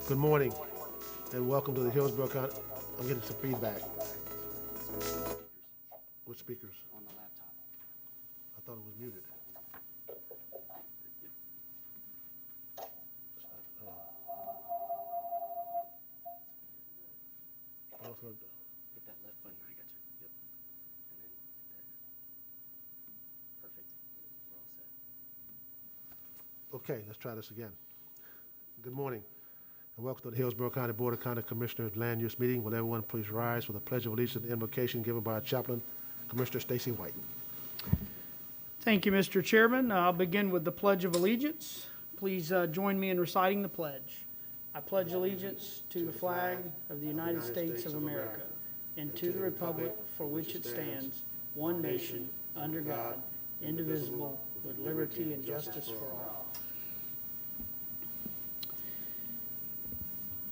Good morning, and welcome to the Hillsborough County. I'm getting some feedback. Which speakers? On the laptop. I thought it was muted. Hit that left button. I got you. Yep. And then hit that. Perfect. We're all set. Okay, let's try this again. Good morning, and welcome to the Hillsborough County Board of County Commissioners Land Use Meeting. Will everyone please rise for the Pledge of Allegiance and invocation given by our chaplain, Commissioner Stacy White. Thank you, Mr. Chairman. I'll begin with the Pledge of Allegiance. Please join me in reciting the pledge. I pledge allegiance to the flag of the United States of America and to the republic for which it stands, one nation, under God, indivisible, with liberty and justice for all.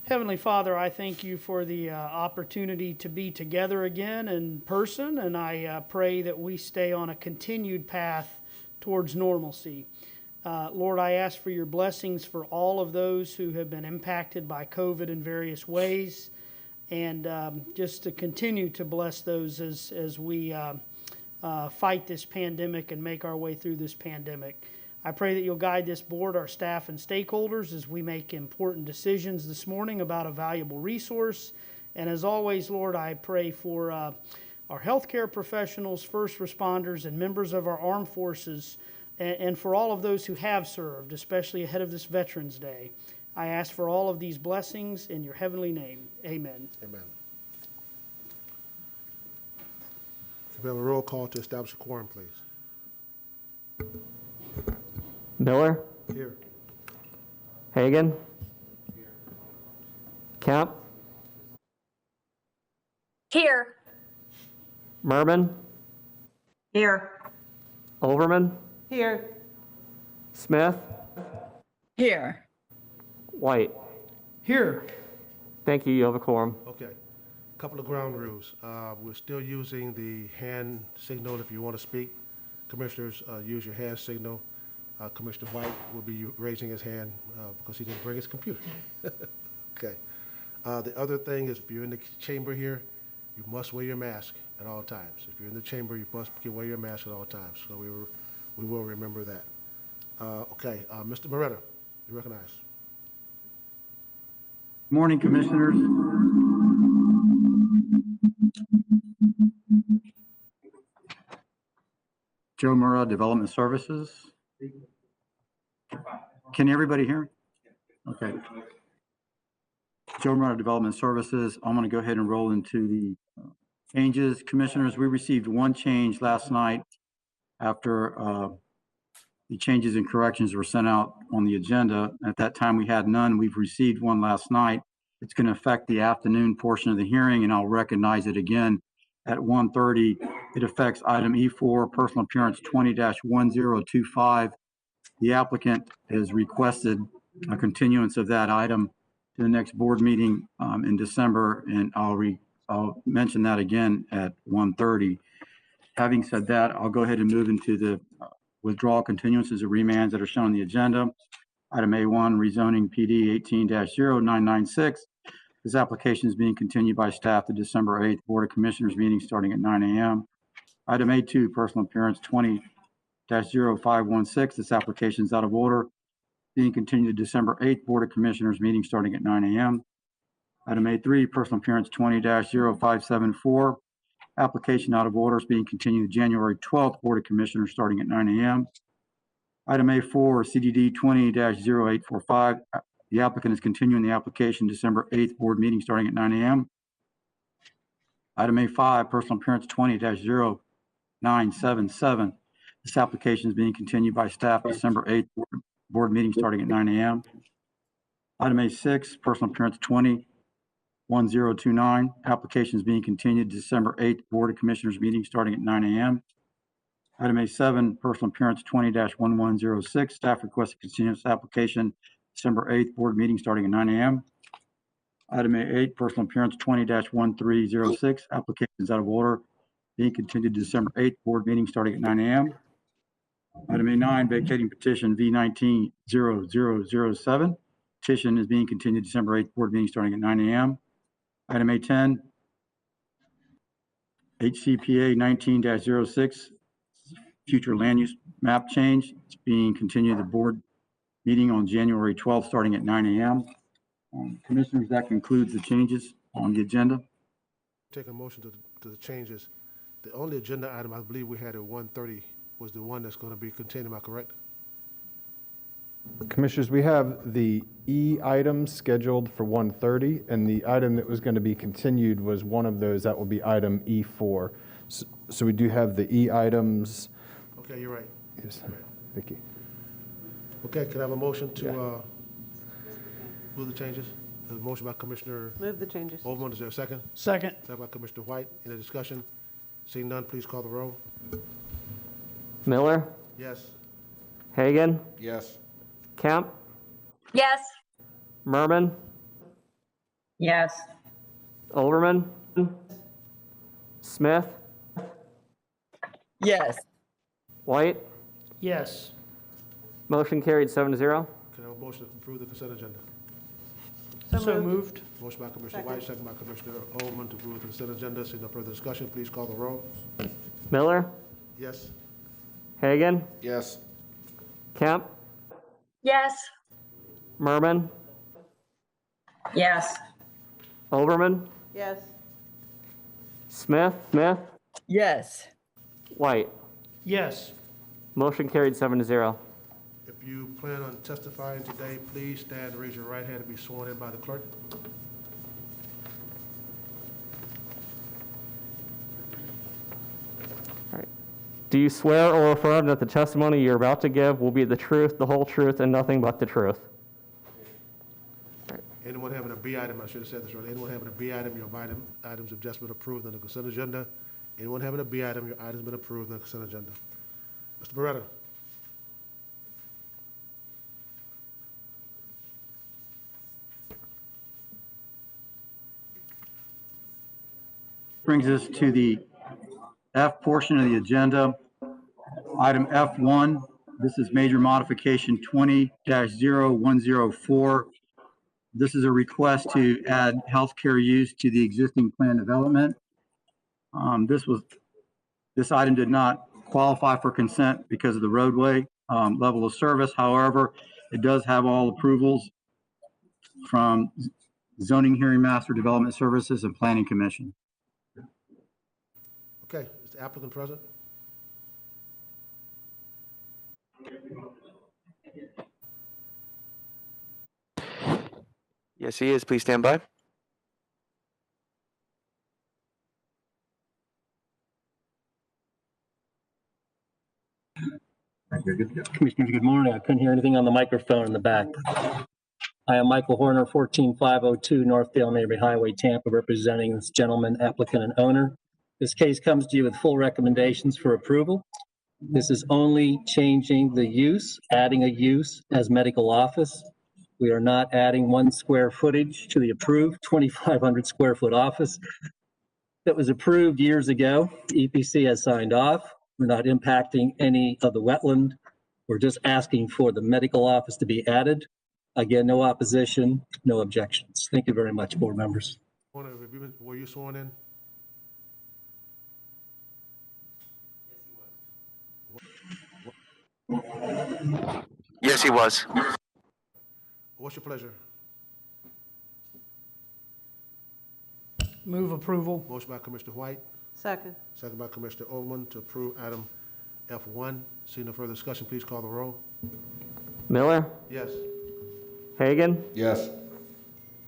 Heavenly Father, I thank you for the opportunity to be together again in person, and I pray that we stay on a continued path towards normalcy. Lord, I ask for your blessings for all of those who have been impacted by COVID in various ways, and just to continue to bless those as we fight this pandemic and make our way through this pandemic. I pray that you'll guide this board, our staff, and stakeholders as we make important decisions this morning about a valuable resource. And as always, Lord, I pray for our healthcare professionals, first responders, and members of our armed forces, and for all of those who have served, especially ahead of this Veterans Day. I ask for all of these blessings in your heavenly name. Amen. Amen. We have a roll call to establish a quorum, please. Miller, Here. Hagan, Kemp, Here. Merman, Here. Overman, Here. Smith, Here. White. Here. Thank you. You have a quorum. Okay. Couple of ground rules. We're still using the hand signal if you want to speak. Commissioners, use your hand signal. Commissioner White will be raising his hand because he didn't bring his computer. Okay. The other thing is if you're in the chamber here, you must wear your mask at all times. If you're in the chamber, you must wear your mask at all times. So we will remember that. Okay. Mr. Moretta, you recognize. Morning, Commissioners. Joe Murrah, Development Services. Can everybody hear me? Okay. Joe Murrah, Development Services. I'm going to go ahead and roll into the changes. Commissioners, we received one change last night after the changes and corrections were sent out on the agenda. At that time, we had none. We've received one last night. It's going to affect the afternoon portion of the hearing, and I'll recognize it again at 1:30. It affects item E4, personal appearance 20-1025. The applicant has requested a continuance of that item to the next board meeting in December, and I'll mention that again at 1:30. Having said that, I'll go ahead and move into the withdrawal continuances of remands that are shown on the agenda. Item A1, rezoning PD 18-0996. This application is being continued by staff to December 8th Board of Commissioners meeting starting at 9 a.m. Item A2, personal appearance 20-0516. This application is out of order, being continued to December 8th Board of Commissioners meeting starting at 9 a.m. Item A3, personal appearance 20-0574. Application out of order is being continued to January 12th Board of Commissioners starting at 9 a.m. Item A4, CDD 20-0845. The applicant is continuing the application December 8th board meeting starting at 9 a.m. Item A5, personal appearance 20-0977. This application is being continued by staff December 8th board meeting starting at 9 a.m. Item A6, personal appearance 20-1029. Application is being continued December 8th Board of Commissioners meeting starting at 9 a.m. Item A7, personal appearance 20-1106. Staff requested continuance application December 8th board meeting starting at 9 a.m. Item A8, personal appearance 20-1306. Application is out of order, being continued to December 8th board meeting starting at 9 a.m. Item A9, vacating petition V19-0007. petition is being continued to December 8th board meeting starting at 9 a.m. Item A10, HCPA 19-06, future land use map change. It's being continued to the board meeting on January 12th starting at 9 a.m. Commissioners, that concludes the changes on the agenda. Take a motion to the changes. The only agenda item I believe we had at 1:30 was the one that's going to be continued, am I correct? Commissioners, we have the E item scheduled for 1:30, and the item that was going to be continued was one of those. That will be item E4. So we do have the E items. Okay, you're right. Yes, thank you. Okay, can I have a motion to move the changes? There's a motion by Commissioner Move the changes. Overman, is there a second? Second. Second by Commissioner White. Any discussion? Seeing none, please call the roll. Miller, Yes. Hagan, Yes. Kemp, Yes. Merman, Yes. Overman, Smith, Yes. White. Yes. Motion carried 7-0. Can I have a motion to approve the consent agenda? So moved. Motion by Commissioner White, second by Commissioner Overman to approve the consent agenda. Seeing no further discussion, please call the roll. Miller, Yes. Hagan, Yes. Kemp, Yes. Merman, Yes. Overman, Yes. Smith, Yes. White. Yes. Motion carried 7-0. If you plan on testifying today, please stand and raise your right hand to be sworn in by the clerk. Do you swear or affirm that the testimony you're about to give will be the truth, the whole truth, and nothing but the truth? Anyone having a B item, I should have said this right, anyone having a B item, your items have just been approved on the consent agenda. Anyone having a B item, your item's been approved on the consent agenda. Mr. Beretta. Brings us to the F portion of the agenda. Item F1, this is major modification 20-0104. This is a request to add healthcare use to the existing plan development. This item did not qualify for consent because of the roadway level of service. However, it does have all approvals from Zoning Hearing Master, Development Services, and Planning Commission. Okay, is the applicant present? Yes, he is. Please stand by. Commissioners, good morning. I couldn't hear anything on the microphone in the back. I am Michael Horner, 14502 Northdale Mabry Highway, Tampa, representing this gentleman, applicant and owner. This case comes to you with full recommendations for approval. This is only changing the use, adding a use as medical office. We are not adding 1 square footage to the approved 2,500 square foot office that was approved years ago. The EPC has signed off. We're not impacting any of the wetland. We're just asking for the medical office to be added. Again, no opposition, no objections. Thank you very much, board members. Were you sworn in? Yes, he was. What's your pleasure? Move approval. Motion by Commissioner White, Second. second by Commissioner Overman to approve item F1. Seeing no further discussion, please call the roll. Miller, Yes. Hagan, Yes.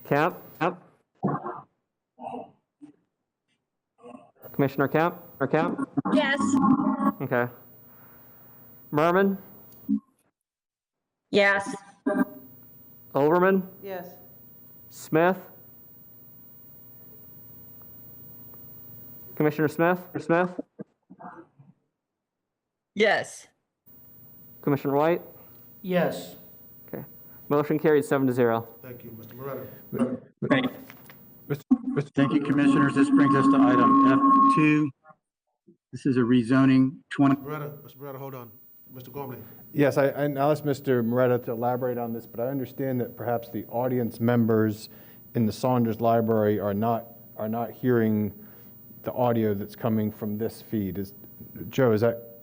Kemp, Commissioner Kemp, Yes. Okay. Merman, Yes. Overman, Yes. Smith, Commissioner Smith, Yes. Commissioner White. Yes. Okay. Motion carried 7-0. Thank you. Mr. Moretta. Thank you, Commissioners. This brings us to item F2. This is a rezoning 20. Mr. Beretta, hold on. Mr. Gormley? Yes, and I'll ask Mr. Moretta to elaborate on this, but I understand that perhaps the audience members in the Saunders Library are not hearing the audio that's coming from this feed. Joe, is that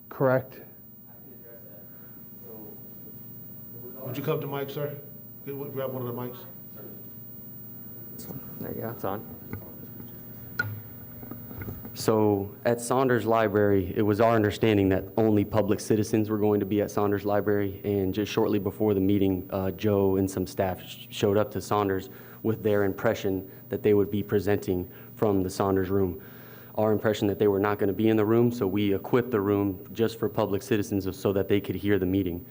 correct? Would you come to mic, sir? Grab one of the mics. There you go, it's on. So at Saunders Library, it was our understanding that only public citizens were going to be at Saunders Library, and just shortly before the meeting, Joe and some staff showed up to Saunders with their impression that they would be presenting from the Saunders room. Our impression that they were not going to be in the room, so we equipped the room just for public citizens so that they could hear the meeting.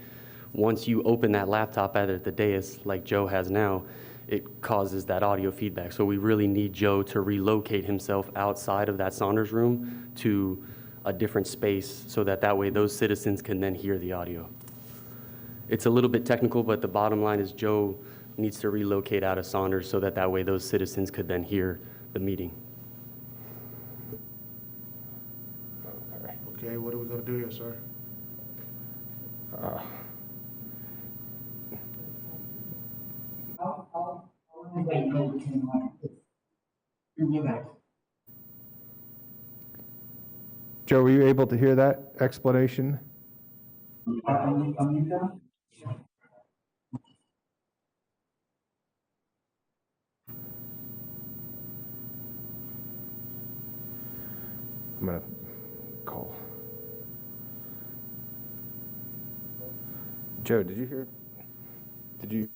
Once you open that laptop at the dais, like Joe has now, it causes that audio feedback. So we really need Joe to relocate himself outside of that Saunders room to a different space so that way those citizens can then hear the audio. It's a little bit technical, but the bottom line is Joe needs to relocate out of Saunders so that way those citizens could then hear the meeting. Okay, what are we gonna do here, sir? Joe, were you able to hear that explanation? I'm gonna call. Joe, did you hear? Did you?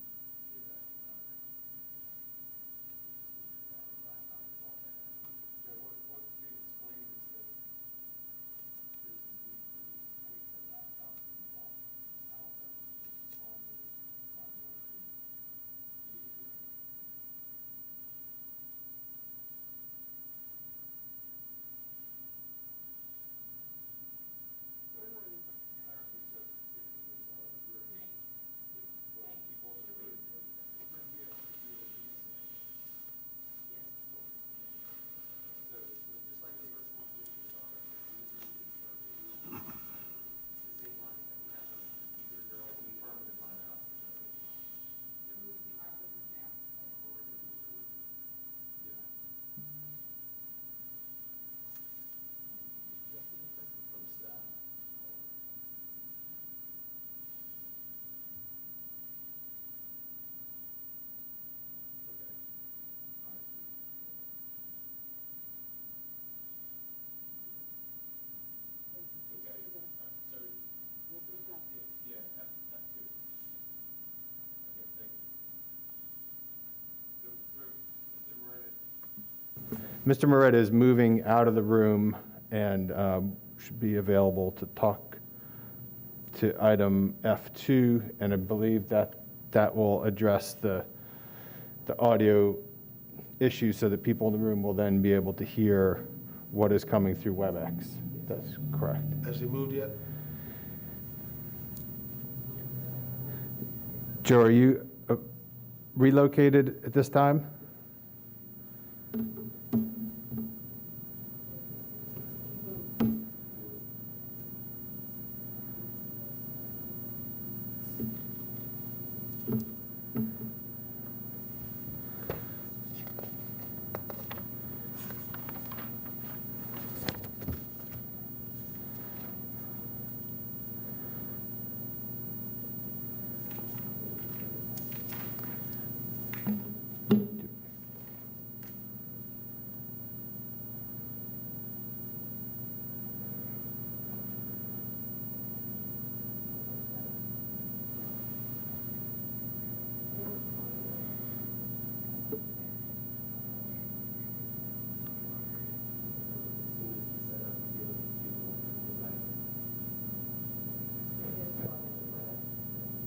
Mr. Moretta is moving out of the room and should be available to talk to item F2, and I believe that will address the audio issue so that people in the room will then be able to hear what is coming through WebEx. That's correct. Has he moved yet? Joe, are you relocated at this time?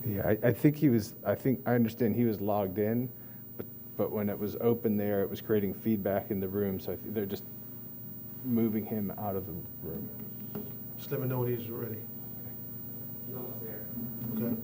Yeah, I think I understand he was logged in, but when it was open there, it was creating feedback in the room, so I think they're just moving him out of the room. Just let me know when he's ready. He's almost there. Okay.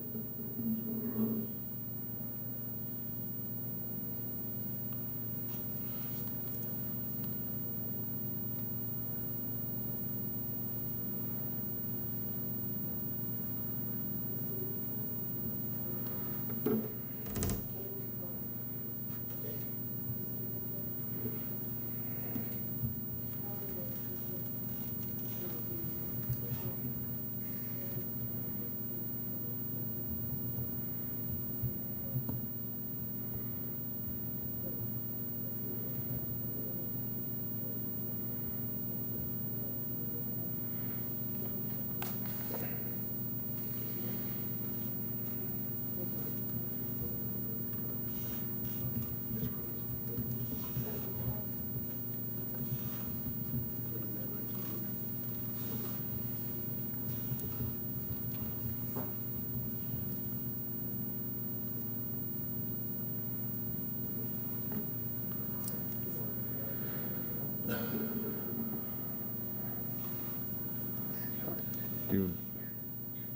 Do,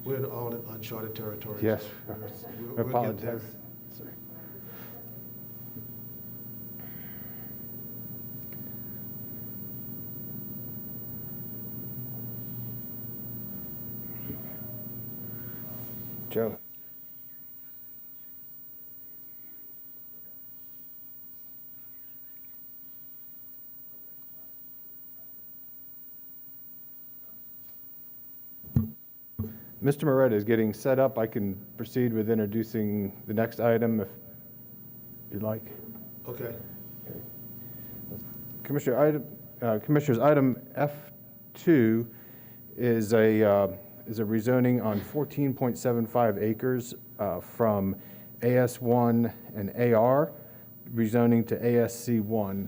We're all in uncharted territory. yes, We're getting apologize. there. Sorry. Joe. Mr. Moretta is getting set up. I can proceed with introducing the next item if you'd like. Okay. Commissioners, item F2 is a rezoning on 14.75 acres from AS1 and AR, rezoning to ASC1.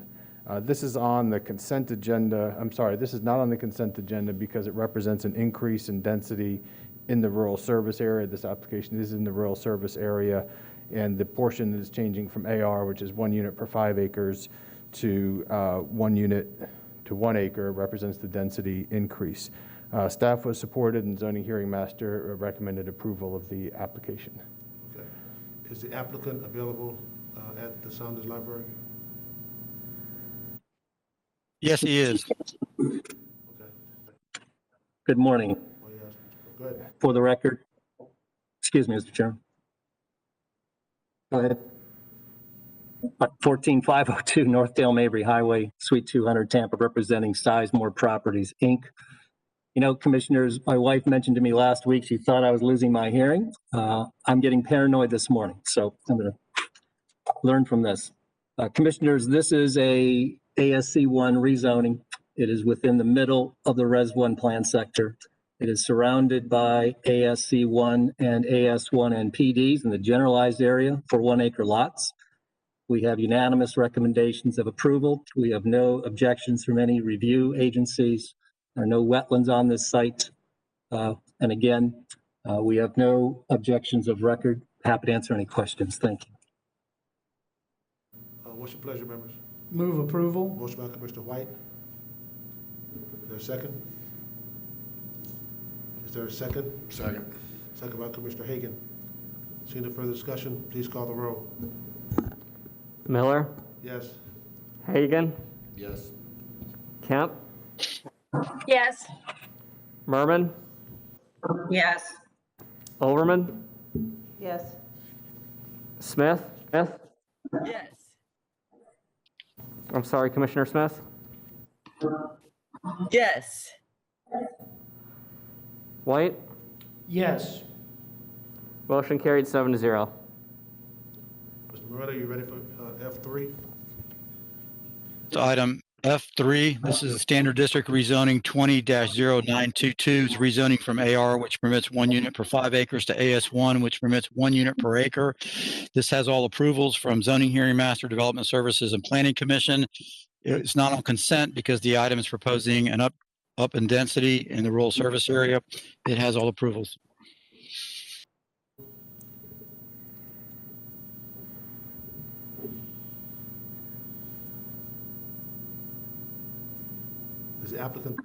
This is on the consent agenda. I'm sorry, this is not on the consent agenda because it represents an increase in density in the rural service area. This application is in the rural service area, and the portion is changing from AR, which is 1 unit per 5 acres, to 1 unit to 1 acre, represents the density increase. Staff was supported, and zoning hearing master recommended approval of the application. Okay. Is the applicant available at the Saunders Library? Yes, he is. Okay. Good morning. Oh, yes. Go ahead. For the record, excuse me, Mr. Chairman. Go ahead. 14502 Northdale Mabry Highway, Suite 200, Tampa, representing Sizemore Properties, Inc. You know, commissioners, my wife mentioned to me last week, she thought I was losing my hearing. I'm getting paranoid this morning, so I'm going to learn from this. Commissioners, this is a ASC1 rezoning. It is within the middle of the Res 1 plan sector. It is surrounded by ASC1 and AS1 and PDs in the generalized area for 1 acre lots. We have unanimous recommendations of approval. We have no objections from any review agencies. There are no wetlands on this site. And again, we have no objections of record. Happy to answer any questions. Thank you. What's your pleasure, members? Move approval. Motion by Commissioner White. Is there a second? Is there a second? Second. Second by Commissioner Hagan. Seeing no further discussion, please call the roll. Miller, Yes. Hagan, Yes. Kemp, Yes. Merman, Yes. Overman, Yes. Smith. Yes. I'm sorry, Commissioner Smith. Yes. White. Yes. Motion carried 7-0. Mr. Moretta, you ready for F3? So item F3, this is a standard district rezoning 20-0922. It's rezoning from AR, which permits 1 unit per 5 acres, to AS1, which permits 1 unit per acre. This has all approvals from Zoning Hearing Master, Development Services, and Planning Commission. It's not on consent because the item is proposing an up in density in the rural service area. It has all approvals. Is the applicant,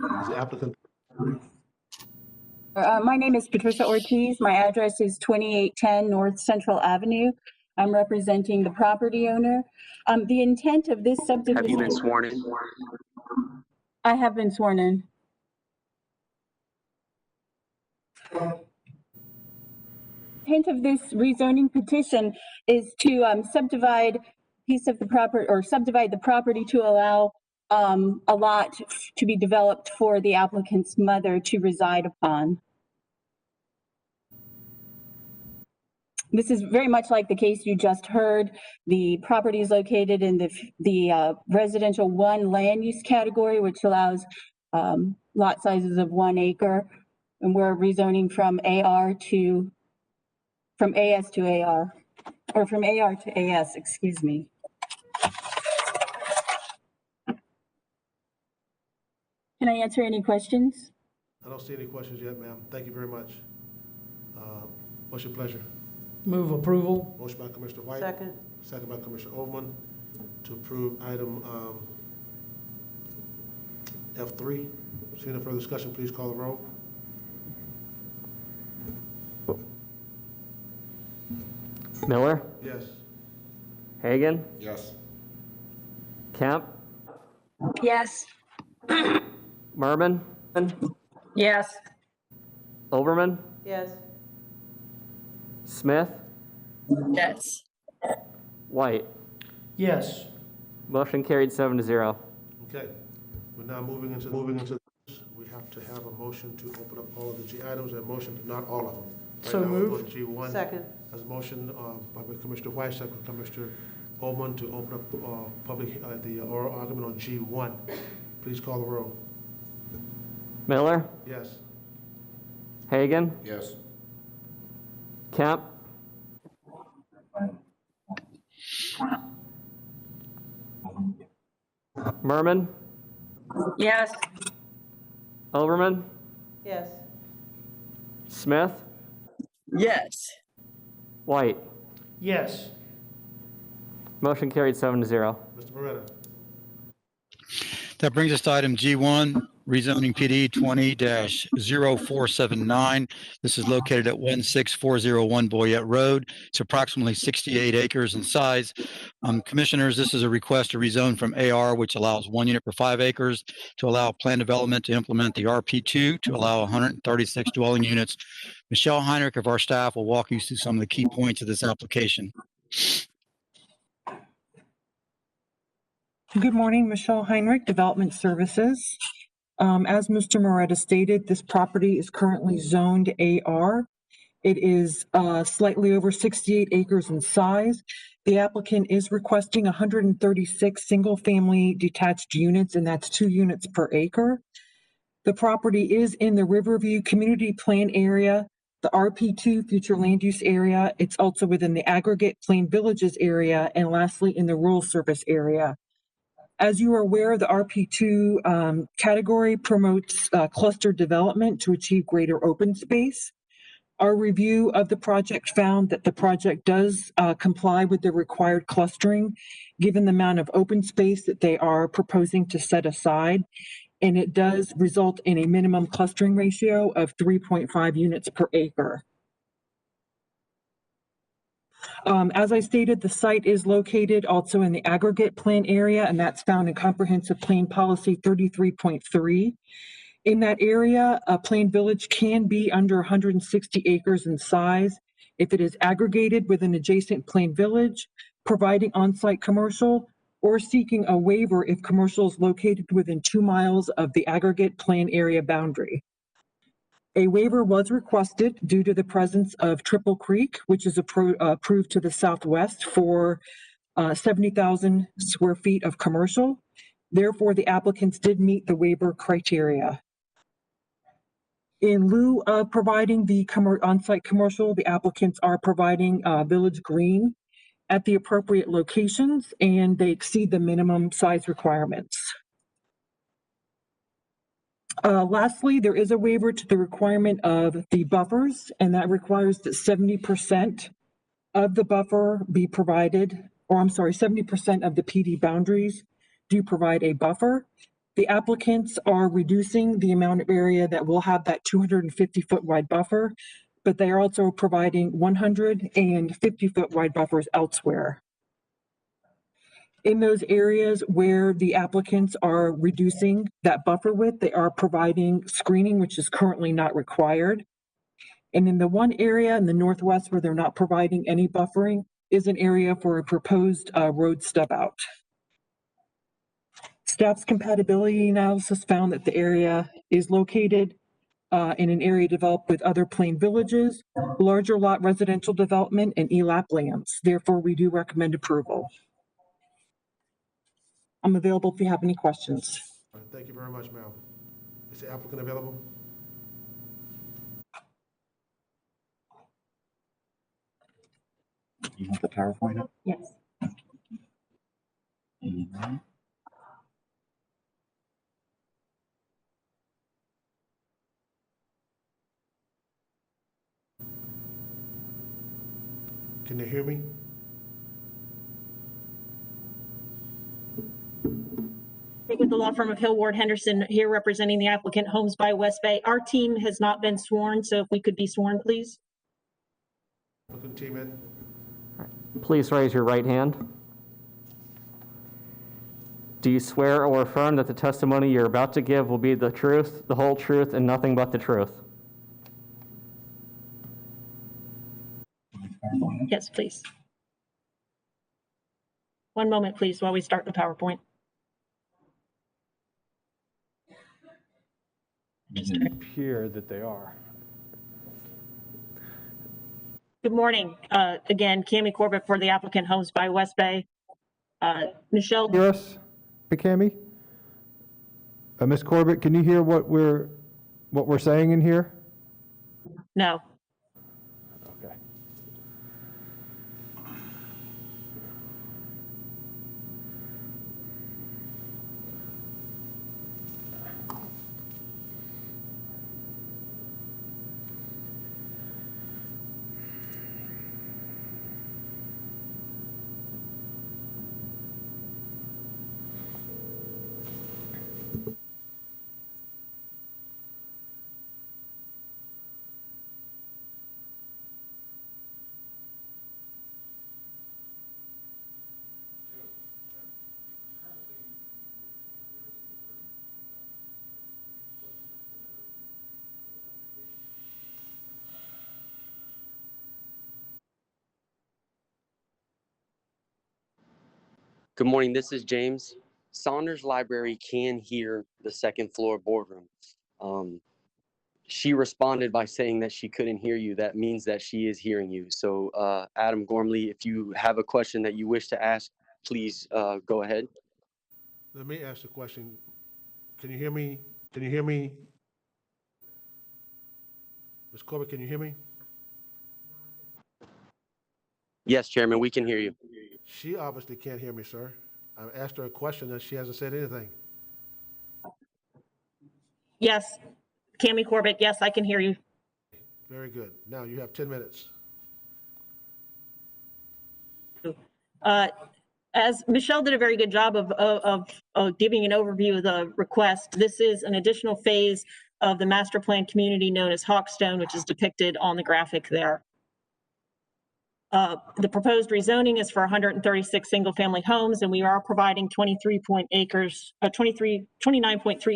My name is Patricia Ortiz. My address is 2810 North Central Avenue. I'm representing the property owner. The intent of this subdivision. Have you been sworn in? I have been sworn in. Intent of this rezoning petition is to subdivide piece of the property or subdivide the property to allow a lot to be developed for the applicant's mother to reside upon. This is very much like the case you just heard. The property is located in the residential 1 land use category, which allows lot sizes of 1 acre. And we're rezoning from AS to AR, or from AR to AS, excuse me. Can I answer any questions? I don't see any questions yet, ma'am. Thank you very much. What's your pleasure? Move approval. Motion by Commissioner White. Second. Second by Commissioner Overman to approve item F3. Seeing no further discussion, please call the roll. Miller, Yes. Hagan, Yes. Kemp, Yes. Merman, Yes. Overman, Yes. Smith, Yes. White. Yes. Motion carried 7-0. Okay. We're now moving into this. We have to have a motion to open up all of the G items, and a motion, not all of them. Right So now, we'll go moved. to G1. Second. As a motion by Commissioner White, second by Commissioner Overman to open up public, the oral argument on G1. Please call the roll. Miller, Yes. Hagan, Yes. Kemp, Merman, Yes. Overman, Yes. Smith, Yes. White. Yes. Motion carried 7-0. Mr. Moretta. That brings us to item G1, rezoning PD 20-0479. This is located at 16401 Boyette Road. It's approximately 68 acres in size. Commissioners, this is a request to rezone from AR, which allows 1 unit per 5 acres, to allow planned development to implement the RP2 to allow 136 dwelling units. Michelle Heinrich of our staff will walk you through some of the key points of this application. Good morning, Michelle Heinrich, Development Services. As Mr. Moretta stated, this property is currently zoned AR. It is slightly over 68 acres in size. The applicant is requesting 136 single-family detached units, and that's 2 units per acre. The property is in the Riverview Community Plan area, the RP2 Future Land Use Area. It's also within the Aggregate Plain Villages area, and lastly, in the Rural Service area. As you are aware, the RP2 category promotes cluster development to achieve greater open space. Our review of the project found that the project does comply with the required clustering, given the amount of open space that they are proposing to set aside, and it does result in a minimum clustering ratio of 3.5 units per acre. As I stated, the site is located also in the aggregate plan area, and that's found in Comprehensive Plan Policy 33.3. In that area, a plain village can be under 160 acres in size if it is aggregated with an adjacent plain village, providing on-site commercial, or seeking a waiver if commercial is located within 2 miles of the aggregate plan area boundary. A waiver was requested due to the presence of Triple Creek, which is approved to the southwest for 70,000 square feet of commercial. Therefore, the applicants did meet the waiver criteria. In lieu of providing the on-site commercial, the applicants are providing village green at the appropriate locations, and they exceed the minimum size requirements. Lastly, there is a waiver to the requirement of the buffers, and that requires that 70% of the buffer be provided, or I'm sorry, 70% of the PD boundaries do provide a buffer. The applicants are reducing the amount of area that will have that 250-foot wide buffer, but they are also providing 150-foot wide buffers elsewhere. In those areas where the applicants are reducing that buffer width, they are providing screening, which is currently not required. And in the one area in the northwest where they're not providing any buffering is an area for a proposed road step out. Staff's compatibility analysis found that the area is located in an area developed with other plain villages, larger lot residential development, and ELAP lands. Therefore, we do recommend approval. I'm available if you have any questions. All right, thank you very much, ma'am. Is the applicant available? You want the PowerPoint up? Yes. Mhm. Can they hear me? With the law firm of Hill Ward Henderson here representing the applicant Homes by West Bay. Our team has not been sworn, so if we could be sworn, please. Applicant team in? Please raise your right hand. Do you swear or affirm that the testimony you're about to give will be the truth, the whole truth, and nothing but the truth? Yes, please. One moment, please, while we start the PowerPoint. It appear that they are. Good morning. Again, Cami Corbett for the applicant Homes by West Bay. Michelle. Hear us, Cami? Ms. Corbett, can you hear what we're saying in here? No. Okay. Good morning, this is James. Saunders Library can hear the second floor boardroom. She responded by saying that she couldn't hear you. That means that she is hearing you. So Adam Gormley, if you have a question that you wish to ask, please go ahead. Let me ask the question. Can you hear me? Can you hear me? Ms. Corbett, can you hear me? Yes, Chairman, we can hear you. She obviously can't hear me, sir. I've asked her a question and she hasn't said anything. Yes. Cami Corbett, yes, I can hear you. Very good. Now you have 10 minutes. As Michelle did a very good job of giving an overview of the request, this is an additional phase of the master plan community known as Hawkstone, which is depicted on the graphic there. The proposed rezoning is for 136 single-family homes, and we are providing 29.3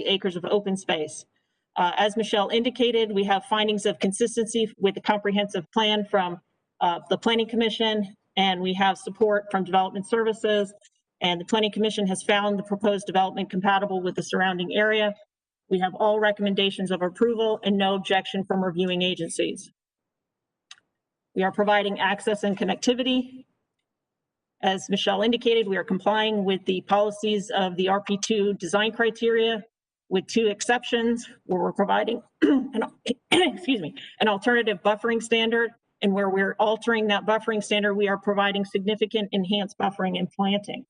acres of open space. As Michelle indicated, we have findings of consistency with the comprehensive plan from the Planning Commission, and we have support from Development Services, and the Planning Commission has found the proposed development compatible with the surrounding area. We have all recommendations of approval and no objection from reviewing agencies. We are providing access and connectivity. As Michelle indicated, we are complying with the policies of the RP2 design criteria with 2 exceptions where we're providing an alternative buffering standard, and where we're altering that buffering standard, we are providing significant enhanced buffering and planting.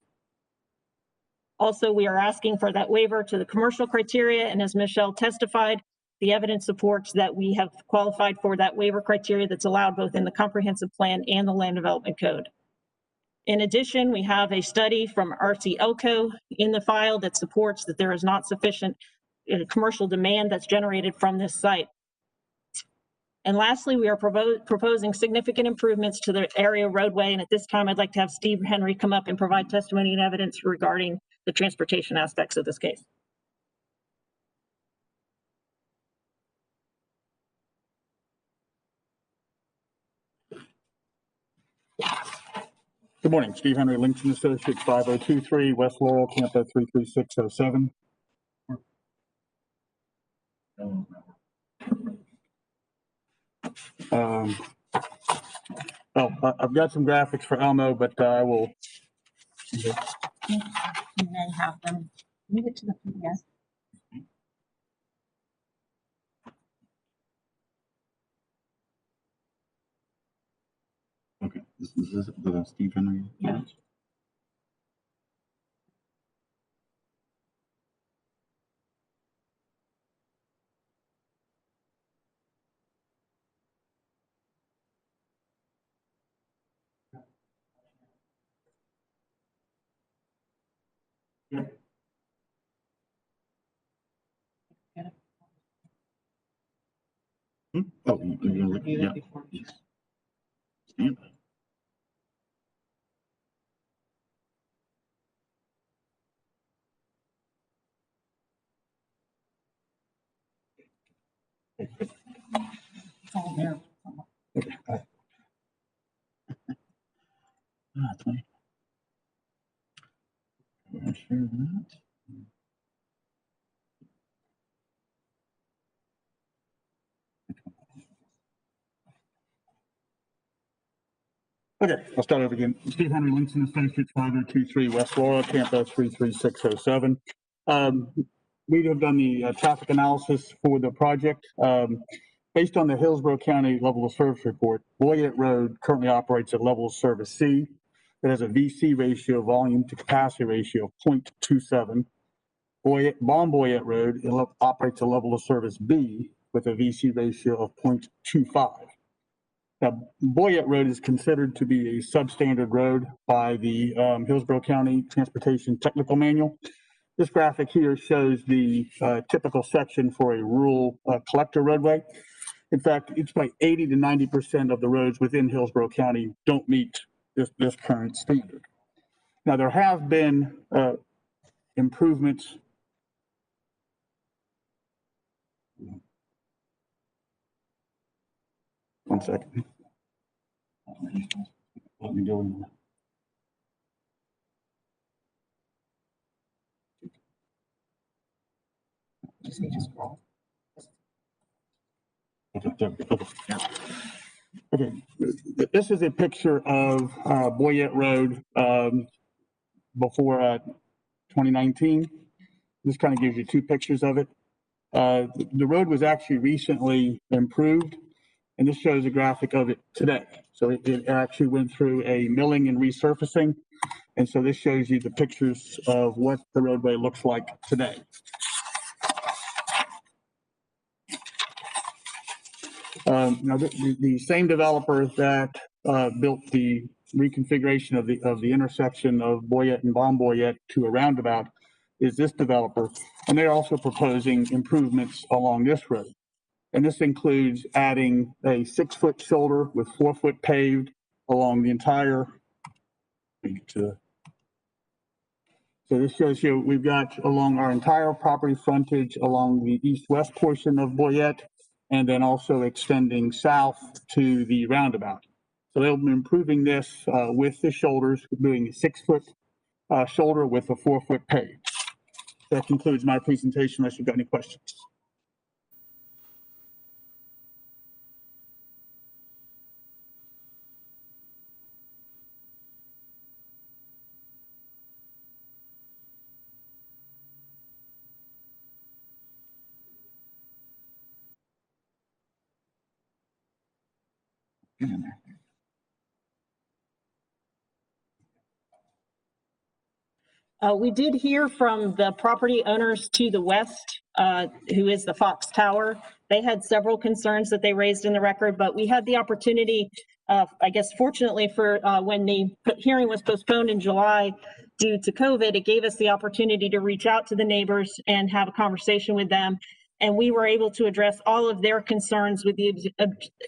Also, we are asking for that waiver to the commercial criteria, and as Michelle testified, the evidence supports that we have qualified for that waiver criteria that's allowed both in the comprehensive plan and the land development code. In addition, we have a study from RC-Elco in the file that supports that there is not sufficient commercial demand that's generated from this site. And lastly, we are proposing significant improvements to the area roadway. And at this time, I'd like to have Steve Henry come up and provide testimony and evidence regarding the transportation aspects of this case. Good morning, Steve Henry, Lincoln Associates, 5023 West Laurel, Tampa 33607. I've got some graphics for Elmo, but I will. And then have them move it to the PDF. Okay, this is the Steve Henry. Yeah. Oh, you're gonna look, yeah. Stand by. It's all there. Okay. Ah, 20. I'll share that. Okay, I'll start over again. Steve Henry, Lincoln Associates, 5023 West Laurel, Tampa 33607. We have done the traffic analysis for the project. Based on the Hillsborough County level of service report, Boyette Road currently operates at level of service C. It has a VC ratio, volume to capacity ratio of 0.27. Bon Boyette Road operates a level of service B with a VC ratio of 0.25. Now, Boyette Road is considered to be a substandard road by the Hillsborough County Transportation Technical Manual. This graphic here shows the typical section for a rural collector roadway. In fact, it's like 80 to 90% of the roads within Hillsborough County don't meet this current standard. Now, there have been improvements. One second. Let me go in. Just need to scroll. Okay, this is a picture of Boyette Road before 2019. This kind of gives you two pictures of it. The road was actually recently improved, and this shows a graphic of it today. So it actually went through a milling and resurfacing, and so this shows you the pictures of what the roadway looks like today. Now, the same developer that built the reconfiguration of the intersection of Boyette and Bon Boyette to a roundabout is this developer, and they're also proposing improvements along this road. And this includes adding a 6-foot shoulder with 4-foot paved along the entire. So this shows you we've got along our entire property frontage along the east-west portion of Boyette, and then also extending south to the roundabout. So they'll be improving this with the shoulders, doing a 6-foot shoulder with a 4-foot pave. That concludes my presentation, unless you've got any questions. Get in there. We did hear from the property owners to the west, who is the Fox Tower. They had several concerns that they raised in the record, but we had the opportunity, I guess fortunately for when the hearing was postponed in July due to COVID, it gave us the opportunity to reach out to the neighbors and have a conversation with them. And we were able to address all of their concerns with the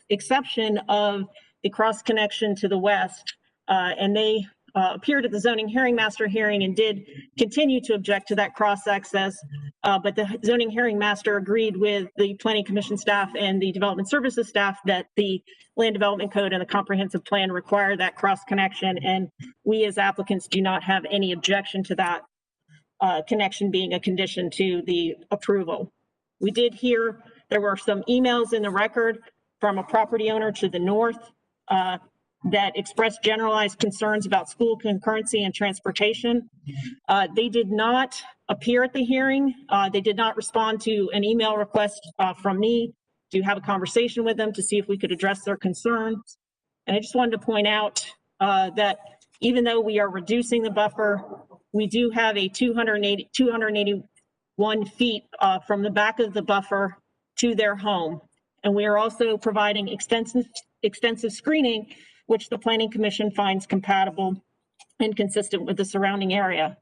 exception of the cross connection to the west. And they appeared at the zoning hearing master hearing and did continue to object to that cross access. But the zoning hearing master agreed with the planning commission staff and the development services staff that the land development code and the comprehensive plan require that cross connection. And we as applicants do not have any objection to that connection being a condition to the approval. We did hear there were some emails in the record from a property owner to the north that expressed generalized concerns about school concurrency and transportation. They did not appear at the hearing. They did not respond to an email request from me to have a conversation with them to see if we could address their concerns. And I just wanted to point out that even though we are reducing the buffer, we do have a 281 feet from the back of the buffer to their home. And we are also providing extensive screening, which the Planning Commission finds compatible and consistent with the surrounding area.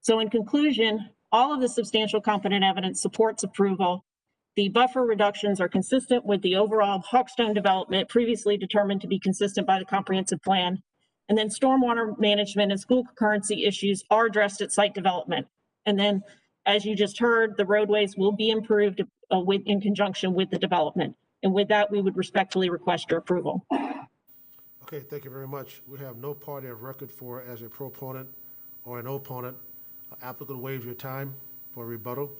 So in conclusion, all of the substantial competent evidence supports approval. The buffer reductions are consistent with the overall Hawkstone development previously determined to be consistent by the comprehensive plan. And then stormwater management and school concurrency issues are addressed at site development. And then, as you just heard, the roadways will be improved in conjunction with the development. And with that, we would respectfully request your approval. Okay, thank you very much. We have no party of record for as a proponent or an opponent. Applicant waives your time for rebuttal.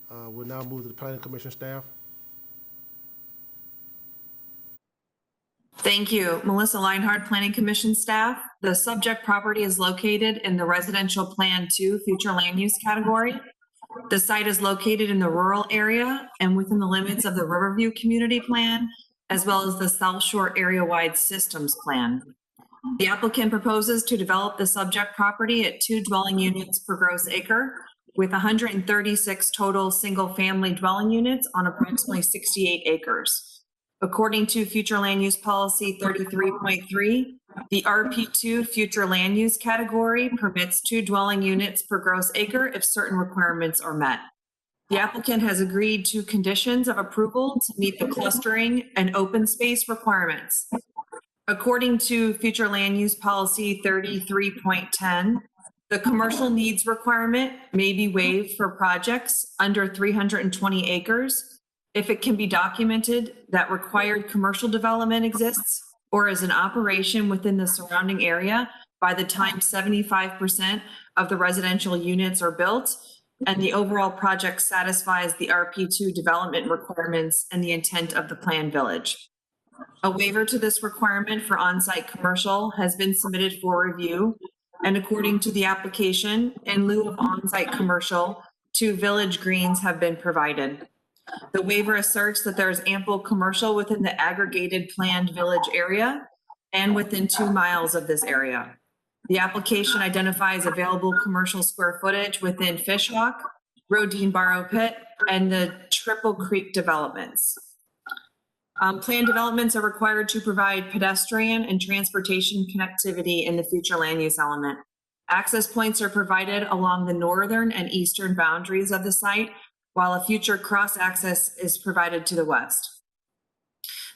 We'll now move to the Planning Commission staff. Thank you. Melissa Leinhardt, Planning Commission staff. The subject property is located in the Residential Plan 2 Future Land Use category. The site is located in the rural area and within the limits of the Riverview Community Plan, as well as the South Shore Area-Wide Systems Plan. The applicant proposes to develop the subject property at 2 dwelling units per gross acre, with 136 total single-family dwelling units on approximately 68 acres. According to Future Land Use Policy 33.3, the RP2 Future Land Use category permits 2 dwelling units per gross acre if certain requirements are met. The applicant has agreed to conditions of approval to meet the clustering and open space requirements. According to Future Land Use Policy 33.10, the commercial needs requirement may be waived for projects under 320 acres if it can be documented that required commercial development exists or is in operation within the surrounding area by the time 75% of the residential units are built and the overall project satisfies the RP2 development requirements and the intent of the planned village. A waiver to this requirement for on-site commercial has been submitted for review, and according to the application, in lieu of on-site commercial, 2 village greens have been provided. The waiver asserts that there is ample commercial within the aggregated planned village area and within 2 miles of this area. The application identifies available commercial square footage within Fishhawk, Rodine Barrow Pit, and the Triple Creek developments. Planned developments are required to provide pedestrian and transportation connectivity in the future land use element. Access points are provided along the northern and eastern boundaries of the site, while a future cross-access is provided to the west.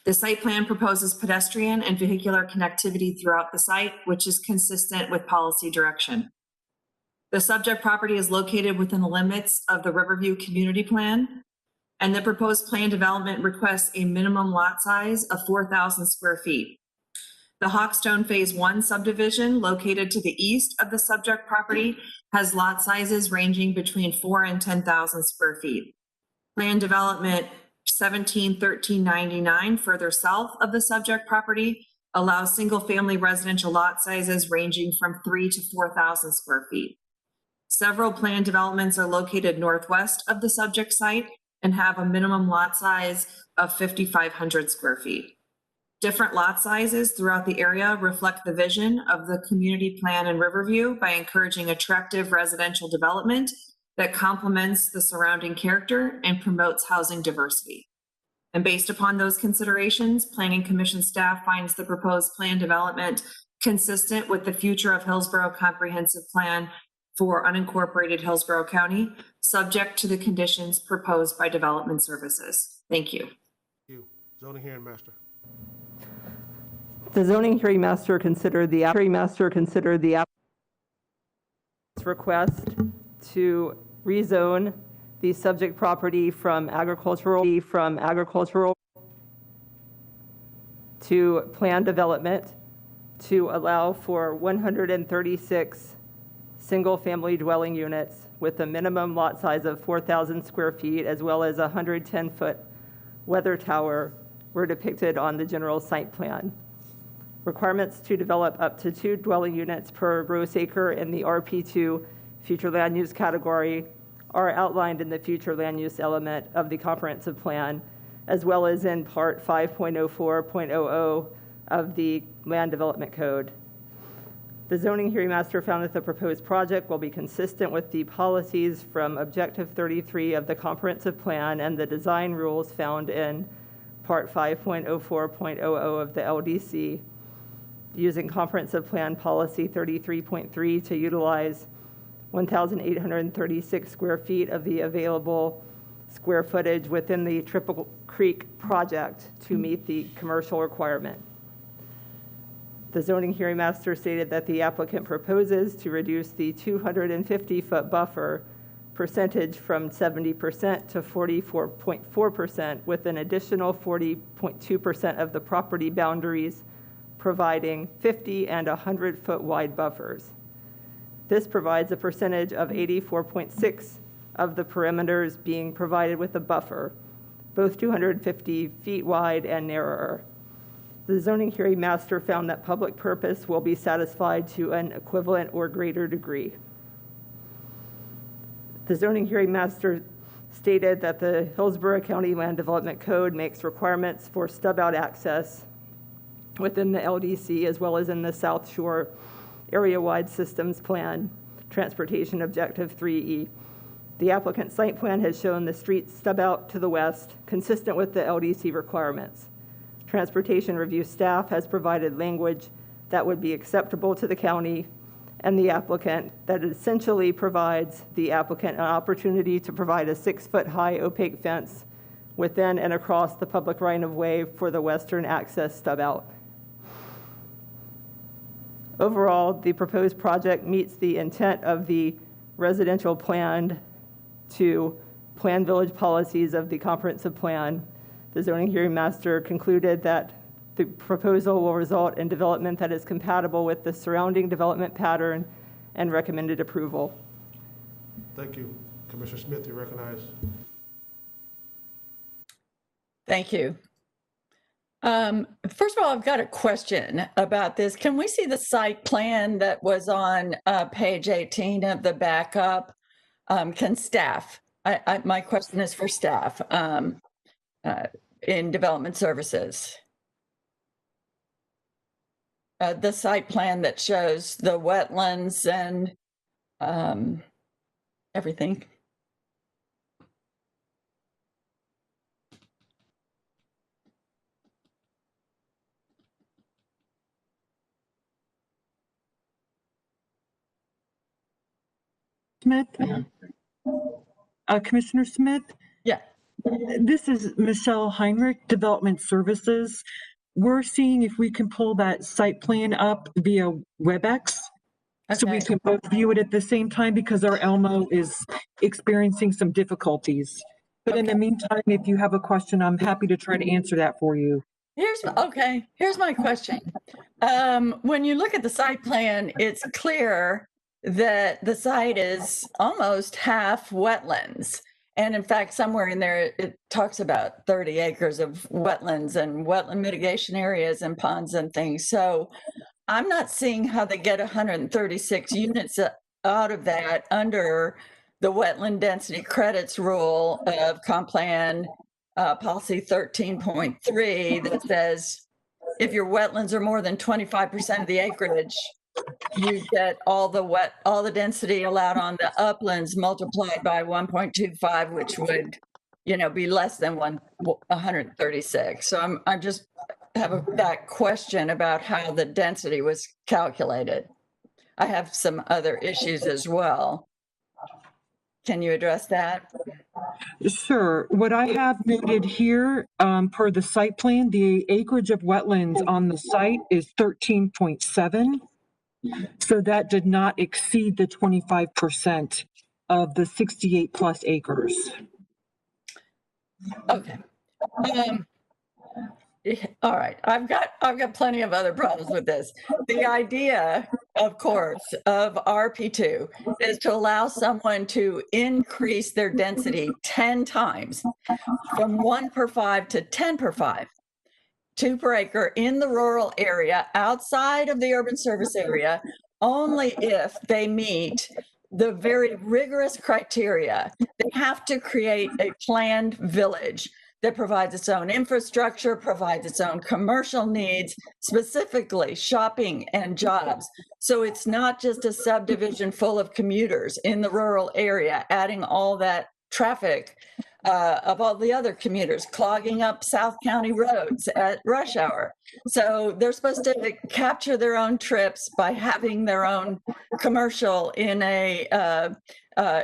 The site plan proposes pedestrian and vehicular connectivity throughout the site, which is consistent with policy direction. The subject property is located within the limits of the Riverview Community Plan, and the proposed plan development requests a minimum lot size of 4,000 square feet. The Hawkstone Phase 1 subdivision, located to the east of the subject property, has lot sizes ranging between 4,000 and 10,000 square feet. Plan development 171399, further south of the subject property, allows single-family residential lot sizes ranging from 3,000 to 4,000 square feet. Several planned developments are located northwest of the subject site and have a minimum lot size of 5,500 square feet. Different lot sizes throughout the area reflect the vision of the community plan in Riverview by encouraging attractive residential development that complements the surrounding character and promotes housing diversity. And based upon those considerations, Planning Commission staff finds the proposed plan development consistent with the future of Hillsborough Comprehensive Plan for unincorporated Hillsborough County, subject to the conditions proposed by Development Services. Thank you. Thank you. Zoning hearing master. The zoning hearing master considered the request to rezone the subject property from agricultural to planned development to allow for 136 single-family dwelling units with a minimum lot size of 4,000 square feet, as well as a 110-foot weather tower were depicted on the general site plan. Requirements to develop up to 2 dwelling units per gross acre in the RP2 future land use category are outlined in the future land use element of the comprehensive plan, as well as in part 5.04.00 of the Land Development Code. The zoning hearing master found that the proposed project will be consistent with the policies from Objective 33 of the comprehensive plan and the design rules found in part 5.04.00 of the LDC, using comprehensive plan policy 33.3 to utilize 1,836 square feet of the available square footage within the Triple Creek project to meet the commercial requirement. The zoning hearing master stated that the applicant proposes to reduce the 250-foot buffer percentage from 70% to 44.4%, with an additional 40.2% of the property boundaries providing 50 and 100-foot wide buffers. This provides a percentage of 84.6 of the perimeters being provided with a buffer, both 250 feet wide and narrower. The zoning hearing master found that public purpose will be satisfied to an equivalent or greater degree. The zoning hearing master stated that the Hillsborough County Land Development Code makes requirements for stub-out access within the LDC, as well as in the South Shore Area-Wide Systems Plan, Transportation Objective 3E. The applicant's site plan has shown the street stub-out to the west, consistent with the LDC requirements. Transportation review staff has provided language that would be acceptable to the county and the applicant that essentially provides the applicant an opportunity to provide a 6-foot-high opaque fence within and across the public right-of-way for the western access stub-out. Overall, the proposed project meets the intent of the residential plan to plan village policies of the comprehensive plan. The zoning hearing master concluded that the proposal will result in development that is compatible with the surrounding development pattern and recommended approval. Thank you. Commissioner Smith, you recognize. Thank you. First of all, I've got a question about this. Can we see the site plan that was on page 18 of the backup? Can staff, my question is for staff in development services. The site plan that shows the wetlands and everything. Smith? Commissioner Smith? Yeah. This is Michelle Heinrich, Development Services. We're seeing if we can pull that site plan up via WebEx, so we can both view it at the same time, because our Elmo is experiencing some difficulties. But in the meantime, if you have a question, I'm happy to try to answer that for you. Here's my question. When you look at the site plan, it's clear that the site is almost half wetlands. And in fact, somewhere in there, it talks about 30 acres of wetlands and wetland mitigation areas and ponds and things. So I'm not seeing how they get 136 units out of that under the wetland density credits rule of Comp Plan policy 13.3 that says if your wetlands are more than 25% of the acreage, you get all the density allowed on the uplands multiplied by 1.25, which would, be less than 136. So I just have that question about how the density was calculated. I have some other issues as well. Can you address that? Sure. What I have noted here, per the site plan, the acreage of wetlands on the site is 13.7. So that did not exceed the 25% of the 68 plus acres. Okay. All right, I've got plenty of other problems with this. The idea, of course, of RP2 is to allow someone to increase their density 10 times from 1 per 5 to 10 per 5, 2 per acre in the rural area outside of the urban service area, only if they meet the very rigorous criteria. They have to create a planned village that provides its own infrastructure, provides its own commercial needs, specifically shopping and jobs. So it's not just a subdivision full of commuters in the rural area, adding all that traffic of all the other commuters clogging up South County roads at rush hour. So they're supposed to capture their own trips by having their own commercial in a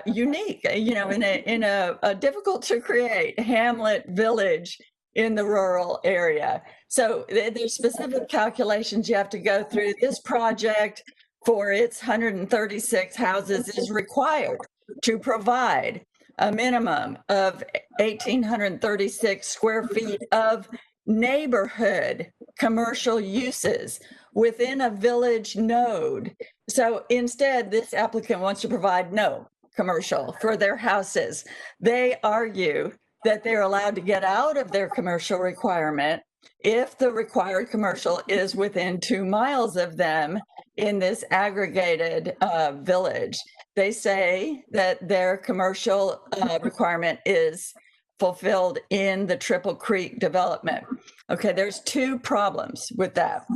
unique, in a difficult to create hamlet village in the rural area. So there's specific calculations you have to go through. This project for its 136 houses is required to provide a minimum of 1,836 square feet of neighborhood commercial uses within a village node. So instead, this applicant wants to provide no commercial for their houses. They argue that they're allowed to get out of their commercial requirement if the required commercial is within 2 miles of them in this aggregated village. They say that their commercial requirement is fulfilled in the Triple Creek development. Okay, there's 2 problems with that.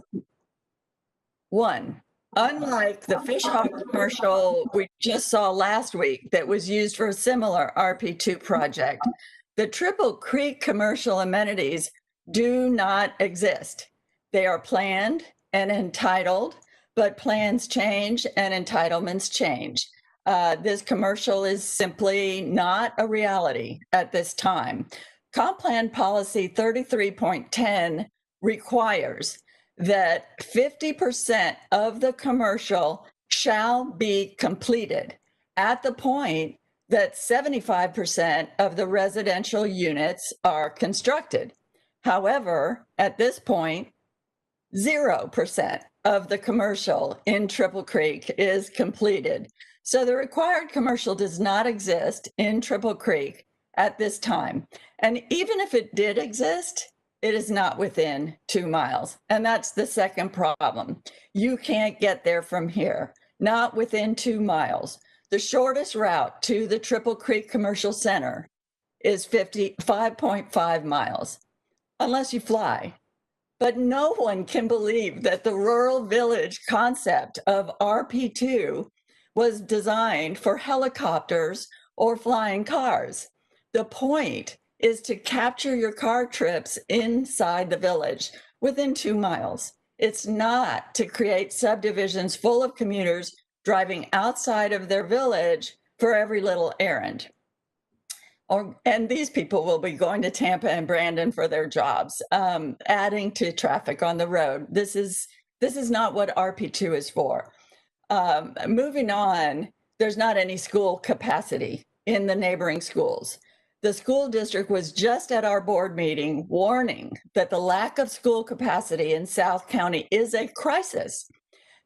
One, unlike the Fish Hawk commercial we just saw last week that was used for a similar RP2 project, the Triple Creek commercial amenities do not exist. They are planned and entitled, but plans change and entitlements change. This commercial is simply not a reality at this time. Comp Plan Policy 33.10 requires that 50% of the commercial shall be completed at the point that 75% of the residential units are constructed. However, at this point, 0% of the commercial in Triple Creek is completed. So the required commercial does not exist in Triple Creek at this time. And even if it did exist, it is not within 2 miles. And that's the second problem. You can't get there from here, not within 2 miles. The shortest route to the Triple Creek Commercial Center is 5.5 miles, unless you fly. But no one can believe that the rural village concept of RP2 was designed for helicopters or flying cars. The point is to capture your car trips inside the village within 2 miles. It's not to create subdivisions full of commuters driving outside of their village for every little errand. And these people will be going to Tampa and Brandon for their jobs, adding to traffic on the road. This is not what RP2 is for. Moving on, there's not any school capacity in the neighboring schools. The school district was just at our board meeting warning that the lack of school capacity in South County is a crisis.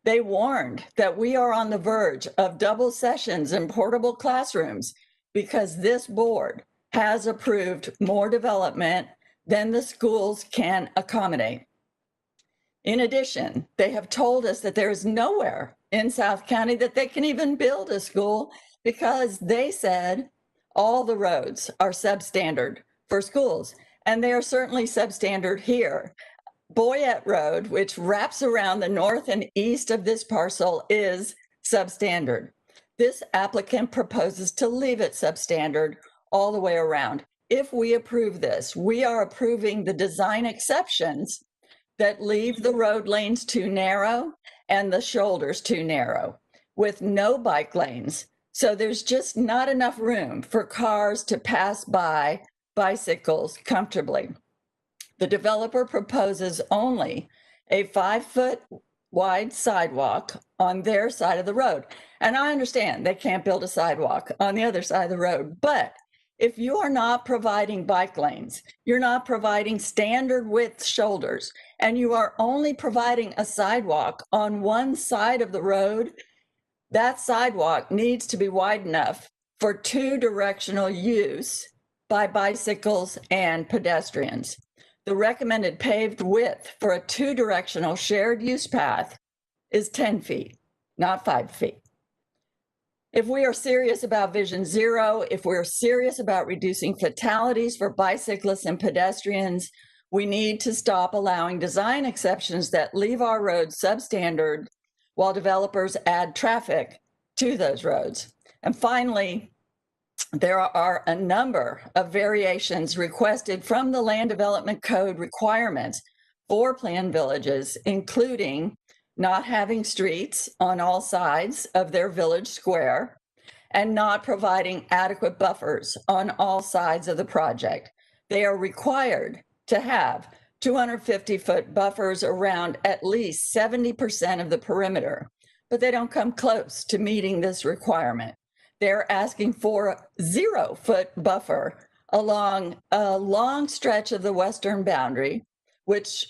They warned that we are on the verge of double sessions and portable classrooms because this board has approved more development than the schools can accommodate. In addition, they have told us that there is nowhere in South County that they can even build a school because they said all the roads are substandard for schools, and they are certainly substandard here. Boyette Road, which wraps around the north and east of this parcel, is substandard. This applicant proposes to leave it substandard all the way around. If we approve this, we are approving the design exceptions that leave the road lanes too narrow and the shoulders too narrow, with no bike lanes, So there's just not enough room for cars to pass by bicycles comfortably. The developer proposes only a 5-foot wide sidewalk on their side of the road. And I understand they can't build a sidewalk on the other side of the road, but if you are not providing bike lanes, you're not providing standard width shoulders, and you are only providing a sidewalk on one side of the road, that sidewalk needs to be wide enough for 2-directional use by bicycles and pedestrians. The recommended paved width for a 2-directional shared use path is 10 feet, not 5 feet. If we are serious about Vision Zero, if we're serious about reducing fatalities for bicyclists and pedestrians, we need to stop allowing design exceptions that leave our roads substandard while developers add traffic to those roads. And finally, there are a number of variations requested from the Land Development Code requirements for planned villages, including not having streets on all sides of their village square, and not providing adequate buffers on all sides of the project. They are required to have 250-foot buffers around at least 70% of the perimeter, but they don't come close to meeting this requirement. They're asking for a 0-foot buffer along a long stretch of the western boundary, which,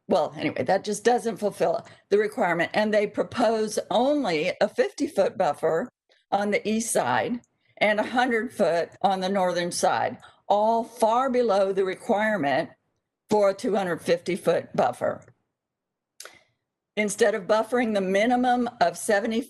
well, anyway, that just doesn't fulfill the requirement. And they propose only a 50-foot buffer on the east side and 100-foot on the northern side, all far below the requirement for a 250-foot buffer. Instead of buffering the minimum of 70%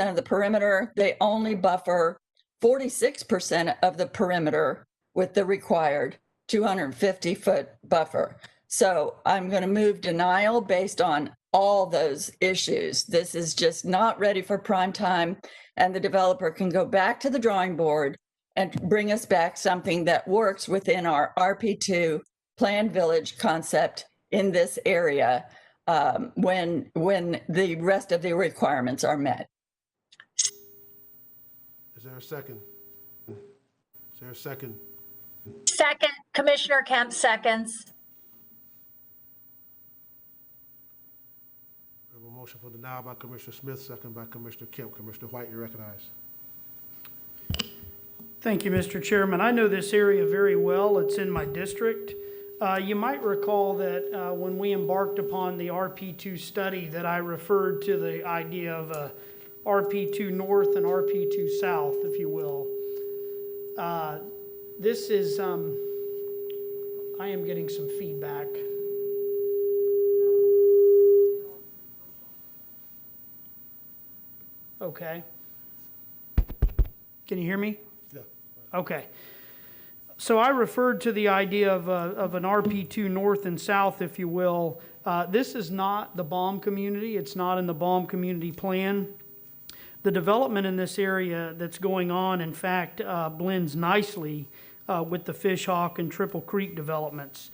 of the perimeter, they only buffer 46% of the perimeter with the required 250-foot buffer. So I'm going to move denial based on all those issues. This is just not ready for prime time, and the developer can go back to the drawing board and bring us back something that works within our RP2 planned village concept in this area when the rest of the requirements are met. Is there a second? Is there a second? Second, Commissioner Kemp seconds. We have a motion for denial by Commissioner Smith, second by Commissioner Kemp. Commissioner White, you recognize. Thank you, Mr. Chairman. I know this area very well. It's in my district. You might recall that when we embarked upon the RP2 study that I referred to the idea of a RP2 North and RP2 South, if you will. This is, I am getting some feedback. Okay. Can you hear me? Yeah. Okay. So I referred to the idea of an RP2 North and South, if you will. This is not the BOM community. It's not in the BOM community plan. The development in this area that's going on, in fact, blends nicely with the Fishhawk and Triple Creek developments.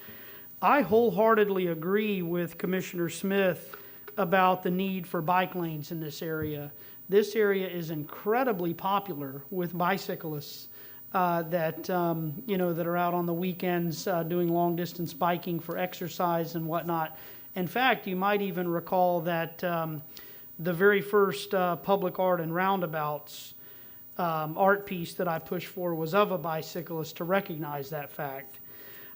I wholeheartedly agree with Commissioner Smith about the need for bike lanes in this area. This area is incredibly popular with bicyclists that are out on the weekends doing long distance biking for exercise and whatnot. In fact, you might even recall that the very first public art and roundabouts art piece that I pushed for was of a bicyclist to recognize that fact.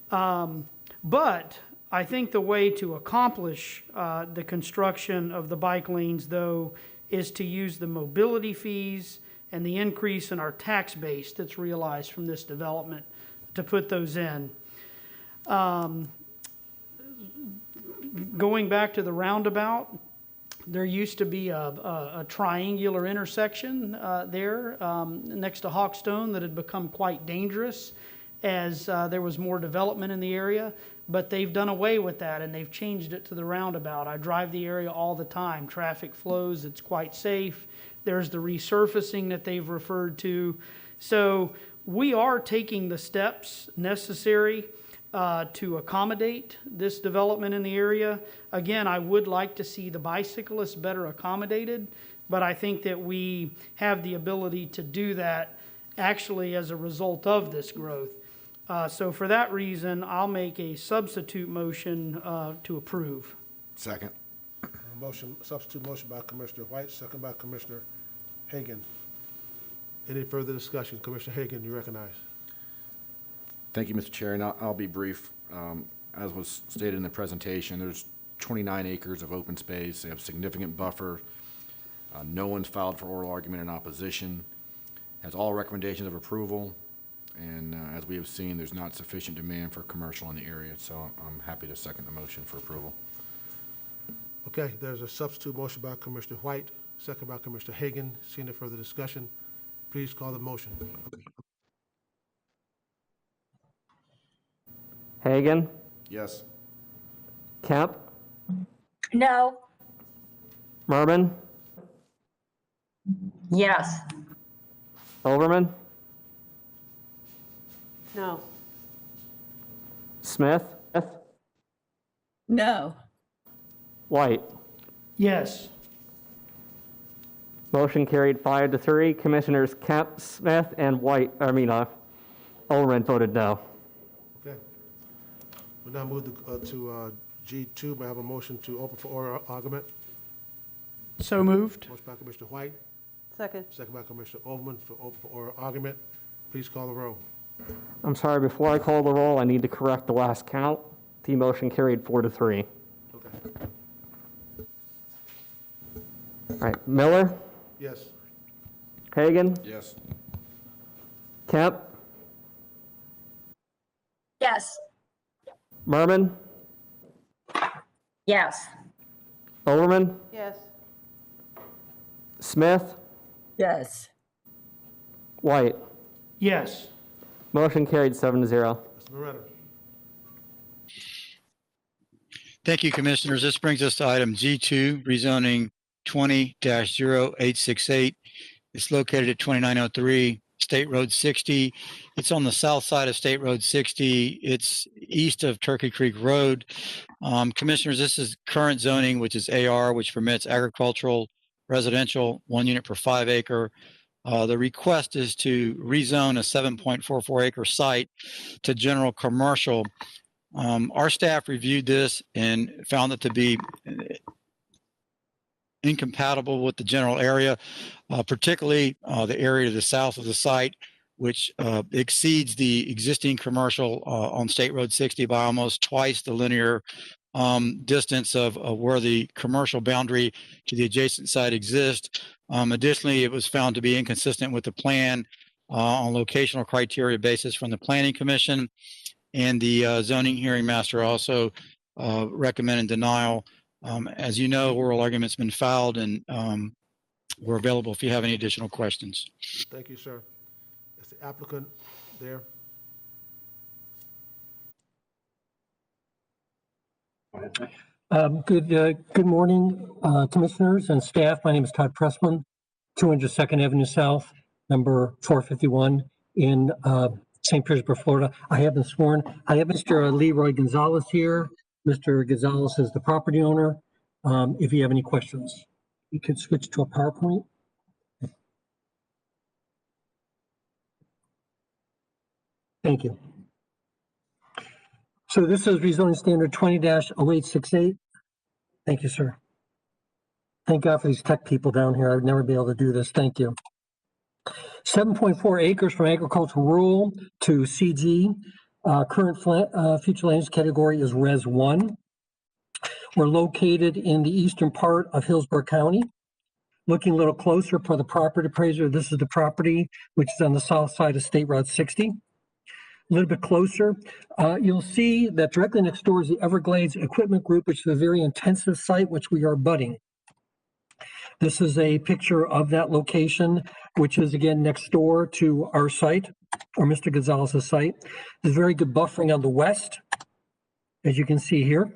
But I think the way to accomplish the construction of the bike lanes, though, is to use the mobility fees and the increase in our tax base that's realized from this development to put those in. Going back to the roundabout, there used to be a triangular intersection there next to Hawkstone that had become quite dangerous as there was more development in the area, but they've done away with that and they've changed it to the roundabout. I drive the area all the time. Traffic flows, it's quite safe. There's the resurfacing that they've referred to. So we are taking the steps necessary to accommodate this development in the area. Again, I would like to see the bicyclists better accommodated. but I think that we have the ability to do that actually as a result of this growth. So for that reason, I'll make a substitute motion to approve. Second. Substitute motion by Commissioner White, second by Commissioner Hagan. Any further discussion? Commissioner Hagan, you recognize. Thank you, Mr. Chair, and I'll be brief. As was stated in the presentation, there's 29 acres of open space. They have significant buffer. No one's filed for oral argument in opposition. Has all recommendations of approval. And as we have seen, there's not sufficient demand for commercial in the area, so I'm happy to second the motion for approval. Okay, there's a substitute motion by Commissioner White, second by Commissioner Hagan. Seeing no further discussion, please call the motion. Hagan, Yes. Kemp, No. Merman, Yes. Overman, No. Smith, No. White. Yes. Motion carried 5-3. Commissioners Kemp, Smith, and Overman voted no. Okay. We'll now move to G2. May I have a motion to open for oral argument? So moved. Motion by Commissioner White, Second. second by Commissioner Overman for open for oral argument. Please call the roll. I'm sorry, before I call the roll, I need to correct the last count. The motion carried 4-3. Okay. All right, Miller, Yes. Hagan, Yes. Kemp, Yes. Merman, Yes. Overman, Yes. Smith, Yes. White. Yes. Motion carried 7-0. Mr. Moretta. Thank you, Commissioners. This brings us to item G2, rezoning 20-0868. It's located at 2903 State Road 60. It's on the south side of State Road 60. It's east of Turkey Creek Road. Commissioners, this is current zoning, which is AR, which permits agricultural, residential, 1 unit per 5 acre. The request is to rezone a 7.44 acre site to general commercial. Our staff reviewed this and found it to be incompatible with the general area, particularly the area to the south of the site, which exceeds the existing commercial on State Road 60 by almost twice the linear distance of where the commercial boundary to the adjacent site exists. Additionally, it was found to be inconsistent with the plan on locational criteria basis from the Planning Commission, and the zoning hearing master also recommended denial. As you know, oral argument's been filed, and we're available if you have any additional questions. Thank you, sir. Is the applicant there? Good morning, Commissioners and staff. My name is Todd Pressman, 202nd Avenue South, number 451 in St. Petersburg, Florida. I have been sworn. I have Mr. Leroy Gonzalez here. Mr. Gonzalez is the property owner. If you have any questions, you can switch to a PowerPoint. Thank you. So this is rezoning standard 20-0868. Thank you, sir. Thank God for these tech people down here. I would never be able to do this. Thank you. 7.4 acres from agricultural rural to CG. Current future land use category is Res 1. We're located in the eastern part of Hillsborough County. Looking a little closer for the property appraiser, this is the property which is on the south side of State Road 60. A little bit closer, you'll see that directly next door is the Everglades Equipment Group, which is a very intensive site which we are abutting. This is a picture of that location, which is again next door to our site, or Mr. Gonzalez's site. There's very good buffering on the west, as you can see here.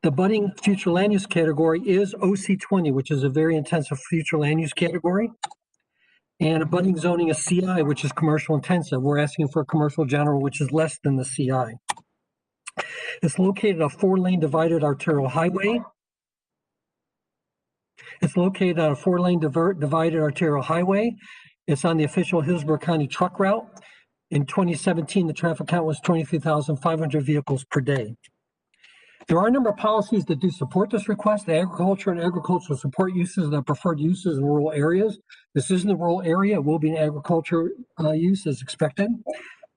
The budding future land use category is OC20, which is a very intensive future land use category. And a budding zoning is CI, which is commercial intensive. We're asking for a commercial general, which is less than the CI. It's located on a 4-lane divided arterial highway. It's located on a 4-lane divided arterial highway. It's on the official Hillsborough County truck route. In 2017, the traffic count was 23,500 vehicles per day. There are a number of policies that do support this request. The agriculture and agricultural support uses and preferred uses in rural areas. This isn't a rural area. It will be an agriculture use as expected.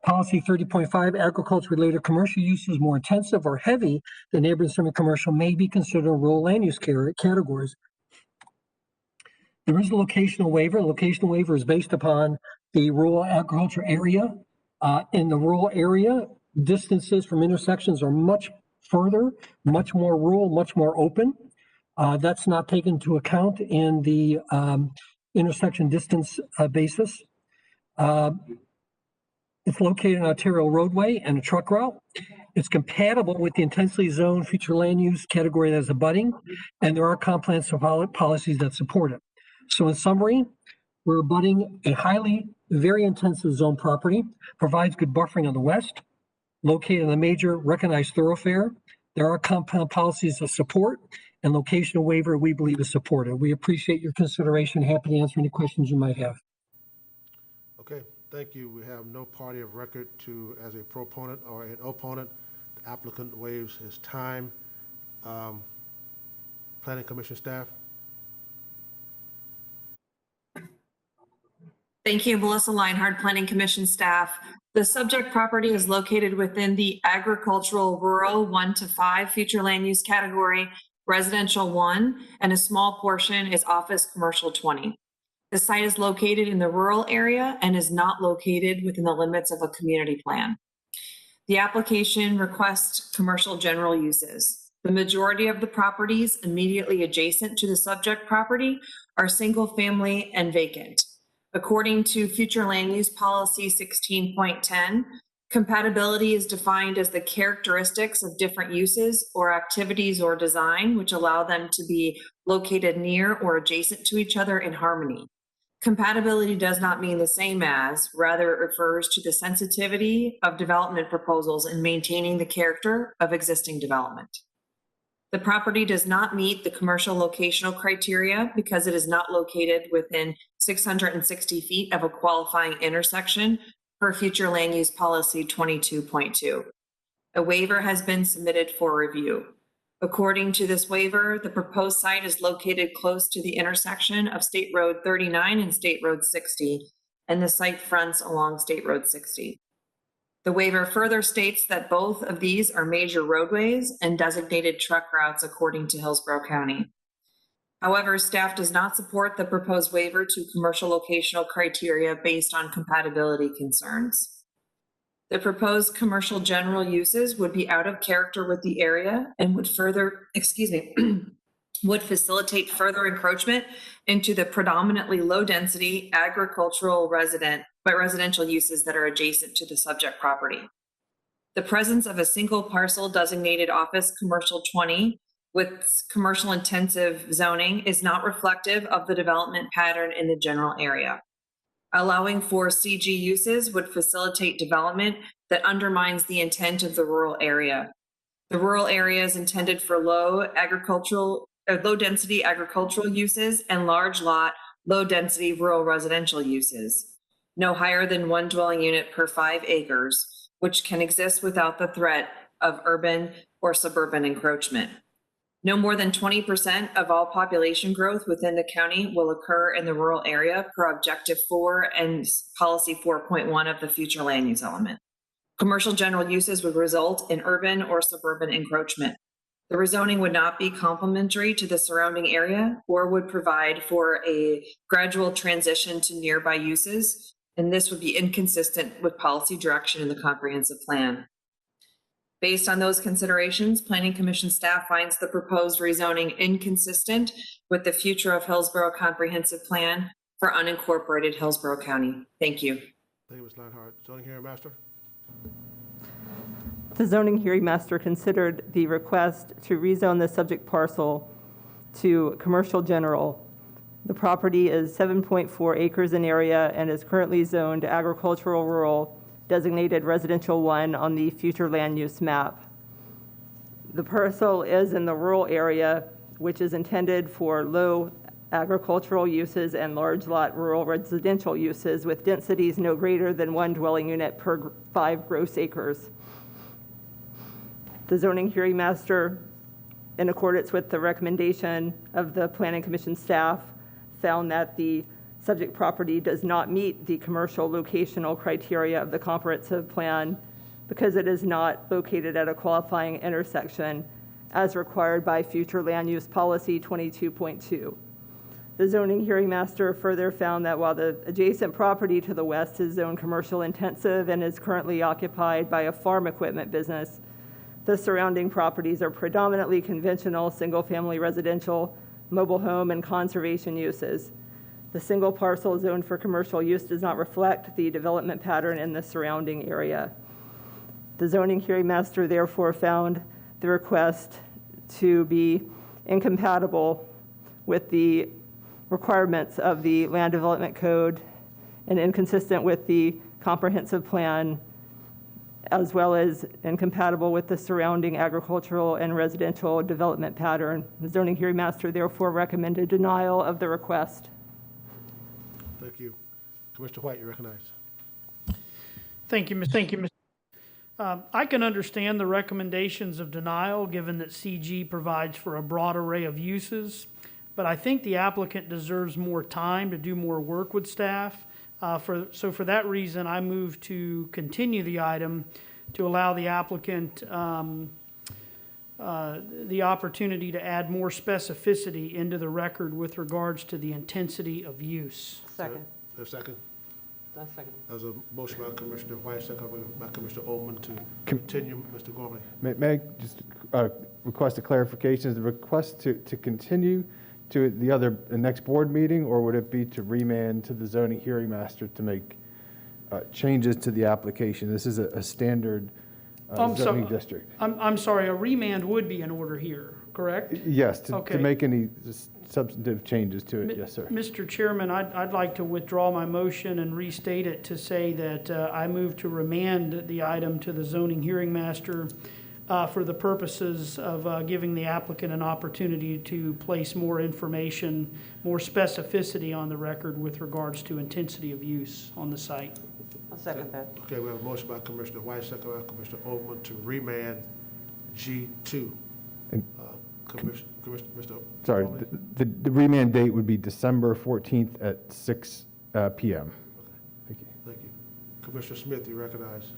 Policy 30.5, agriculture-related commercial uses more intensive or heavy than neighboring semi-commercial may be considered rural land use categories. There is a locational waiver. The locational waiver is based upon the rural agriculture area. In the rural area, distances from intersections are much further, much more rural, much more open. That's not taken into account in the intersection distance basis. It's located on an arterial roadway and a truck route. It's compatible with the intensely zoned future land use category that is abutting, and there are comprehensive policies that support it. So in summary, we're abutting a very intensive zone property, provides good buffering on the west, located in a major recognized thoroughfare. There are compound policies of support, and locational waiver we believe is supported. We appreciate your consideration. Happy to answer any questions you might have. Okay, thank you. We have no party of record as a proponent or an opponent. The applicant waives his time. Planning Commission staff. Thank you, Melissa Leinhardt, Planning Commission staff. The subject property is located within the agricultural rural 1 to 5 future land use category, residential 1, and a small portion is office commercial 20. The site is located in the rural area and is not located within the limits of a community plan. The application requests commercial general uses. The majority of the properties immediately adjacent to the subject property are single family and vacant. According to Future Land Use Policy 16.10, compatibility is defined as the characteristics of different uses or activities or design which allow them to be located near or adjacent to each other in harmony. Compatibility does not mean the same as, rather it refers to the sensitivity of development proposals in maintaining the character of existing development. The property does not meet the commercial locational criteria because it is not located within 660 feet of a qualifying intersection per Future Land Use Policy 22.2. A waiver has been submitted for review. According to this waiver, the proposed site is located close to the intersection of State Road 39 and State Road 60, and the site fronts along State Road 60. The waiver further states that both of these are major roadways and designated truck routes according to Hillsborough County. However, staff does not support the proposed waiver to commercial locational criteria based on compatibility concerns. The proposed commercial general uses would be out of character with the area and would would facilitate further encroachment into the predominantly low-density agricultural residential uses that are adjacent to the subject property. The presence of a single parcel designated office commercial 20 with commercial intensive zoning is not reflective of the development pattern in the general area. Allowing for CG uses would facilitate development that undermines the intent of the rural area. The rural area is intended for low-density agricultural uses and large lot, low-density rural residential uses, no higher than 1 dwelling unit per 5 acres, which can exist without the threat of urban or suburban encroachment. No more than 20% of all population growth within the county will occur in the rural area per Objective 4 and Policy 4.1 of the Future Land Use element. Commercial general uses would result in urban or suburban encroachment. The rezoning would not be complementary to the surrounding area or would provide for a gradual transition to nearby uses, and this would be inconsistent with policy direction in the comprehensive plan. Based on those considerations, Planning Commission staff finds the proposed rezoning inconsistent with the future of Hillsborough Comprehensive Plan for unincorporated Hillsborough County. Thank you. Thank you, Ms. Leinhardt. Zoning hearing master. The zoning hearing master considered the request to rezone the subject parcel to commercial general. The property is 7.4 acres in area and is currently zoned agricultural rural, designated residential 1 on the future land use map. The parcel is in the rural area, which is intended for low agricultural uses, and large lot rural residential uses with densities no greater than 1 dwelling unit per 5 gross acres. The zoning hearing master, in accordance with the recommendation of the Planning Commission staff, found that the subject property does not meet the commercial locational criteria of the comprehensive plan because it is not located at a qualifying intersection as required by future land use policy 22.2. The zoning hearing master further found that while the adjacent property to the west is zoned commercial intensive and is currently occupied by a farm equipment business, the surrounding properties are predominantly conventional single-family residential, mobile home, and conservation uses. The single parcel zoned for commercial use does not reflect the development pattern in the surrounding area. The zoning hearing master therefore found the request to be incompatible with the requirements of the Land Development Code and inconsistent with the comprehensive plan, as well as incompatible with the surrounding agricultural and residential development pattern. The zoning hearing master therefore recommended denial of the request. Thank you. Commissioner White, you recognize. Thank you, Mr. I can understand the recommendations of denial, given that CG provides for a broad array of uses, but I think the applicant deserves more time to do more work with staff. So for that reason, I move to continue the item to allow the applicant the opportunity to add more specificity into the record with regards to the intensity of use. Second. There's a second? That's second. There's a motion by Commissioner White, second by Commissioner Oldman to continue. Mr. Gormley. May I just request a clarification? Is the request to continue to the next board meeting, or would it be to remand to the zoning hearing master to make changes to the application? This is a standard zoning district. I'm sorry, a remand would be in order here, correct? Yes, to Okay. make any substantive changes to it, yes, sir. Mr. Chairman, I'd like to withdraw my motion and restate it to say that I move to remand the item to the zoning hearing master for the purposes of giving the applicant an opportunity to place more information, more specificity on the record with regards to intensity of use on the site. I'll second that. Okay, we have a motion by Commissioner White, second by Commissioner Oldman to remand G2. Mr. Sorry, Gormley. the remand date would be December 14th at 6 p.m. Thank you. Thank you. Commissioner Smith, you recognize.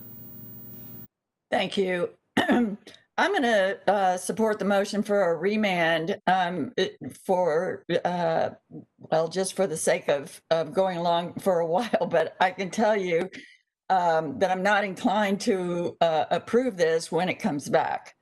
Thank you. I'm going to support the motion for a remand just for the sake of going along for a while, but I can tell you that I'm not inclined to approve this when it comes back.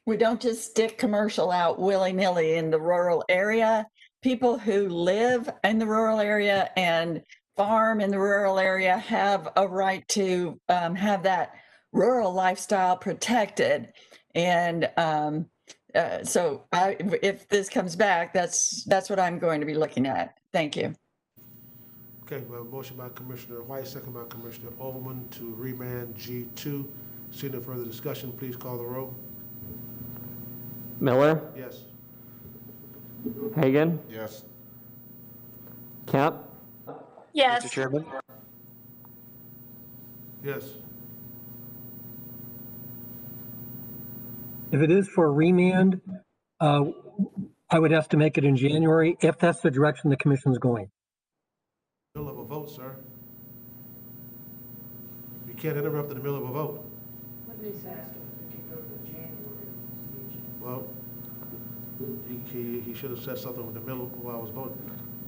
We don't just stick commercial out willy-nilly in the rural area. People who live in the rural area and farm in the rural area have a right to have that rural lifestyle protected. And so if this comes back, that's what I'm going to be looking at. Thank you. Okay, we have a motion by Commissioner White, second by Commissioner Oldman to remand G2. Seeing no further discussion, please call the roll. Miller, Yes. Hagan, Yes. Kemp, Yes. Mr. Chairman? Yes. If it is for remand, I would have to make it in January if that's the direction the commission's going. Middle of a vote, sir. You can't interrupt in the middle of a vote. Well, he should have said something in the middle while I was voting.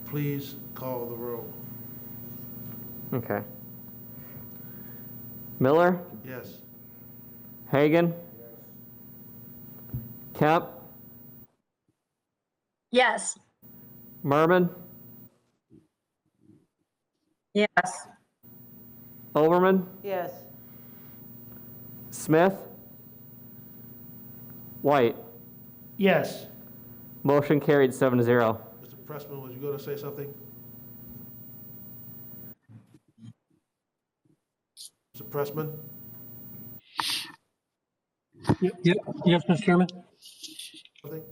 Please call the roll. okay. Miller, Yes. Hagan, Kemp, Yes. Merman, Yes. Overman, Yes. Smith, White. Yes. Motion carried 7-0. Mr. Pressman, was you going to say something? Mr. Pressman? Yes, Mr. Chairman. Something?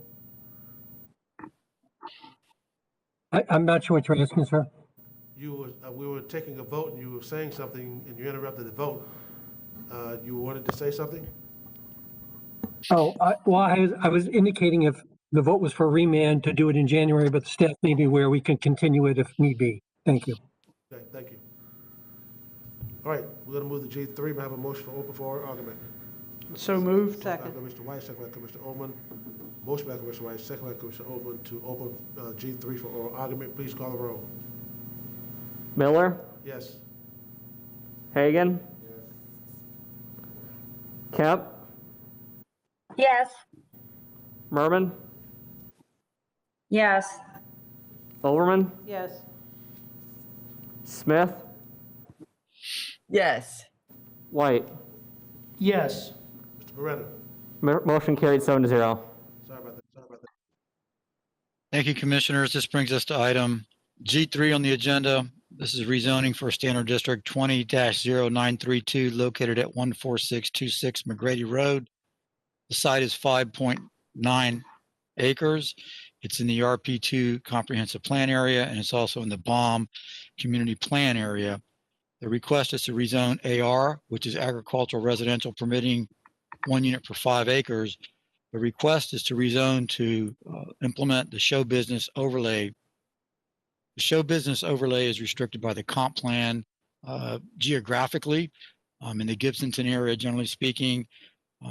I'm not sure what you're asking, sir. We were taking a vote and you were saying something and you interrupted the vote. You wanted to say something? Oh, I was indicating if the vote was for remand to do it in January, but the staff may be where we can continue it if need be. Thank you. Okay, thank you. All right, we're gonna move to G3. May I have a motion for open for argument? So moved. By Commissioner White, second by Commissioner Ullman. Motion by Commissioner White, second by Commissioner Ullman to open G3 for oral argument. Please call the roll. Miller, Yes. Hagan, Kemp, Yes. Merman, Yes. Overman, Yes. Smith, Yes. White. Yes. Mr. Beretta. Motion carried 7-0. Sorry about that. Thank you, Commissioners. This brings us to item G3 on the agenda. This is rezoning for Standard District 20-0932 located at 14626 McGrady Road. The site is 5.9 acres. It's in the RP2 Comprehensive Plan area, and it's also in the BOM Community Plan area. The request is to rezone AR, which is agricultural residential permitting 1 unit per 5 acres. The request is to rezone to implement the show business overlay. The show business overlay is restricted by the comp plan geographically in the Gibsonton area, generally speaking.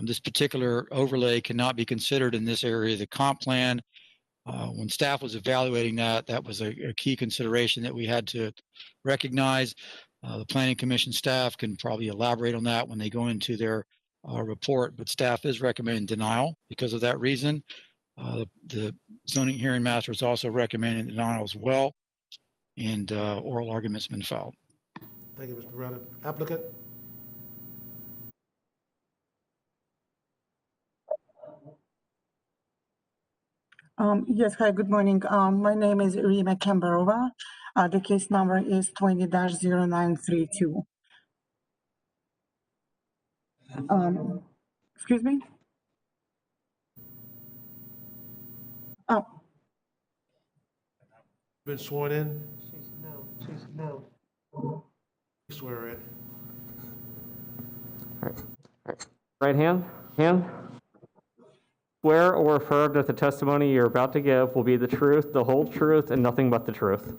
This particular overlay cannot be considered in this area of the comp plan. When staff was evaluating that, that was a key consideration that we had to recognize. The Planning Commission staff can probably elaborate on that when they go into their report, but staff is recommending denial because of that reason. The zoning hearing master is also recommending denial as well, and oral argument's been filed. Thank you, Mr. Beretta. Applicant? Yes, hi, good morning. My name is Rima Kambarova. The case number is 20-0932. Excuse me? Oh, Been sworn in? She's no. Swear in. Right hand. Swear or affirm that the testimony you're about to give will be the truth, the whole truth, and nothing but the truth.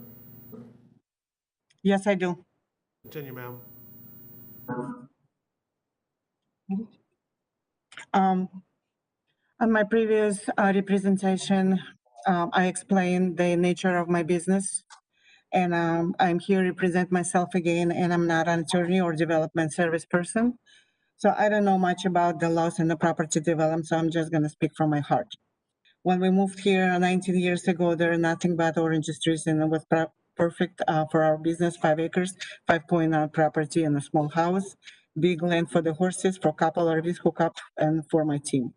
yes, I do. Continue, ma'am. On my previous representation, I explained the nature of my business, and I'm here to represent myself again, and I'm not an attorney or development service person. So I don't know much about the laws and the property development, so I'm just going to speak from my heart. When we moved here 19 years ago, there are nothing but orange trees, and it was perfect for our business, 5 acres, 5.9 property and a small house, big land for the horses, for couple RVs hookup, and for my team.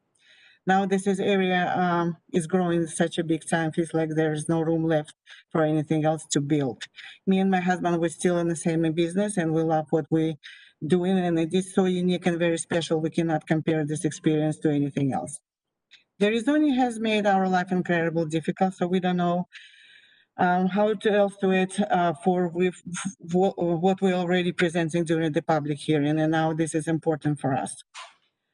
Now this area is growing such a big time, feels like there's no room left for anything else to build. Me and my husband, we're still in the same business, and we love what we doing, and it is so unique and very special. We cannot compare this experience to anything else. The rezoning has made our life incredibly difficult, so we don't know how to else do it for what we're already presenting during the public hearing, and now this is important for us.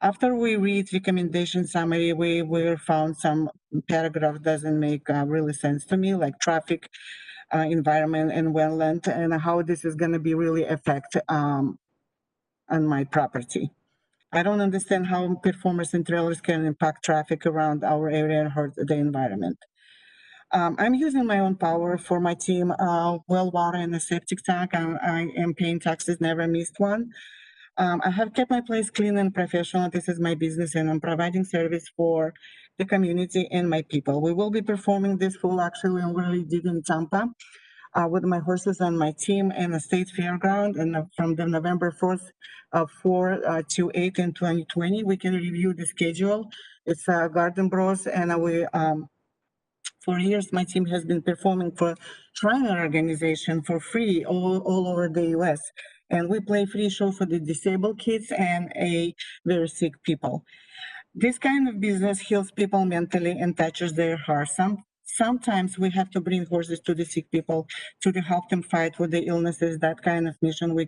After we read recommendation summary, we found some paragraph doesn't make really sense to me, like traffic, environment, and wetland, and how this is going to be really affect on my property. I don't understand how performers and trailers can impact traffic around our area and hurt the environment. I'm using my own power for my team, well water and a septic tank. I am paying taxes, never missed one. I have kept my place clean and professional. This is my business, and I'm providing service for the community and my people. We will be performing this full actually already did in Tampa with my horses and my team in the state fairground, and from the November 4th 4 to 8 in 2020. We can review the schedule. It's Garden Bros, and we for years my team has been performing for Shriner organization for free all over the US, and we play free show for the disabled kids and very sick people. This kind of business heals people mentally and touches their heart. sometimes we have to bring horses to the sick people to help them fight with the illnesses, that kind of mission. We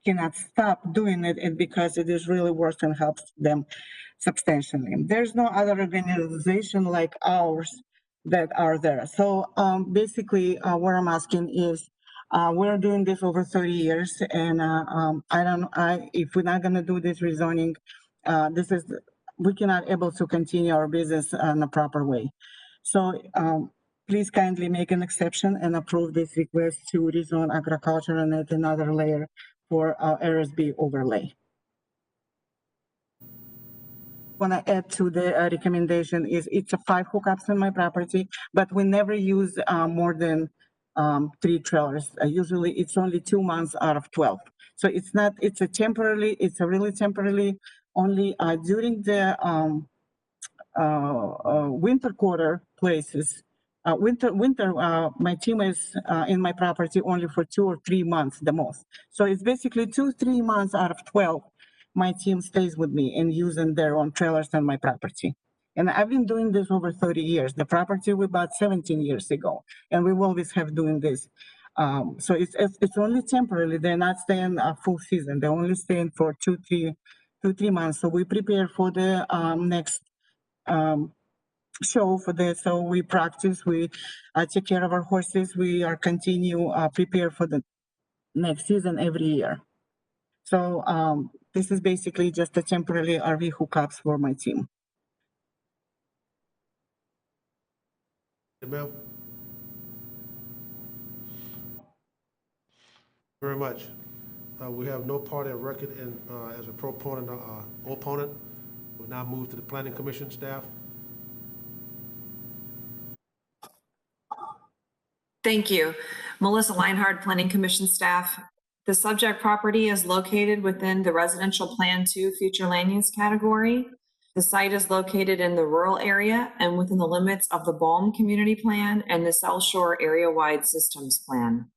cannot stop doing it, and because it is really works and helps them substantially. There's no other organization like ours that are there. So basically, what I'm asking is, we're doing this over 30 years, and if we're not going to do this rezoning, we cannot able to continue our business in a proper way. So please kindly make an exception and approve this request to rezone agriculture and add another layer for RSB overlay. Want to add to the recommendation is it's a 5 hookups on my property, but we never use more than 3 trailers. Usually it's only 2 months out of 12. So it's a really temporarily only during the winter quarter places. My team is in my property only for 2 or 3 months the most. So it's basically 2-3 months out of 12. My team stays with me and using their own trailers on my property. And I've been doing this over 30 years. The property we bought 17 years ago, and we will always have doing this. So it's only temporarily. They're not staying a full season. They're only staying for 2-3 months. So we prepare for the next show for this. So we practice. We take care of our horses. We are continue prepare for the next season every year. So this is basically just a temporary RV hookups for my team. Ma'am? Very much. We have no party of record as a proponent or opponent. We'll now move to the Planning Commission staff. Thank you. Melissa Leinhardt, Planning Commission staff. The subject property is located within the Residential Plan 2 Future Land Use category. The site is located in the rural area and within the limits of the Balm Community Plan and the South Shore Area-Wide Systems Plan.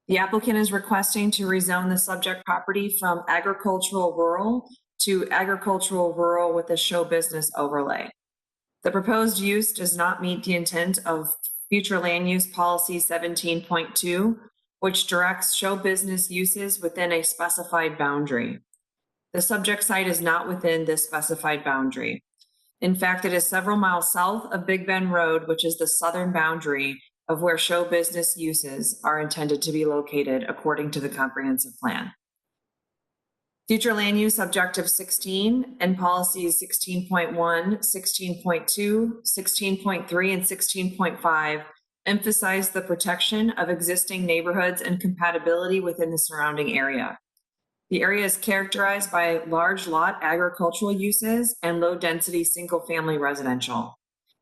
The applicant is requesting to rezone the subject property from agricultural rural to agricultural rural with a show business overlay. The proposed use does not meet the intent of Future Land Use Policy 17.2, which directs show business uses within a specified boundary. The subject site is not within this specified boundary. In fact, it is several miles south of Big Bend Road, which is the southern boundary of where show business uses are intended to be located according to the comprehensive plan. Future Land Use Objective 16 and Policies 16.1, 16.2, 16.3, and 16.5 emphasize the protection of existing neighborhoods and compatibility within the surrounding area. The area is characterized by large lot agricultural uses and low-density single-family residential.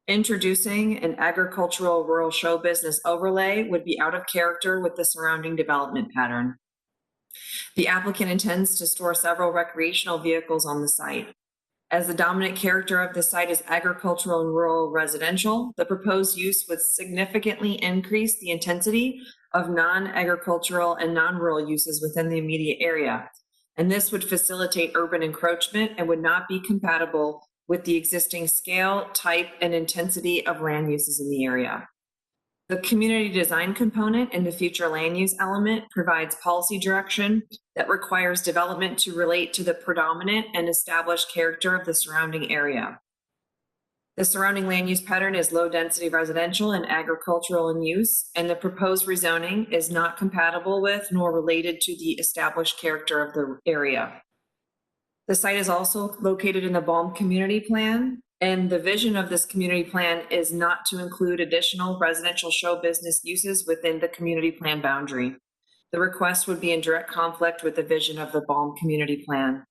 Introducing an agricultural rural show business overlay would be out of character with the surrounding development pattern. The applicant intends to store several recreational vehicles on the site. As the dominant character of the site is agricultural and rural residential, the proposed use would significantly increase the intensity of non-agricultural and non-rural uses within the immediate area. And this would facilitate urban encroachment and would not be compatible with the existing scale, type, and intensity of land uses in the area. The community design component in the future land use element provides policy direction that requires development to relate to the predominant and established character of the surrounding area. The surrounding land use pattern is low density residential and agricultural in use, and the proposed rezoning is not compatible with nor related to the established character of the area. The site is also located in the Balm Community Plan, and the vision of this community plan is not to include additional residential show business uses within the community plan boundary. The request would be in direct conflict with the vision of the Balm Community Plan.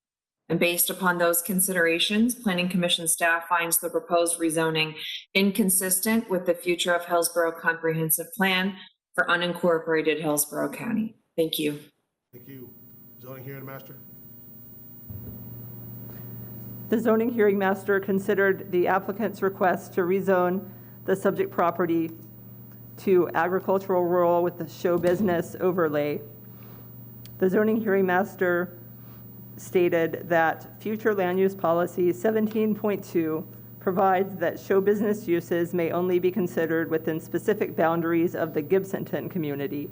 And based upon those considerations, Planning Commission staff finds the proposed rezoning inconsistent with the future of Hillsborough Comprehensive Plan for unincorporated Hillsborough County. Thank you. Thank you. Zoning hearing master. The zoning hearing master considered the applicant's request to rezone the subject property to agricultural rural with the show business overlay. The zoning hearing master stated that future land use policy 17.2 provides that show business uses may only be considered within specific boundaries of the Gibsonton community.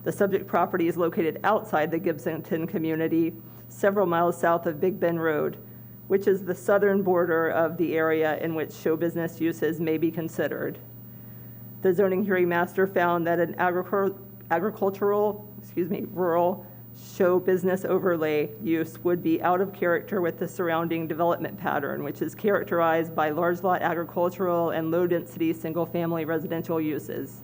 The subject property is located outside the Gibsonton community, several miles south of Big Bend Road, which is the southern border of the area in which show business uses may be considered. The zoning hearing master found that an rural show business overlay use would be out of character with the surrounding development pattern, which is characterized by large lot agricultural and low density single-family residential uses.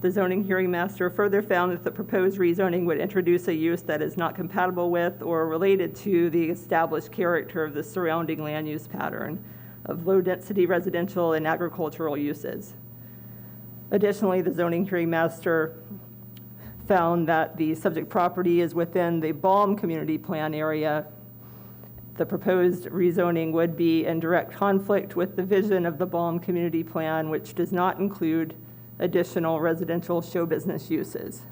The zoning hearing master further found that the proposed rezoning would introduce a use that is not compatible with or related to the established character of the surrounding land use pattern of low-density residential and agricultural uses. Additionally, the zoning hearing master found that the subject property is within the Balm Community Plan area. The proposed rezoning would be in direct conflict with the vision of the Balm Community Plan, which does not include additional residential show business uses.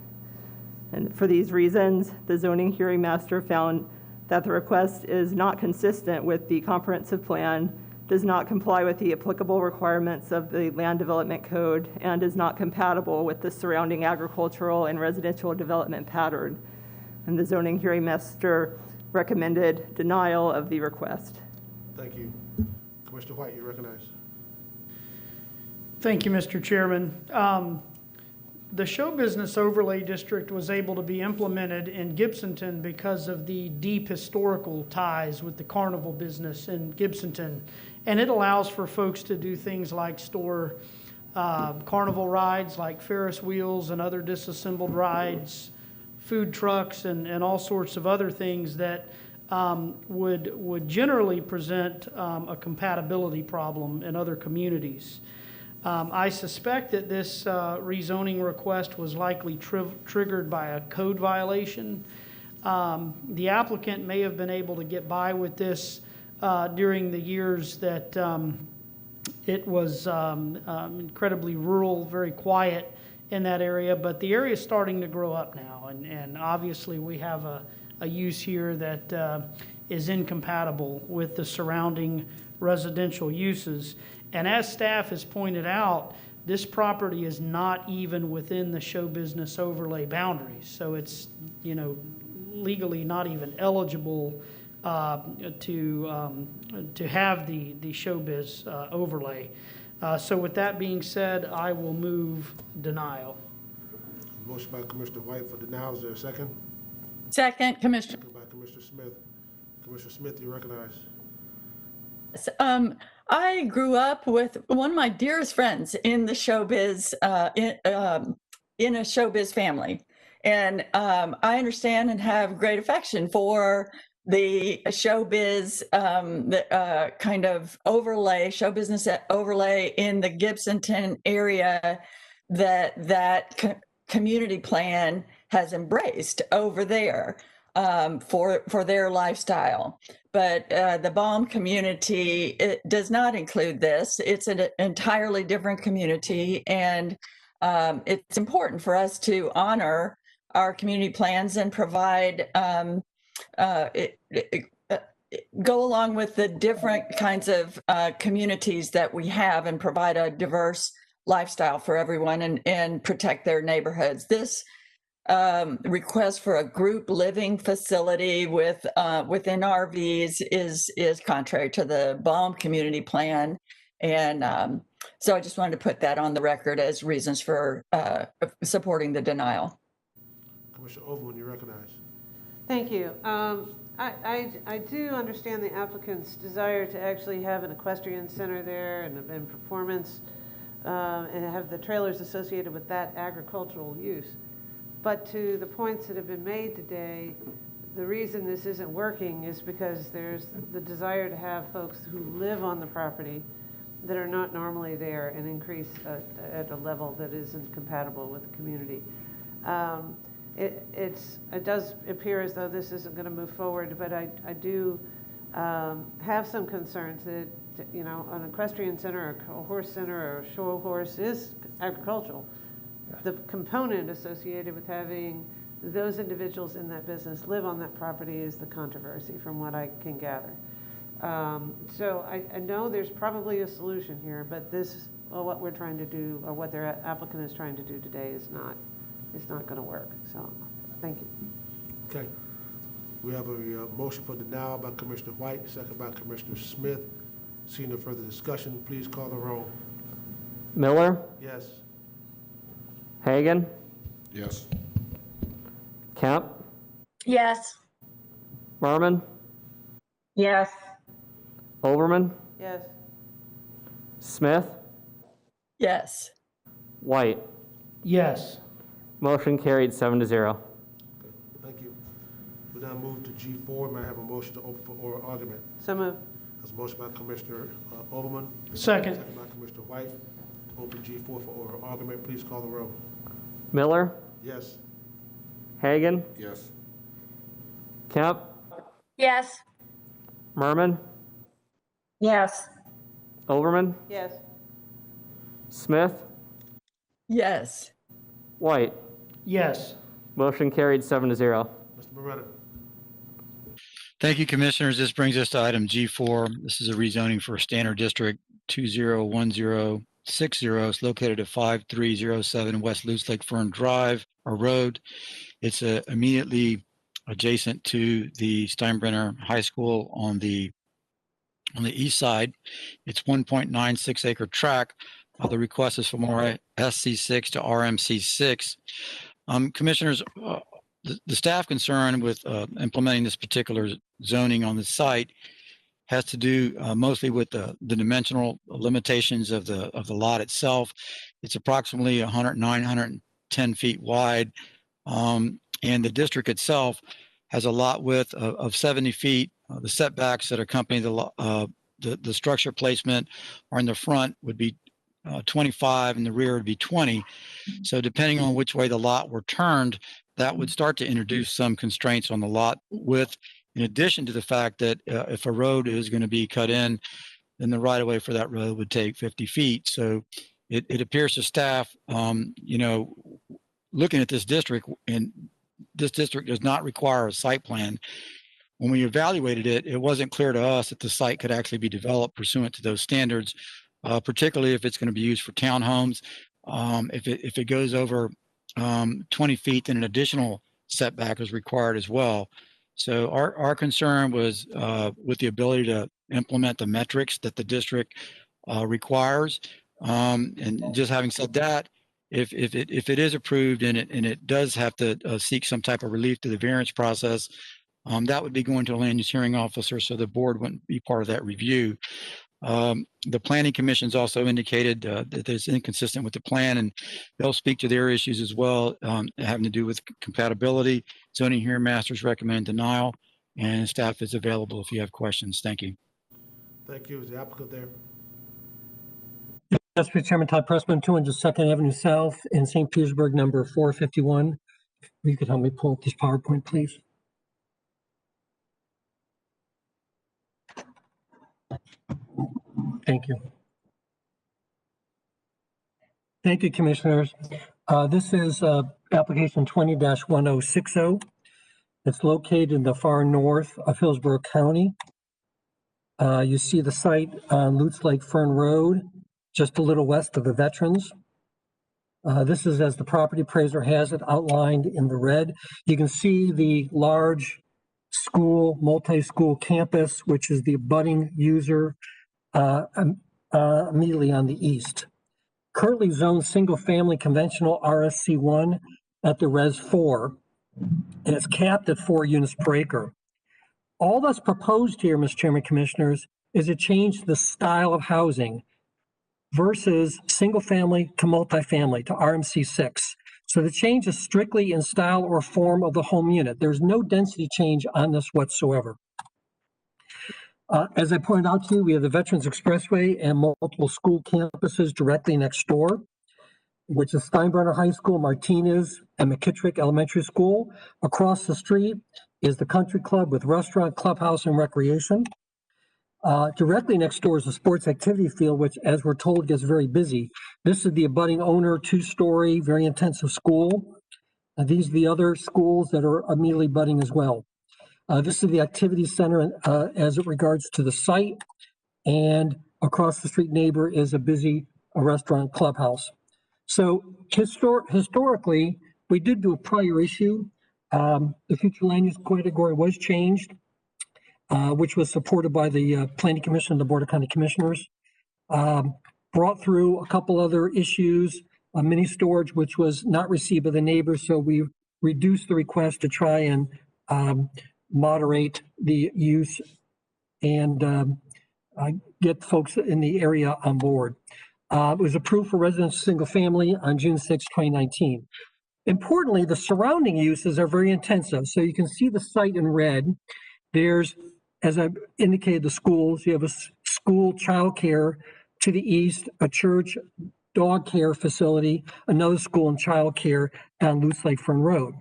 And for these reasons, the zoning hearing master found that the request is not consistent with the comprehensive plan, does not comply with the applicable requirements of the Land Development Code, and is not compatible with the surrounding agricultural and residential development pattern. And the zoning hearing master recommended denial of the request. Thank you. Commissioner White, you recognize. Thank you, Mr. Chairman. The show business overlay district was able to be implemented in Gibsonton because of the deep historical ties with the carnival business in Gibsonton. And it allows for folks to do things like store carnival rides like Ferris wheels and other disassembled rides, food trucks, and all sorts of other things that would generally present a compatibility problem in other communities. I suspect that this rezoning request was likely triggered by a code violation. The applicant may have been able to get by with this during the years that it was incredibly rural, very quiet in that area, but the area is starting to grow up now, and obviously we have a use here that is incompatible with the surrounding residential uses. And as staff has pointed out, this property is not even within the show business overlay boundaries. So it's, legally not even eligible to have the showbiz overlay. So with that being said, I will move denial. Motion by Commissioner White for denial. Is there a second? Second, Commissioner. Second by Commissioner Smith. Commissioner Smith, you recognize. I grew up with one of my dearest friends in the showbiz, in a showbiz family. And I understand and have great affection for the showbiz kind of overlay, show business overlay in the Gibsonton area that community plan has embraced over there for their lifestyle. But the Balm community, it does not include this. It's an entirely different community, and it's important for us to honor our community plans and provide, go along with the different kinds of communities that we have and provide a diverse lifestyle for everyone and protect their neighborhoods. This request for a group living facility with within RVs is contrary to the Balm community plan, and so I just wanted to put that on the record as reasons for supporting the denial. Commissioner Overman, you recognize. Thank you. I do understand the applicant's desire to actually have an equestrian center there and performance and have the trailers associated with that agricultural use. But to the points that have been made today, the reason this isn't working is because there's the desire to have folks who live on the property that are not normally there and increase at a level that isn't compatible with the community. It does appear as though this isn't going to move forward, but I do have some concerns that, an equestrian center, or a horse center, or a show horse is agricultural. The component associated with having those individuals in that business live on that property is the controversy, from what I can gather. So I know there's probably a solution here, but this, well, what we're trying to do, or what their applicant is trying to do today is not going to work. So, thank you. Okay. We have a motion for denial by Commissioner White, second by Commissioner Smith. Seeing no further discussion, please call the roll. Miller, Yes. Hagan, Yes. Kemp, Yes. Merman, Yes. Overman, Yes. Smith, Yes. White. Yes. Motion carried 7-0. Thank you. We now move to G4. May I have a motion to open for oral argument? So moved. There's a motion by Commissioner Overman. Second. Second by Commissioner White. Open G4 for oral argument. Please call the roll. Miller, Yes. Hagan, Yes. Kemp, Yes. Merman, Yes. Overman, Yes. Smith, Yes. White. Yes. Motion carried 7-0. Mr. Moretta. Thank you, Commissioners. This brings us to item G4. This is a rezoning for Standard District 201060. It's located at 5307 West Loose Lake Fern Drive, or Road. It's immediately adjacent to the Steinbrenner High School on the east side. It's 1.96 acre tract. The request is from SC6 to RMC6. Commissioners, the staff concern with implementing this particular zoning on the site has to do mostly with the dimensional limitations of the lot itself. It's approximately 109, 110 feet wide, and the district itself has a lot width of 70 feet. The setbacks that accompany the structure placement are in the front would be 25, and the rear would be 20. So depending on which way the lot were turned, that would start to introduce some constraints on the lot width, in addition to the fact that if a road is going to be cut in, then the right of way for that road would take 50 feet. So it appears to staff, looking at this district, and this district does not require a site plan. When we evaluated it, it wasn't clear to us that the site could actually be developed pursuant to those standards, particularly if it's going to be used for townhomes. If it goes over 20 feet, then an additional setback is required as well. So our concern was with the ability to implement the metrics that the district requires. And just having said that, if it is approved and it does have to seek some type of relief to the variance process, that would be going to a land use hearing officer, so the board wouldn't be part of that review. The Planning Commission's also indicated that it's inconsistent with the plan, and they'll speak to their issues as well, having to do with compatibility. Zoning hearing masters recommend denial, and staff is available if you have questions. Thank you. Thank you. Is the applicant there? Yes, Mr. Chairman, Todd Pressman, 202nd Avenue South in St. Petersburg, number 451. If you could help me pull up this PowerPoint, please. Thank you. Thank you, Commissioners. This is application 20-1060. It's located in the far north of Hillsborough County. You see the site on Lutz Lake Fern Road, just a little west of the Veterans. This is as the property appraiser has it outlined in the red. You can see the large school, multi-school campus, which is the abutting user immediately on the east. Currently zoned single-family conventional RSC1 at the Res 4, and it's capped at 4 units per acre. All that's proposed here, Mr. Chairman, Commissioners, is a change to the style of housing versus single-family to multifamily to RMC6. So the change is strictly in style or form of the home unit. There's no density change on this whatsoever. As I pointed out to you, we have the Veterans Expressway and multiple school campuses directly next door, which is Steinbrenner High School, Martinez, and McKittrick Elementary School. Across the street is the country club with restaurant, clubhouse, and recreation. Directly next door is a sports activity field, which, as we're told, gets very busy. This is the abutting owner, 2-story, very intensive school. These are the other schools that are immediately abutting as well. This is the activity center as it regards to the site, and across the street neighbor is a busy restaurant clubhouse. So historically, we did do a prior issue. The future land use category was changed, which was supported by the Planning Commission and the Board of County Commissioners. Brought through a couple other issues, a mini storage, which was not received by the neighbors, so we reduced the request to try and moderate the use and get folks in the area on board. It was approved for residential single family on June 6, 2019. Importantly, the surrounding uses are very intensive. So you can see the site in red. There's, as I indicated, the schools. You have a school childcare to the east, a church dog care facility, another school and childcare down Loose Lake Fern Road.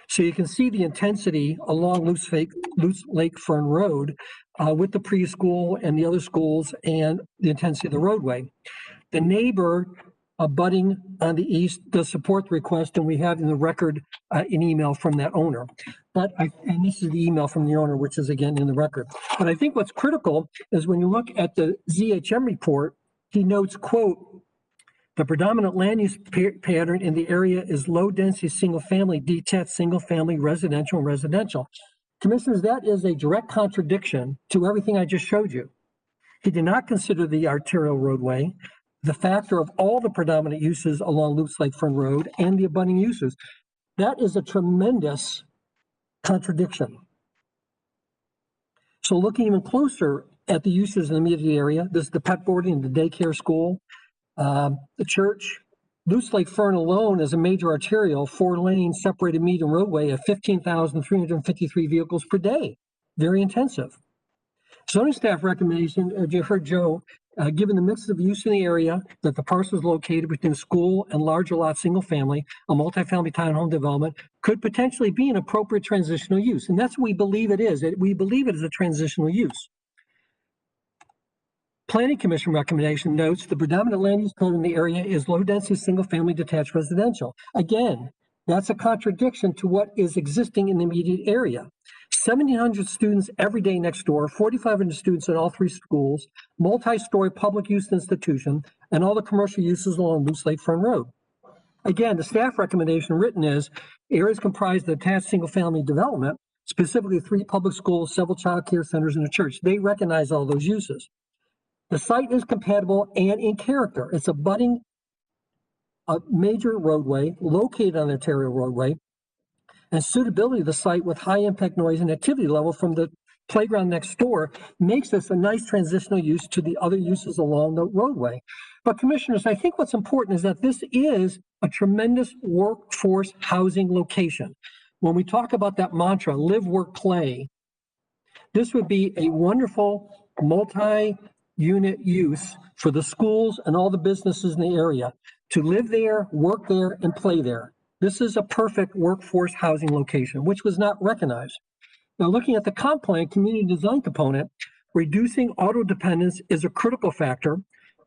So you can see the intensity along Loose Lake Fern Road with the preschool and the other schools and the intensity of the roadway. The neighbor abutting on the east does support the request, and we have in the record an email from that owner. And this is the email from the owner, which is again in the record. But I think what's critical is when you look at the ZHM report, he notes, quote, the predominant land use pattern in the area is low density, single family, detached, single family, residential, and residential. Commissioners, that is a direct contradiction to everything I just showed you. He did not consider the arterial roadway, the factor of all the predominant uses along Loose Lake Fern Road and the abutting uses. That is a tremendous contradiction. So looking even closer at the uses in the immediate area, this is the pet boarding, the daycare school, the church. Loose Lake Fern alone is a major arterial, 4-lane separated median roadway of 15,353 vehicles per day. Very intensive. Zoning staff recommendation, you heard Joe, given the mix of use in the area, that the parcel is located within school and larger lot single family, a multifamily townhome development could potentially be an appropriate transitional use. And that's what we believe it is. We believe it is a transitional use. Planning Commission recommendation notes the predominant land use pattern in the area is low density single family detached residential. Again, that's a contradiction to what is existing in the immediate area. 1,700 students every day next door, 4,500 students in all three schools, multi-story public use institution, and all the commercial uses along Loose Lake Fern Road. Again, the staff recommendation written is areas comprised of attached single family development, specifically 3 public schools, several child care centers, and a church. They recognize all those uses. The site is compatible and in character. It's abutting a major roadway located on the arterial roadway, and suitability of the site with high impact noise and activity level from the playground next door makes this a nice transitional use to the other uses along the roadway. But commissioners, I think what's important is that this is a tremendous workforce housing location. When we talk about that mantra, live, work, play, this would be a wonderful multi-unit use for the schools and all the businesses in the area to live there, work there, and play there. This is a perfect workforce housing location, which was not recognized. Now, looking at the comp plan community design component, reducing auto dependence is a critical factor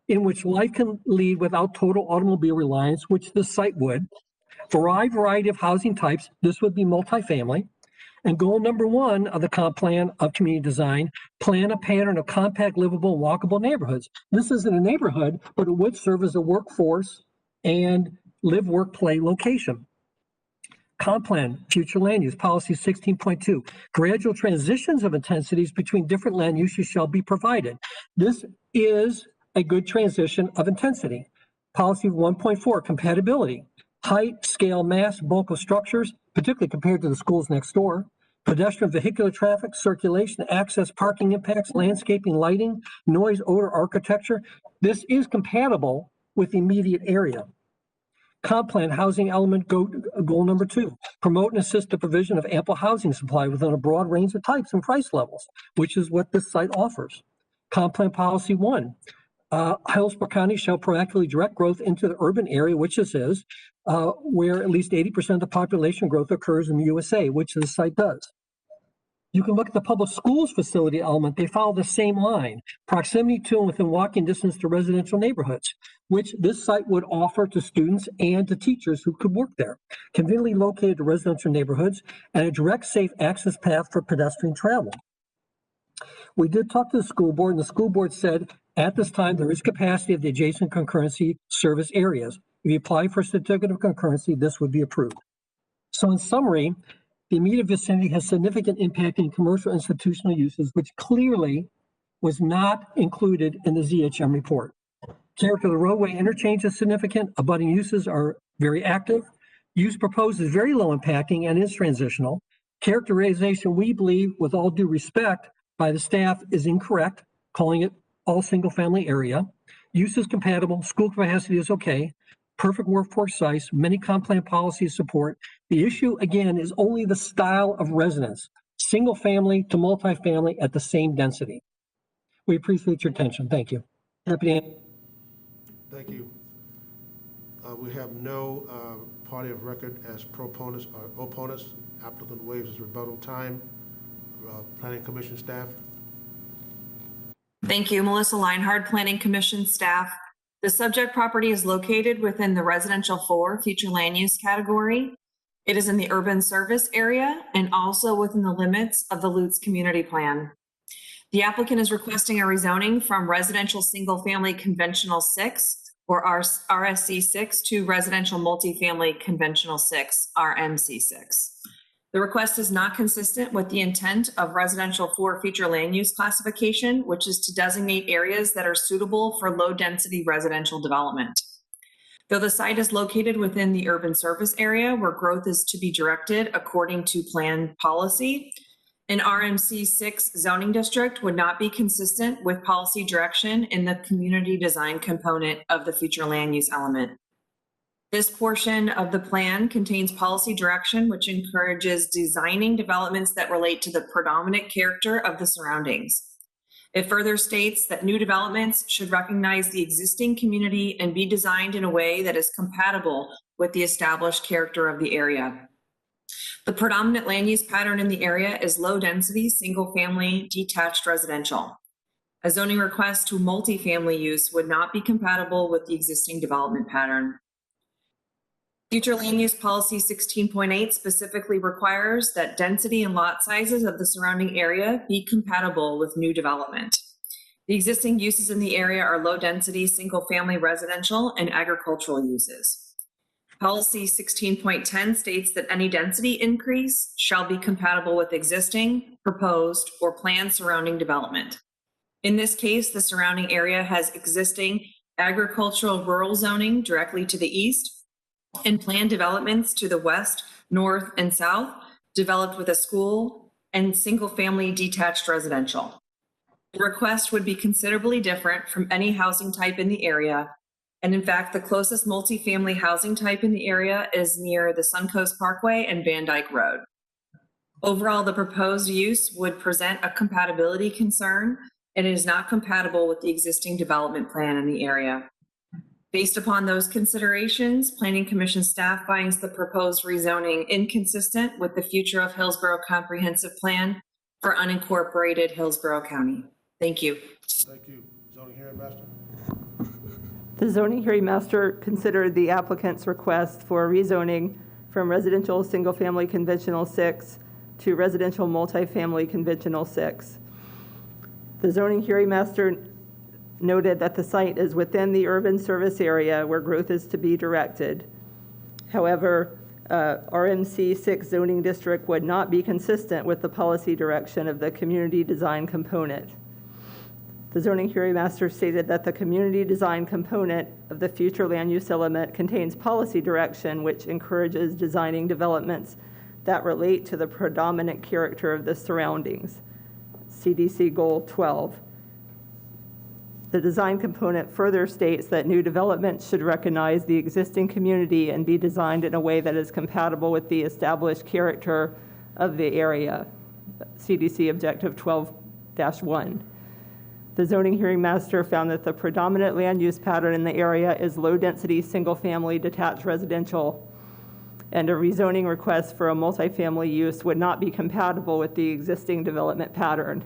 in which life can lead without total automobile reliance, which this site would. For a variety of housing types, this would be multifamily. And goal number 1 of the comp plan of community design, plan a pattern of compact, livable, and walkable neighborhoods. This isn't a neighborhood, but it would serve as a workforce and live, work, play location. Comp plan, future land use, policy 16.2, gradual transitions of intensities between different land uses shall be provided. This is a good transition of intensity. Policy 1.4, compatibility, height, scale, mass, bulk of structures, particularly compared to the schools next door, pedestrian vehicular traffic, circulation, access, parking impacts, landscaping, lighting, noise, odor, architecture. This is compatible with the immediate area. Comp plan housing element goal number 2, promote and assist the provision of ample housing supply within a broad range of types and price levels, which is what this site offers. Comp plan policy 1, Hillsborough County shall proactively direct growth into the urban area, which this is, where at least 80% of the population growth occurs in the USA, which this site does. You can look at the public schools facility element. They follow the same line, proximity to and within walking distance to residential neighborhoods, which this site would offer to students and to teachers who could work there. Conveniently located to residential neighborhoods and a direct, safe access path for pedestrian travel. We did talk to the school board, and the school board said at this time there is capacity of the adjacent concurrency service areas. If you apply for a certificate of concurrency, this would be approved. So in summary, the immediate vicinity has significant impact in commercial institutional uses, which clearly was not included in the ZHM report. Character of the roadway interchange is significant. Abutting uses are very active. Use proposed is very low impacting and is transitional. Characterization, we believe, with all due respect by the staff, is incorrect, calling it all single family area. Use is compatible. School capacity is okay. Perfect workforce size, many comp plan policies support. The issue, again, is only the style of residence, single family to multifamily at the same density. We appreciate your attention. Thank you. Happy to answer. Thank you. We have no party of record as proponents or opponents. Applicant waives his rebuttal time. Planning Commission staff. Thank you. Melissa Leinhardt, Planning Commission staff. The subject property is located within the residential 4 future land use category. It is in the urban service area and also within the limits of the Lutz community plan. The applicant is requesting a rezoning from residential single family conventional 6 or RSC 6 to residential multifamily conventional 6, RMC 6. The request is not consistent with the intent of residential 4 future land use classification, which is to designate areas that are suitable for low density residential development. Though the site is located within the urban service area where growth is to be directed according to plan policy, an RMC 6 zoning district would not be consistent with policy direction in the community design component of the future land use element. This portion of the plan contains policy direction which encourages designing developments that relate to the predominant character of the surroundings. It further states that new developments should recognize the existing community and be designed in a way that is compatible with the established character of the area. The predominant land use pattern in the area is low density, single family, detached residential. A zoning request to multifamily use would not be compatible with the existing development pattern. Future land use policy 16.8 specifically requires that density and lot sizes of the surrounding area be compatible with new development. The existing uses in the area are low density, single family residential and agricultural uses. Policy 16.10 states that any density increase shall be compatible with existing, proposed, or planned surrounding development. In this case, the surrounding area has existing agricultural rural zoning directly to the east, and planned developments to the west, north, and south, developed with a school and single-family detached residential. The request would be considerably different from any housing type in the area, and in fact, the closest multifamily housing type in the area is near the Suncoast Parkway and Van Dyke Road. Overall, the proposed use would present a compatibility concern, and it is not compatible with the existing development plan in the area. Based upon those considerations, Planning Commission staff finds the proposed rezoning inconsistent with the future of Hillsborough Comprehensive Plan for unincorporated Hillsborough County. Thank you. Thank you. Zoning hearing master. The zoning hearing master considered the applicant's request for rezoning from residential single-family conventional 6 to residential multifamily conventional 6. The zoning hearing master noted that the site is within the urban service area where growth is to be directed. However, RMC 6 zoning district would not be consistent with the policy direction of the community design component. The zoning hearing master stated that the community design component of the future land use element contains policy direction which encourages designing developments that relate to the predominant character of the surroundings. CDC Goal 12. The design component further states that new developments should recognize the existing community and be designed in a way that is compatible with the established character of the area. CDC Objective 12-1. The zoning hearing master found that the predominant land use pattern in the area is low density, single family, detached residential. and a rezoning request for a multifamily use would not be compatible with the existing development pattern.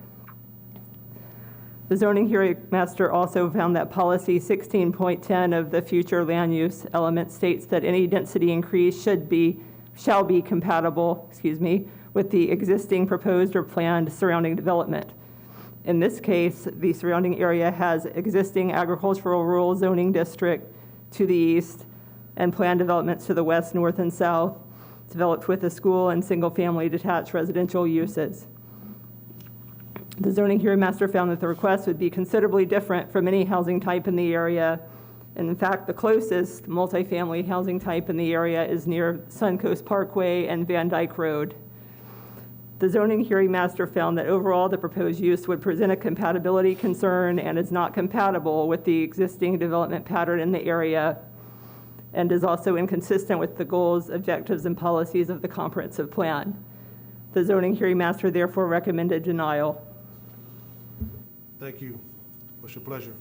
The zoning hearing master also found that policy 16.10 of the future land use element states that any density increase shall be compatible, with the existing proposed or planned surrounding development. In this case, the surrounding area has existing agricultural rural zoning district to the east and planned developments to the west, north, and south, developed with a school and single-family detached residential uses. The zoning hearing master found that the request would be considerably different from any housing type in the area. And in fact, the closest multifamily housing type in the area is near Suncoast Parkway and Van Dyke Road. The zoning hearing master found that overall the proposed use would present a compatibility concern and is not compatible with the existing development pattern in the area, and is also inconsistent with the goals, objectives, and policies of the comprehensive plan. The zoning hearing master therefore recommended denial. Thank you. What's your pleasure?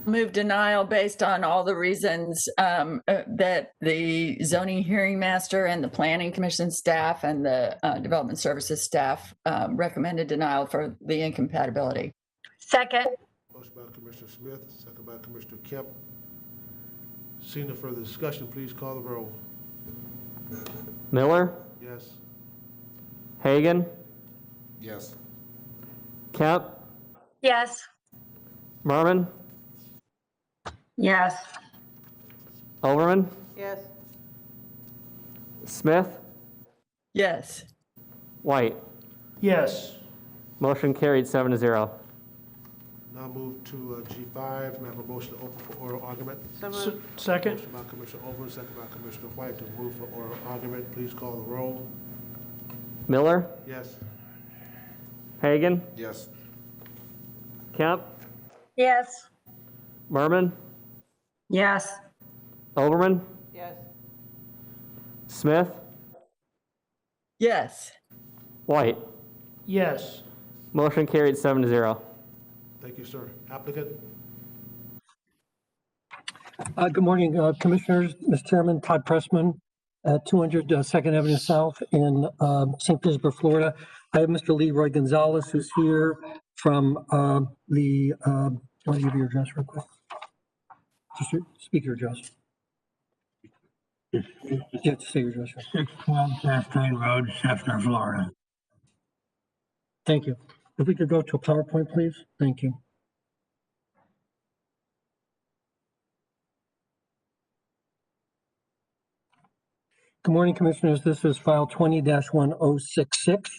Move denial based on all the reasons that the zoning hearing master and the planning commission staff and the development services staff recommended denial for the incompatibility. Second. Motion by Commissioner Smith, second by Commissioner Kemp. Seeing no further discussion, please call the roll. Miller, Yes. Hagan, Yes. Kemp, Yes. Merman, Yes. Overman, Yes. Smith, Yes. White. Yes. Motion carried 7-0. Now move to G5. May I have a motion to open for oral argument? So moved. Second. Motion by Commissioner Overman, second by Commissioner White to move for oral argument. Please call the roll. Miller, Yes. Hagan, Yes. Kemp, Yes. Merman, Yes. Overman, Yes. Smith, Yes. White. Yes. Motion carried 7-0. Thank you, sir. Applicant? Good morning, Commissioners, Mr. Chairman, Todd Pressman, 200 2nd Avenue South in St. Petersburg, Florida. I have Mr. Leroy Gonzalez, who's here from want to give your address real quick? Just speak your address. You have to say your address. 612 Chastain Road, Sefner, Florida. Thank you. If we could go to a PowerPoint, please. Thank you. Good morning, Commissioners. This is file 20-1066.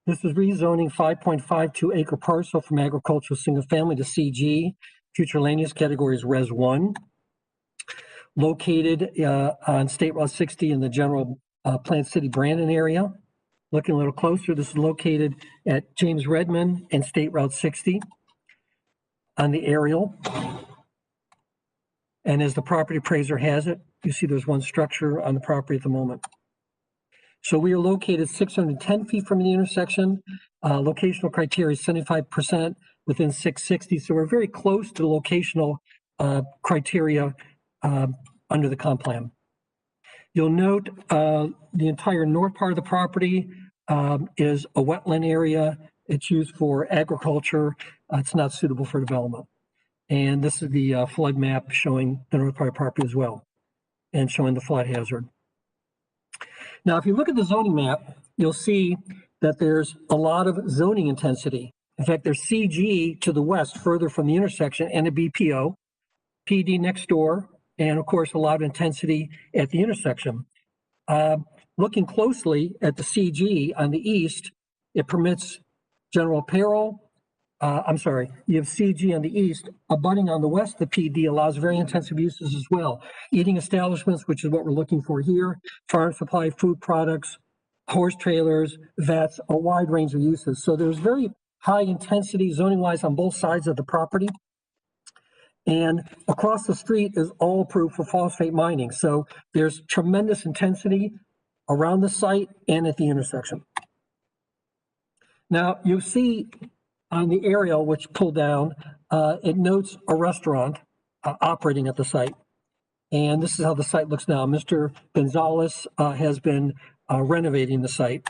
This is rezoning 5.52 acre parcel from agricultural single family to CG. Future land use category is Res 1. Located on State Route 60 in the general Plant City Brandon area. Looking a little closer, this is located at James Redmond and State Route 60 on the aerial. And as the property appraiser has it, you see there's one structure on the property at the moment. So we are located 610 feet from the intersection. Locational criteria is 75% within 660. So we're very close to the locational criteria under the comp plan. You'll note the entire north part of the property is a wetland area. It's used for agriculture. It's not suitable for development. And this is the flood map showing the north part of the property as well, and showing the flood hazard. Now, if you look at the zoning map, you'll see that there's a lot of zoning intensity. In fact, there's CG to the west, further from the intersection, and a BPO, PD next door, and of course, a lot of intensity at the intersection. Looking closely at the CG on the east, it permits general apparel. You have CG on the east, abutting on the west, the PD allows very intensive uses as well. Eating establishments, which is what we're looking for here, farm supply, food products, horse trailers, vets, a wide range of uses. So there's very high intensity zoning wise on both sides of the property. And across the street is all approved for phosphate mining. So there's tremendous intensity around the site and at the intersection. Now you see on the aerial, which pulled down, it notes a restaurant operating at the site. And this is how the site looks now. Mr. Gonzalez has been renovating the site.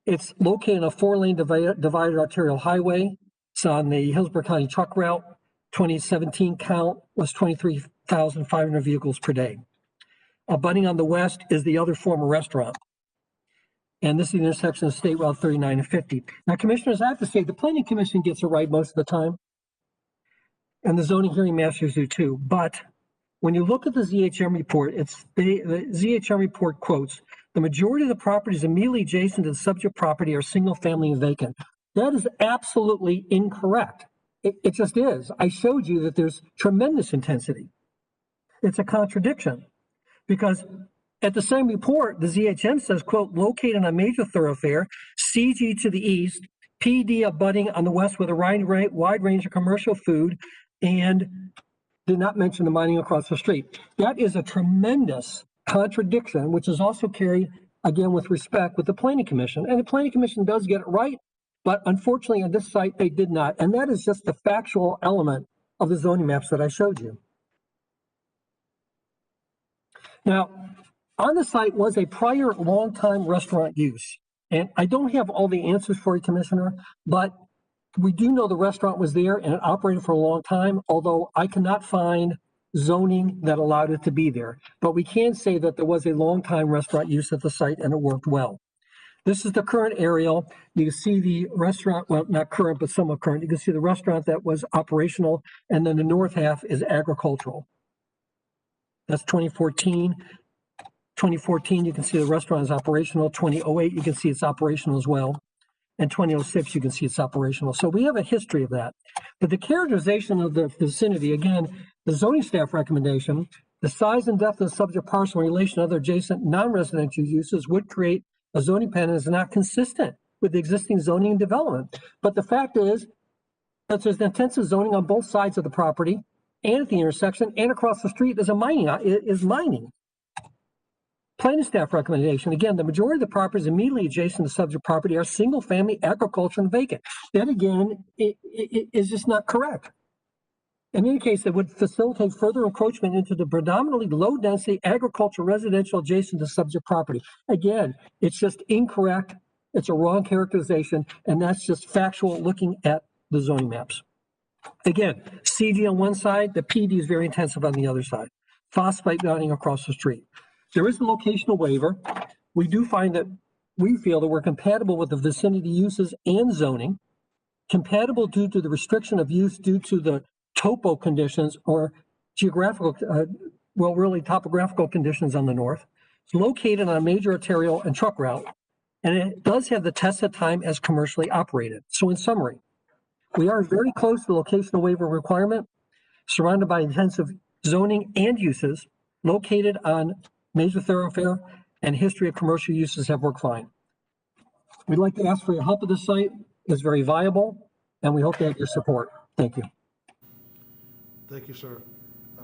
It's located on a 4-lane divided arterial highway. It's on the Hillsborough County truck route. 2017 count was 23,500 vehicles per day. Abutting on the west is the other former restaurant. And this is the intersection of State Route 39 and 50. Now, commissioners, I have to say, the Planning Commission gets it right most of the time. And the zoning hearing masters do too. But when you look at the ZHM report, the ZHM report quotes, the majority of the properties immediately adjacent to the subject property are single family and vacant. That is absolutely incorrect. It just is. I showed you that there's tremendous intensity. It's a contradiction because at the same report, the ZHM says, quote, located on a major thoroughfare, CG to the east, PD abutting on the west with a wide range of commercial food, and did not mention the mining across the street. That is a tremendous contradiction, which is also carried, again, with respect with the Planning Commission. And the Planning Commission does get it right, but unfortunately on this site, they did not. And that is just the factual element of the zoning maps that I showed you. Now, on the site was a prior long-time restaurant use. And I don't have all the answers for you, Commissioner, but we do know the restaurant was there and it operated for a long time, although I cannot find zoning that allowed it to be there. But we can say that there was a long-time restaurant use at the site and it worked well. This is the current aerial. You can see the restaurant, well, not current, but somewhat current. You can see the restaurant that was operational, and then the north half is agricultural. That's 2014. 2014, you can see the restaurant is operational. 2008, you can see it's operational as well. And 2006, you can see it's operational. So we have a history of that. But the characterization of the vicinity, again, the zoning staff recommendation, the size and depth of the subject parcel in relation to other adjacent non-residential uses would create a zoning pattern that is not consistent with the existing zoning and development. But the fact is that there's intensive zoning on both sides of the property and at the intersection and across the street is mining. Planning staff recommendation, again, the majority of the properties immediately adjacent to the subject property are single family, agriculture, and vacant. That again, it is just not correct. In any case, it would facilitate further encroachment into the predominantly low density agriculture residential adjacent to subject property. Again, it's just incorrect. It's a wrong characterization, and that's just factual looking at the zoning maps. Again, CG on one side, the PD is very intensive on the other side. Phosphate mining across the street. There is a locational waiver. We do find that we feel that we're compatible with the vicinity uses and zoning, compatible due to the restriction of use due to the topo conditions or geographical, really topographical conditions on the north. It's located on a major arterial and truck route, and it does have the tested time as commercially operated. So in summary, we are very close to the locational waiver requirement, surrounded by intensive zoning and uses, located on major thoroughfare, and history of commercial uses have worked fine. We'd like to ask for your help with this site. It's very viable, and we hope to have your support. Thank you. Thank you, sir.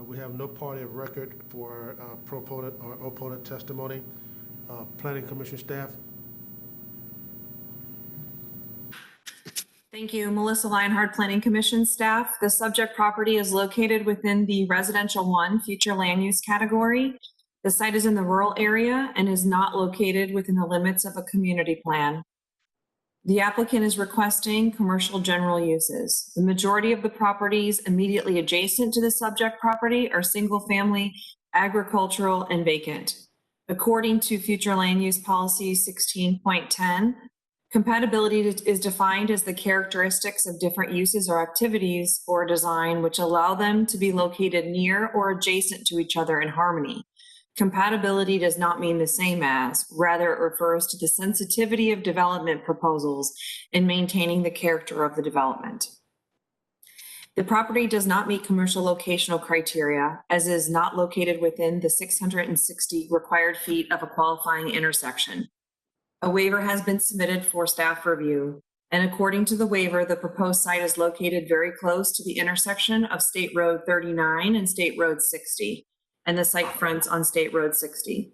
We have no party of record for proponent or opponent testimony. Planning Commission staff. Thank you. Melissa Lionheart, Planning Commission staff. The subject property is located within the Residential 1 future land use category. The site is in the rural area and is not located within the limits of a community plan. The applicant is requesting commercial general uses. The majority of the properties immediately adjacent to the subject property are single family, agricultural, and vacant. According to future land use policy 16.10, compatibility is defined as the characteristics of different uses or activities or design which allow them to be located near or adjacent to each other in harmony. Compatibility does not mean the same as, rather it refers to the sensitivity of development proposals in maintaining the character of the development. The property does not meet commercial locational criteria, as is not located within the 660 required feet of a qualifying intersection. A waiver has been submitted for staff review, and according to the waiver, the proposed site is located very close to the intersection of State Road 39 and State Road 60. And the site fronts on State Road 60.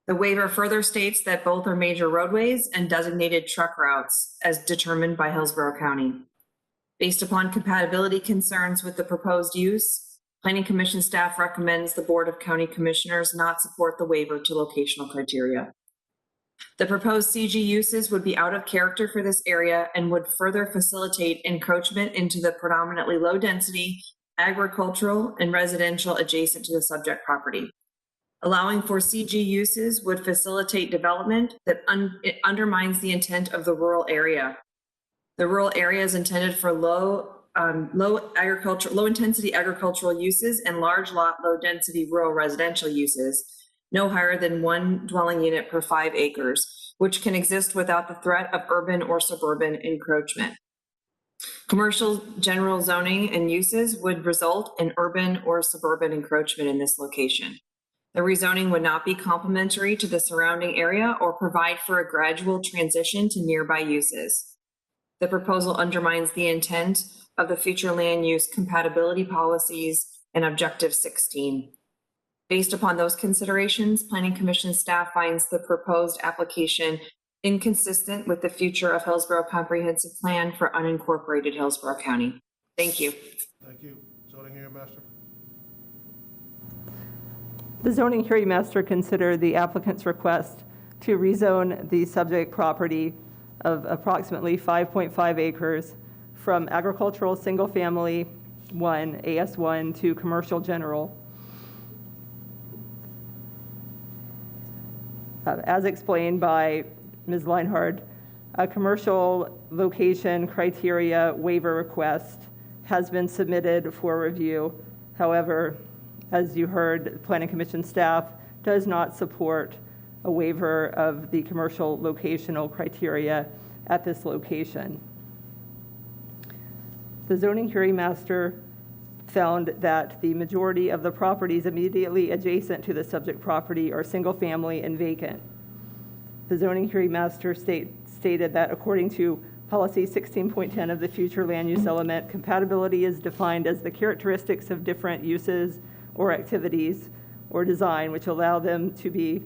The waiver further states that both are major roadways and designated truck routes as determined by Hillsborough County. Based upon compatibility concerns with the proposed use, Planning Commission staff recommends the Board of County Commissioners not support the waiver to locational criteria. The proposed CG uses would be out of character for this area and would further facilitate encroachment into the predominantly low-density agricultural and residential adjacent to the subject property. Allowing for CG uses would facilitate development that undermines the intent of the rural area. The rural area is intended for low intensity agricultural uses and large lot, low density rural residential uses, no higher than 1 dwelling unit per 5 acres, which can exist without the threat of urban or suburban encroachment. Commercial general zoning and uses would result in urban or suburban encroachment in this location. The rezoning would not be complementary to the surrounding area or provide for a gradual transition to nearby uses. The proposal undermines the intent of the future land use compatibility policies and Objective 16. Based upon those considerations, Planning Commission staff finds the proposed application inconsistent with the future of Hillsborough Comprehensive Plan for unincorporated Hillsborough County. Thank you. Thank you. Zoning Hearing Master. The zoning hearing master considered the applicant's request to rezone the subject property of approximately 5.5 acres from agricultural single-family 1, AS1, to commercial general. As explained by Ms. Leinhard, a commercial location criteria waiver request has been submitted for review. However, as you heard, Planning Commission staff does not support a waiver of the commercial locational criteria at this location. The zoning hearing master found that the majority of the properties immediately adjacent to the subject property are single family and vacant. The zoning hearing master stated that according to Policy 16.10 of the future land use element, compatibility is defined as the characteristics of different uses or activities or design which allow them to be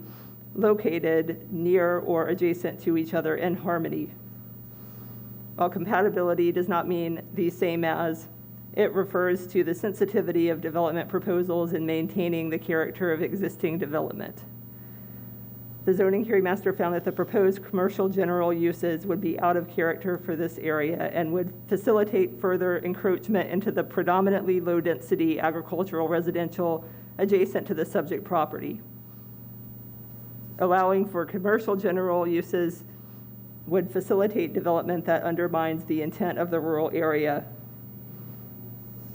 located near or adjacent to each other in harmony. While compatibility does not mean the same as, it refers to the sensitivity of development proposals in maintaining the character of existing development. The zoning hearing master found that the proposed commercial general uses would be out of character for this area and would facilitate further encroachment into the predominantly low-density agricultural residential adjacent to the subject property. Allowing for commercial general uses would facilitate development that undermines the intent of the rural area.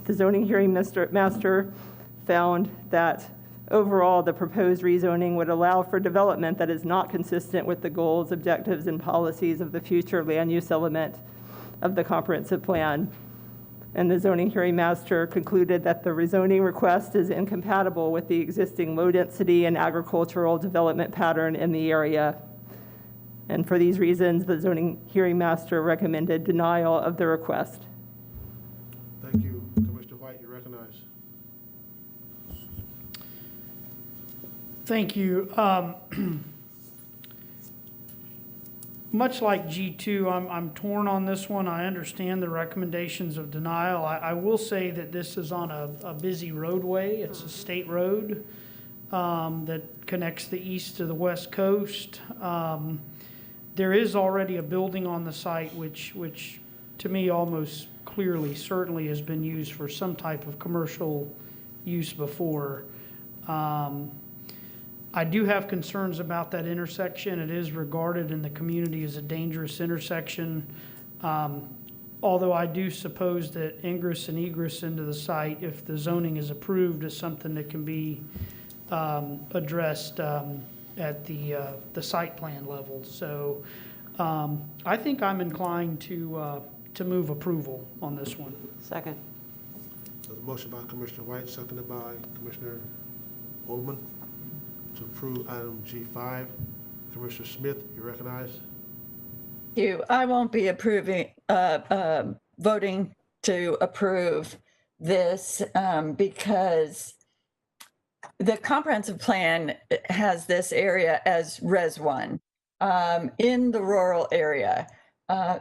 The zoning hearing master found that overall, the proposed rezoning would allow for development that is not consistent with the goals, objectives, and policies of the future land use element of the comprehensive plan. And the zoning hearing master concluded that the rezoning request is incompatible with the existing low density and agricultural development pattern in the area. And for these reasons, the zoning hearing master recommended denial of the request. Thank you. Commissioner White, you're recognized. Thank you. Much like G2, I'm torn on this one. I understand the recommendations of denial. I will say that this is on a busy roadway. It's a state road that connects the east to the west coast. There is already a building on the site which to me almost clearly, certainly has been used for some type of commercial use before. I do have concerns about that intersection. It is regarded in the community as a dangerous intersection. Although I do suppose that ingress and egress into the site, if the zoning is approved, is something that can be addressed at the site plan level. So I think I'm inclined to move approval on this one. Second. There's a motion by Commissioner White, seconded by Commissioner Oldman to approve item G5. Commissioner Smith, you recognize? I won't be voting to approve this because the comprehensive plan has this area as Res 1 in the rural area.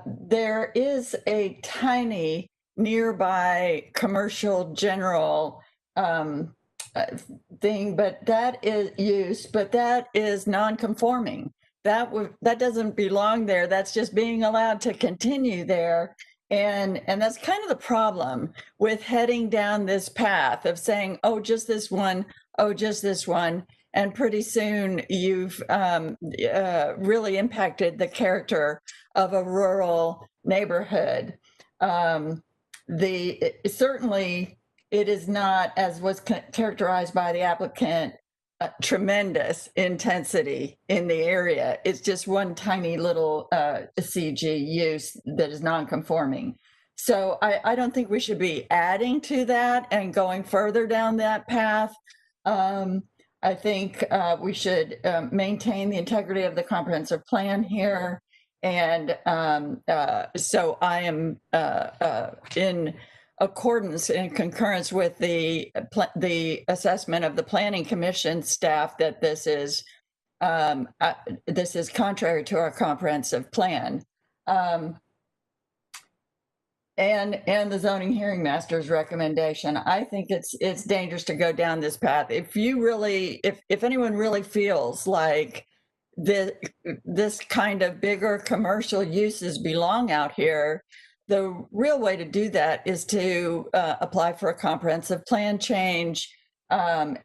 There is a tiny nearby commercial general thing, but that is non-conforming. That doesn't belong there. That's just being allowed to continue there. And that's kind of the problem with heading down this path of saying, oh, just this one, oh, just this one. And pretty soon you've really impacted the character of a rural neighborhood. Certainly it is not, as was characterized by the applicant, tremendous intensity in the area. It's just one tiny little CG use that is non-conforming. So I don't think we should be adding to that and going further down that path. I think we should maintain the integrity of the comprehensive plan here. And so I am in accordance and concurrence with the assessment of the Planning Commission staff that this is contrary to our comprehensive plan. And the zoning hearing master's recommendation. I think it's dangerous to go down this path. If anyone really feels like this kind of bigger commercial uses belong out here, the real way to do that is to apply for a comprehensive plan change and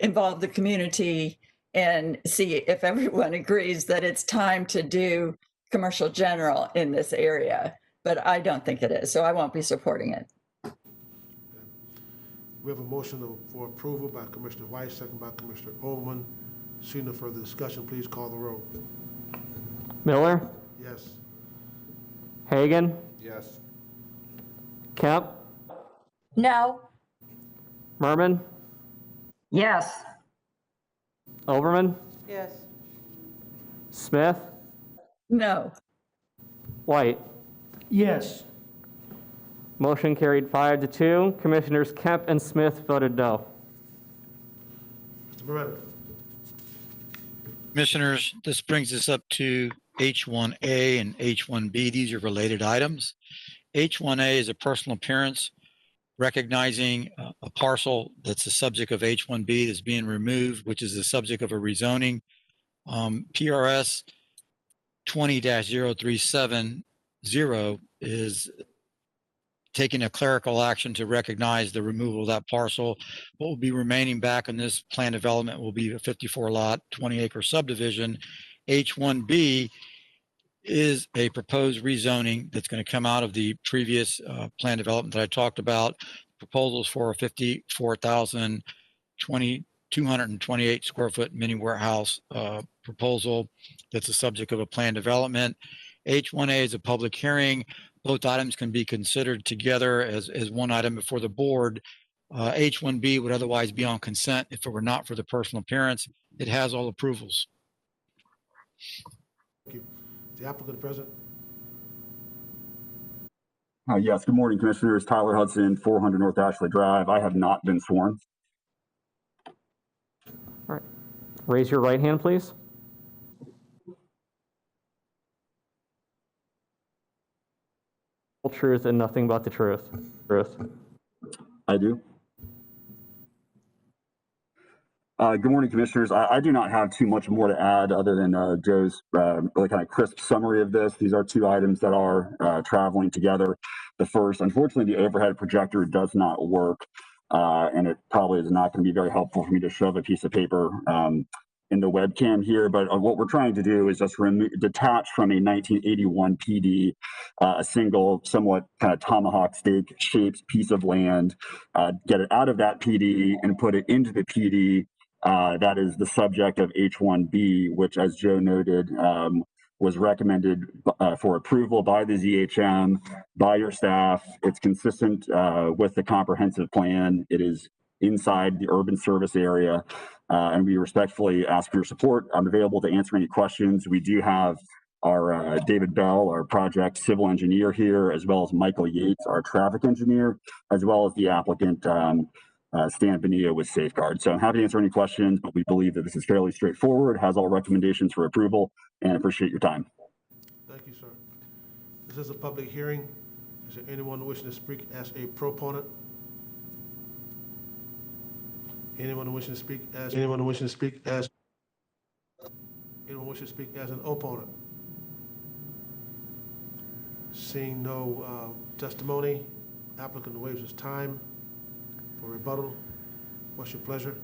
involve the community and see if everyone agrees that it's time to do commercial general in this area. But I don't think it is, so I won't be supporting it. We have a motion for approval by Commissioner White, second by Commissioner Overman. Seeing no further discussion, please call the roll. Miller, Yes. Hagan, Yes. Kemp, No. Merman, Yes. Overman, Yes. Smith, No. White. Yes. Motion carried 5-2. Commissioners Kemp and Smith voted no. Mr. Moretta. Commissioners, this brings us up to H1A and H1B. These are related items. H1A is a personal appearance recognizing a parcel that's the subject of H1B that's being removed, which is the subject of a rezoning. PRS 20-0370 is taking a clerical action to recognize the removal of that parcel. What will be remaining back in this plan development will be a 54-lot, 20-acre subdivision. H1B is a proposed rezoning that's going to come out of the previous plan development that I talked about. Proposals for a 54,228 square foot mini warehouse proposal that's the subject of a plan development. H1A is a public hearing. Both items can be considered together as one item before the board. H1B would otherwise be on consent if it were not for the personal appearance. It has all approvals. Thank you. The applicant present. Yes, good morning, Commissioners. Tyler Hudson, 400 North Ashley Drive. I have not been sworn. All right. Raise your right hand, please. Truth and nothing but the truth. I do. Good morning, Commissioners. I do not have too much more to add other than Joe's really kind of crisp summary of this. These are two items that are traveling together. The first, unfortunately, the overhead projector does not work, and it probably is not going to be very helpful for me to shove a piece of paper in the webcam here, but what we're trying to do is just detach from a 1981 PD, a single, somewhat kind of tomahawk steak shaped piece of land, get it out of that PD and put it into the PD that is the subject of H1B, which, as Joe noted, was recommended for approval by the ZHM, by your staff. It's consistent with the comprehensive plan. It is inside the urban service area. And we respectfully ask for your support. I'm available to answer any questions. We do have our David Bell, our project civil engineer here, as well as Michael Yates, our traffic engineer, as well as the applicant, Stan Bonilla with Safeguard. So I'm happy to answer any questions, but we believe that this is fairly straightforward, has all recommendations for approval, and appreciate your time. Thank you, sir. This is a public hearing. Is there anyone wishing to speak as a proponent? Anyone wishing to speak as an opponent? Seeing no testimony, applicant waives his time for rebuttal. What's your pleasure?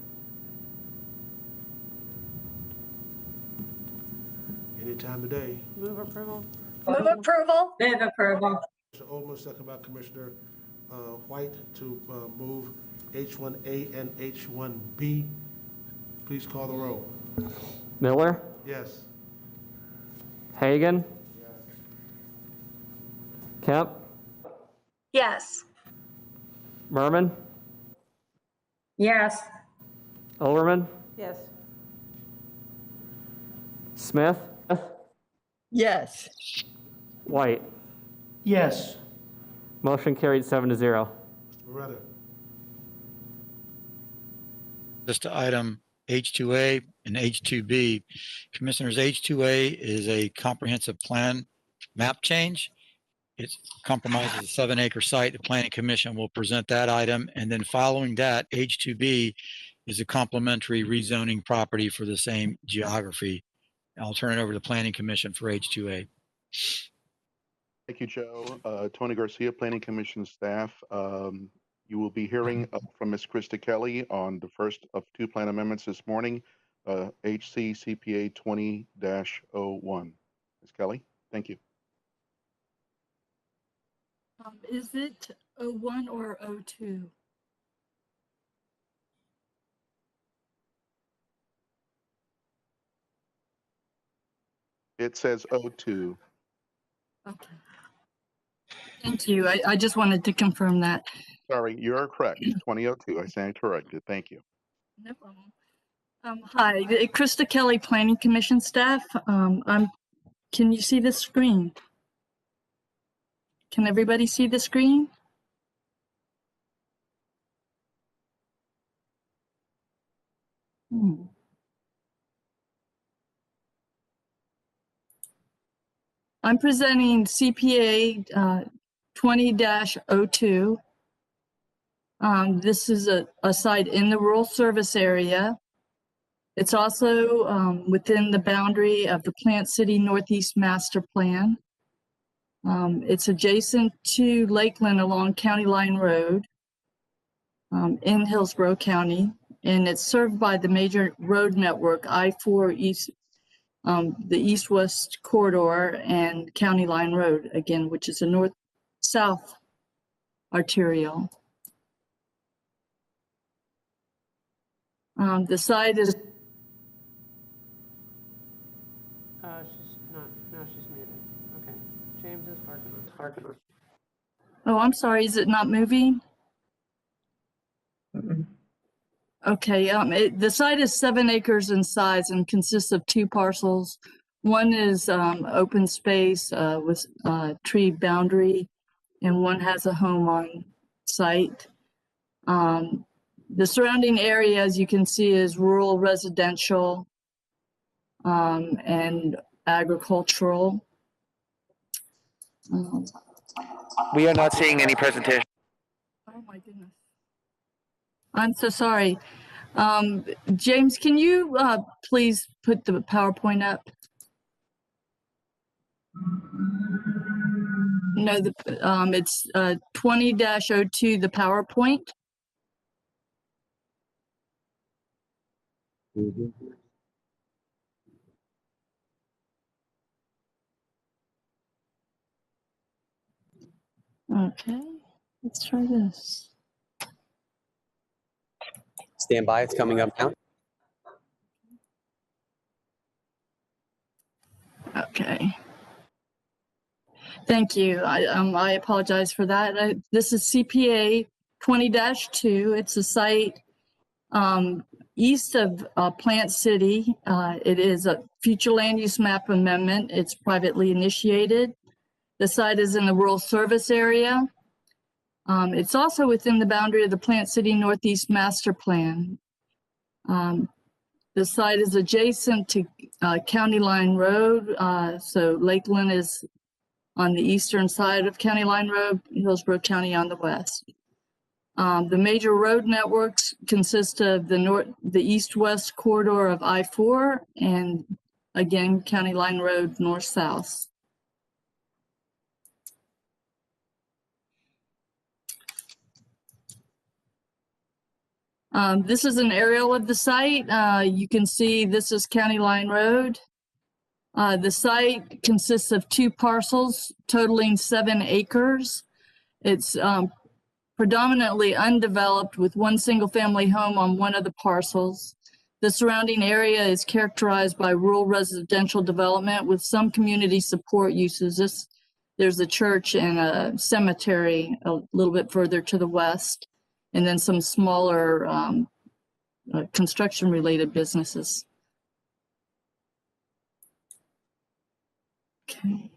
Any time today. Move approval. Move approval. Move approval. Mr. Oldham, second by Commissioner White to move H1A and H1B. Please call the roll. Miller, Yes. Hagan, Kemp, Yes. Merman, Yes. Overman, Yes. Smith, Yes. White. Yes. Motion carried 7-0. Loretta. Just to item H2A and H2B. Commissioners, H2A is a comprehensive plan map change. It compromises a 7-acre site. The Planning Commission will present that item. And then following that, H2B is a complementary rezoning property for the same geography. I'll turn it over to the Planning Commission for H2A. Thank you, Joe. Tony Garcia, Planning Commission staff. You will be hearing from Ms. Krista Kelly on the first of two plan amendments this morning, HC CPA 20-01. Ms. Kelly, thank you. Is it 01 or 02? It says 02. Okay. Thank you. I just wanted to confirm that. Sorry, you're correct. 2002. I stand corrected. Thank you. No problem. Hi, Krista Kelly, Planning Commission staff. Can you see the screen? Can everybody see the screen? I'm presenting CPA 20-02. This is a site in the rural service area. It's also within the boundary of the Plant City Northeast Master Plan. It's adjacent to Lakeland along County Line Road in Hillsborough County, and it's served by the major road network I-4 East, the East-West Corridor and County Line Road, again, which is a north-south arterial. The site is... She's not, no, she's muted. Okay. James is working on. Oh, I'm sorry, is it not moving? Okay, the site is 7 acres in size and consists of 2 parcels. One is open space with tree boundary, and one has a home on site. The surrounding area, as you can see, is rural residential and agricultural. We are not seeing any presentation. Oh my goodness. I'm so sorry. James, can you please put the PowerPoint up? No, it's 20-02, the PowerPoint. Okay, let's try this. Stand by, it's coming up now. Okay. Thank you. I apologize for that. This is CPA 20-2. It's a site east of Plant City. It is a future land use map amendment. It's privately initiated. The site is in the rural service area. It's also within the boundary of the Plant City Northeast Master Plan. The site is adjacent to County Line Road. So Lakeland is on the eastern side of County Line Road, Hillsborough County on the west. The major road networks consist of the east-west corridor of I-4 and again, County Line Road north-south. This is an aerial of the site. You can see this is County Line Road. The site consists of 2 parcels totaling 7 acres. It's predominantly undeveloped with 1 single-family home on one of the parcels. The surrounding area is characterized by rural residential development with some community support uses. There's a church and a cemetery a little bit further to the west, and then some smaller construction-related businesses. Okay.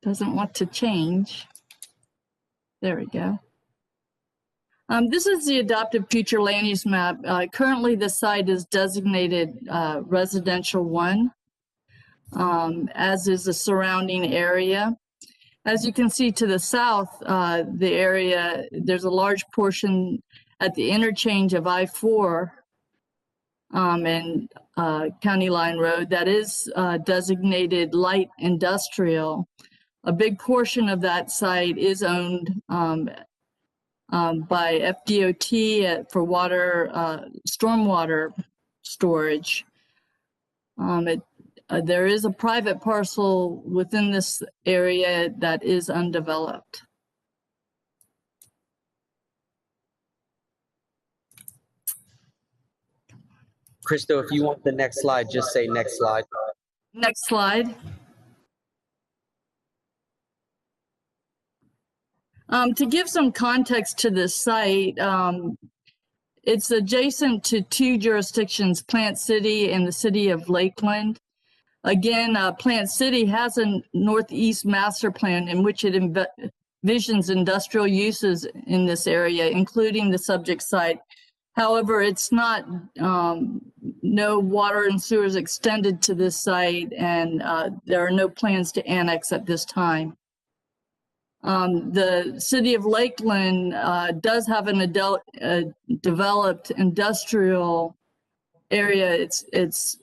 Doesn't want to change. There we go. This is the adopted future land use map. Currently, the site is designated residential 1, as is the surrounding area. As you can see to the south, the area, there's a large portion at the interchange of I-4 and County Line Road that is designated light industrial. A big portion of that site is owned by FDOT for water, stormwater storage. There is a private parcel within this area that is undeveloped. Christo, if you want the next slide, just say next slide. Next slide. To give some context to this site, it's adjacent to 2 jurisdictions, Plant City and the city of Lakeland. Again, Plant City has a northeast master plan in which it envisions industrial uses in this area, including the subject site. However, it's not, no water and sewers extended to this site, and there are no plans to annex at this time. The city of Lakeland does have an developed industrial area. It's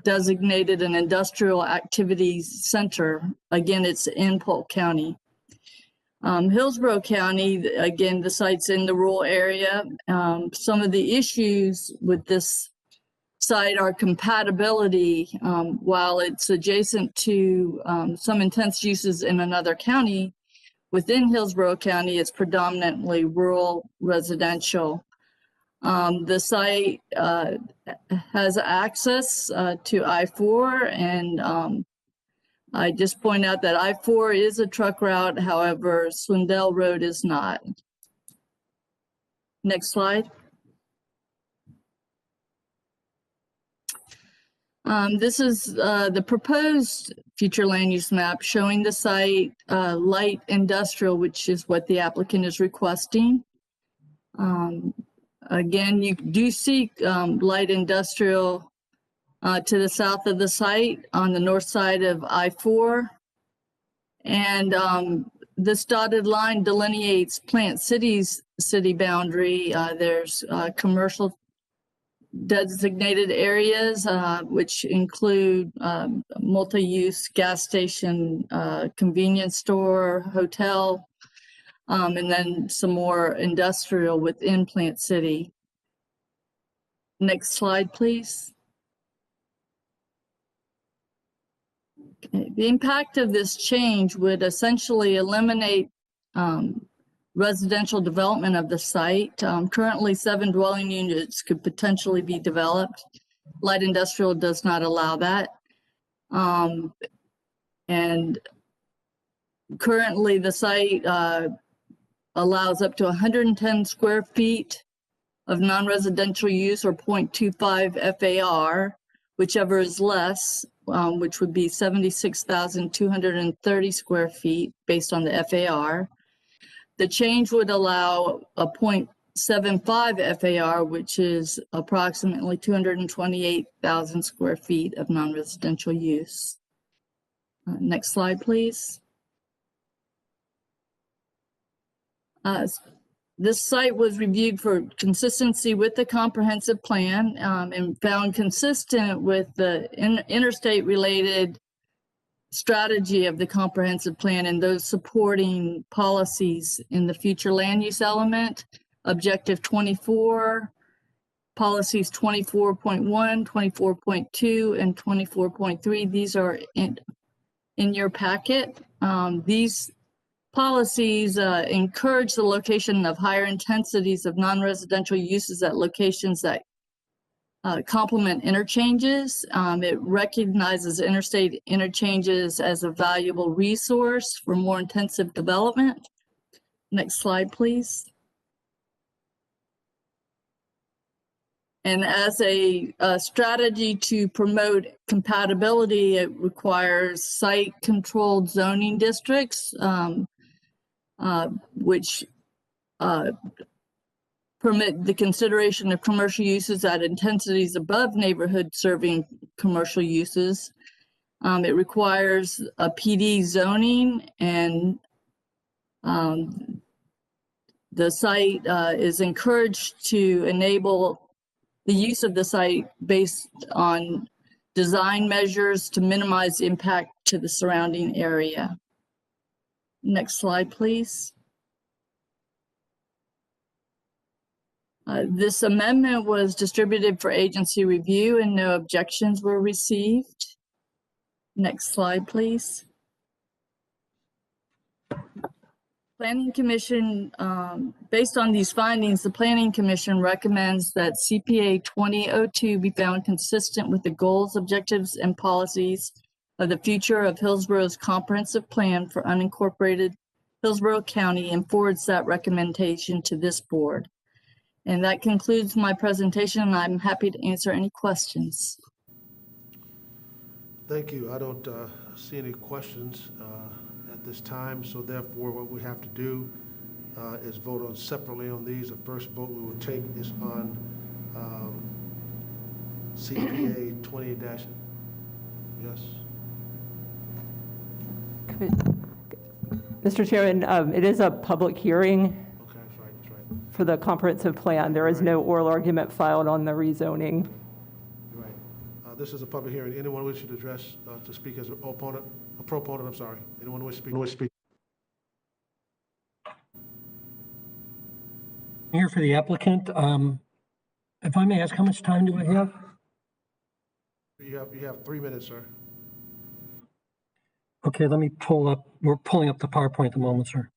designated an industrial activities center. Again, it's in Polk County. Hillsborough County, again, the site's in the rural area. Some of the issues with this site are compatibility. While it's adjacent to some intense uses in another county, within Hillsborough County, it's predominantly rural residential. The site has access to I-4, and I just point out that I-4 is a truck route, however, Swindell Road is not. Next slide. This is the proposed future land use map showing the site light industrial, which is what the applicant is requesting. Again, you do see light industrial to the south of the site on the north side of I-4. And this dotted line delineates Plant City's city boundary. There's commercial designated areas, which include multi-use gas station, convenience store, hotel, and then some more industrial within Plant City. Next slide, please. Okay. The impact of this change would essentially eliminate residential development of the site. Currently, 7 dwelling units could potentially be developed. Light industrial does not allow that. And currently, the site allows up to 110 square feet of non-residential use, or 0.25 FAR, whichever is less, which would be 76,230 square feet based on the FAR. The change would allow a 0.75 FAR, which is approximately 228,000 square feet of non-residential use. Next slide, please. This site was reviewed for consistency with the comprehensive plan and found consistent with the interstate-related strategy of the comprehensive plan and those supporting policies in the future land use element, Objective 24, policies 24.1, 24.2, and 24.3. These are in your packet. These policies encourage the location of higher intensities of non-residential uses at locations that complement interchanges. It recognizes interstate interchanges as a valuable resource for more intensive development. Next slide, please. And as a strategy to promote compatibility, it requires site-controlled zoning districts, which permit the consideration of commercial uses at intensities above neighborhood serving commercial uses. It requires a PD zoning, and the site is encouraged to enable the use of the site based on design measures to minimize impact to the surrounding area. Next slide, please. This amendment was distributed for agency review and no objections were received. Next slide, please. Planning Commission, based on these findings, the Planning Commission recommends that CPA 2002 be found consistent with the goals, objectives, and policies of the future of Hillsborough's comprehensive plan for unincorporated Hillsborough County and forwards that recommendation to this board. And that concludes my presentation, and I'm happy to answer any questions. Thank you. I don't see any questions at this time, so therefore what we have to do is vote on separately on these. The first vote we will take is on CPA 20 dash, yes. Mr. Chairman, it is a public hearing Okay, that's right. for the comprehensive plan. There is no oral argument filed on the rezoning. You're right. This is a public hearing. Anyone wishing to address, to speak as a proponent, I'm sorry. Anyone wish to speak? Here for the applicant. If I may ask, how much time do I have? You have 3 minutes, sir. Okay, let me pull up, we're pulling up the PowerPoint at the moment, sir.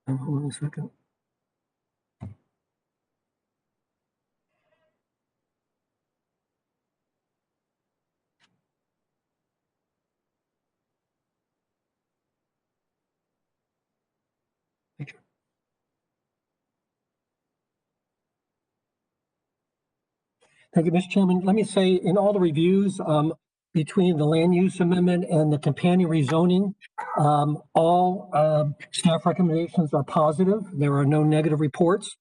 Hold on a second. Thank you. Thank you, Mr. Chairman. Let me say, in all the reviews, between the land use amendment and the companion rezoning, all staff recommendations are positive. There are no negative reports.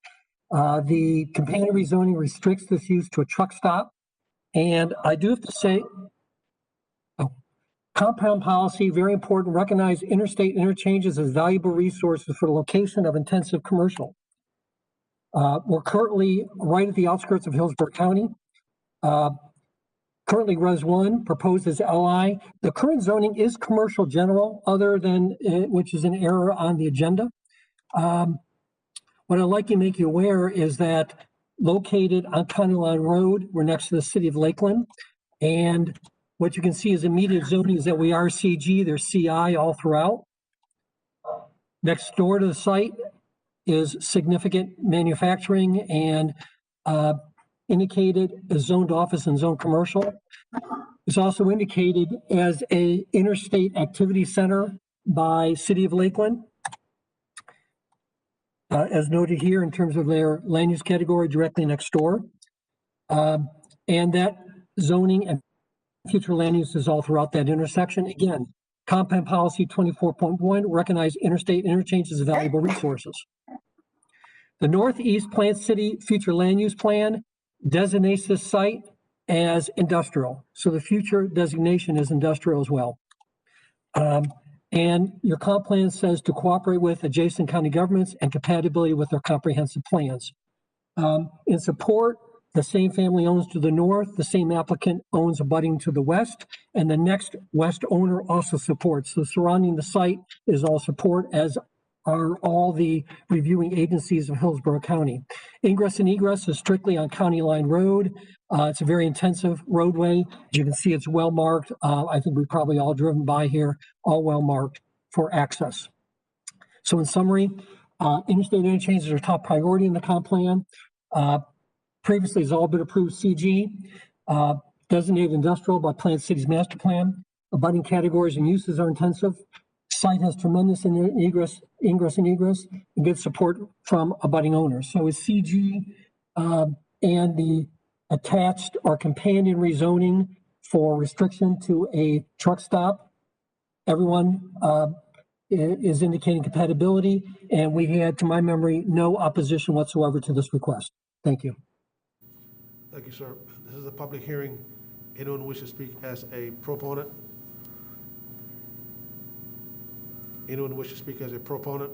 The companion rezoning restricts this use to a truck stop. And I do have to say, compound policy, very important, recognize interstate interchanges as valuable resources for the location of intensive commercial. We're currently right at the outskirts of Hillsborough County. Currently, Res 1 proposed as LI. The current zoning is commercial general, other than, which is an error on the agenda. What I'd like to make you aware is that located on County Line Road, we're next to the city of Lakeland. And what you can see is immediate zoning is that we are CG, there's CI all throughout. Next door to the site is significant manufacturing and indicated as zoned office and zoned commercial. It's also indicated as a interstate activity center by City of Lakeland. As noted here in terms of their land use category directly next door. And that zoning and future land use is all throughout that intersection. Again, compound policy 24.1 recognize interstate interchanges as valuable resources. The Northeast Plant City future land use plan designates this site as industrial. So the future designation is industrial as well. And And your comp plan says to cooperate with adjacent county governments and compatibility with their comprehensive plans. In support, the same family owns to the north, the same applicant owns abutting to the west, and the next west owner also supports. So surrounding the site is all support, as are all the reviewing agencies of Hillsborough County. Ingress and egress is strictly on County Line Road. It's a very intensive roadway. As you can see, it's well marked. I think we've probably all driven by here, all well marked for access. So in summary, interstate interchanges are top priority in the comp plan. Previously, it's all been approved CG, designated industrial by Plant City's master plan. Abutting categories and uses are intensive. Site has tremendous ingress and egress, and good support from abutting owners. So with CG and the attached or companion rezoning for restriction to a truck stop, everyone is indicating compatibility, and we had, to my memory, no opposition whatsoever to this request. Thank you. Thank you, sir. This is a public hearing. Anyone who wishes to speak as a proponent? Anyone who wishes to speak as a proponent?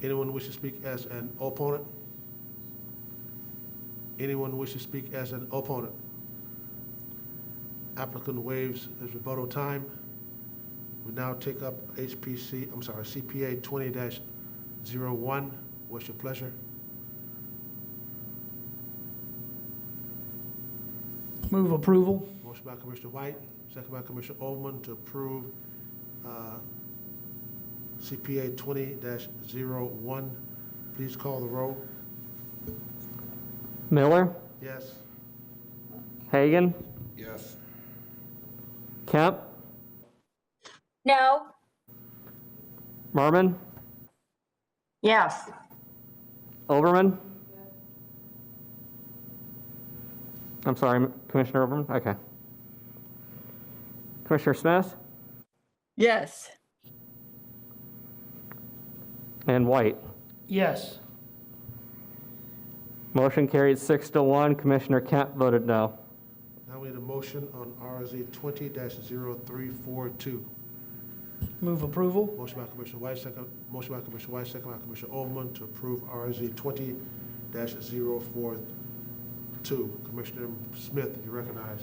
Anyone who wishes to speak as an opponent? Anyone who wishes to speak as an opponent? Applicant waives his rebuttal time. We now take up CPA 20-01. What's your pleasure? Move approval. Motion by Commissioner White, second by Commissioner Overman to approve CPA 20-01. Please call the roll. Miller, Yes. Hagan, Yes. Kemp, No. Merman, Yes. Overman. I'm sorry, Commissioner Overman. Okay. Commissioner Smith Yes. and White. Yes. Motion carried 6-1. Commissioner Kemp voted no. Now we need a motion on RZ 20-0342. Move approval. Motion by Commissioner White, second. Motion by Commissioner White, second by Commissioner Overman to approve RZ 20-042. Commissioner Smith, you recognize.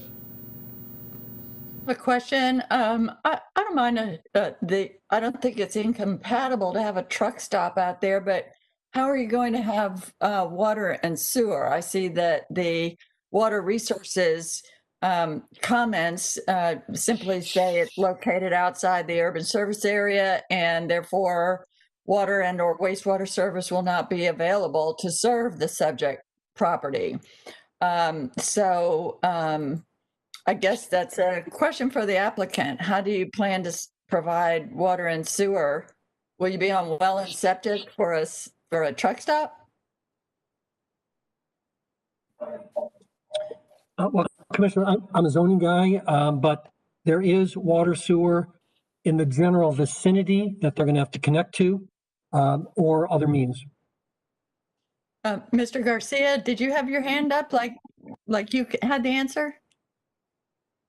A question. I don't mind I don't think it's incompatible to have a truck stop out there, but how are you going to have water and sewer? I see that the water resources comments simply say it's located outside the urban service area, and therefore water and or wastewater service will not be available to serve the subject property. I guess that's a question for the applicant. How do you plan to provide water and sewer? Will you be on well and septic for a truck stop? Well, Commissioner, I'm a zoning guy, but there is water sewer in the general vicinity that they're going to have to connect to, or other means. Mr. Garcia, did you have your hand up like you had the answer?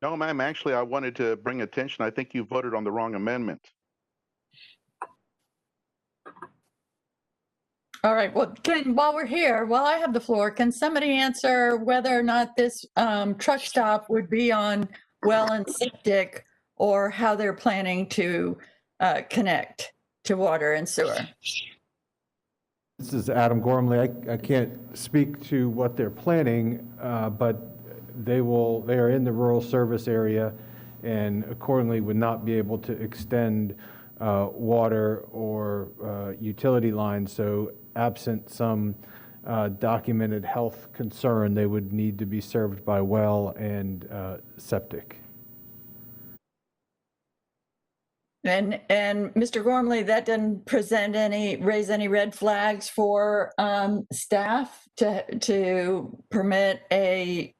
No, ma'am. Actually, I wanted to bring attention. I think you voted on the wrong amendment. All right. Well, while we're here, while I have the floor, can somebody answer whether or not this truck stop would be on well and septic, or how they're planning to connect to water and sewer? This is Adam Gormley. I can't speak to what they're planning, but they are in the rural service area and accordingly would not be able to extend water or utility lines. So absent some documented health concern, they would need to be served by well and septic. And Mr. Gormley, that didn't raise any red flags for staff to permit a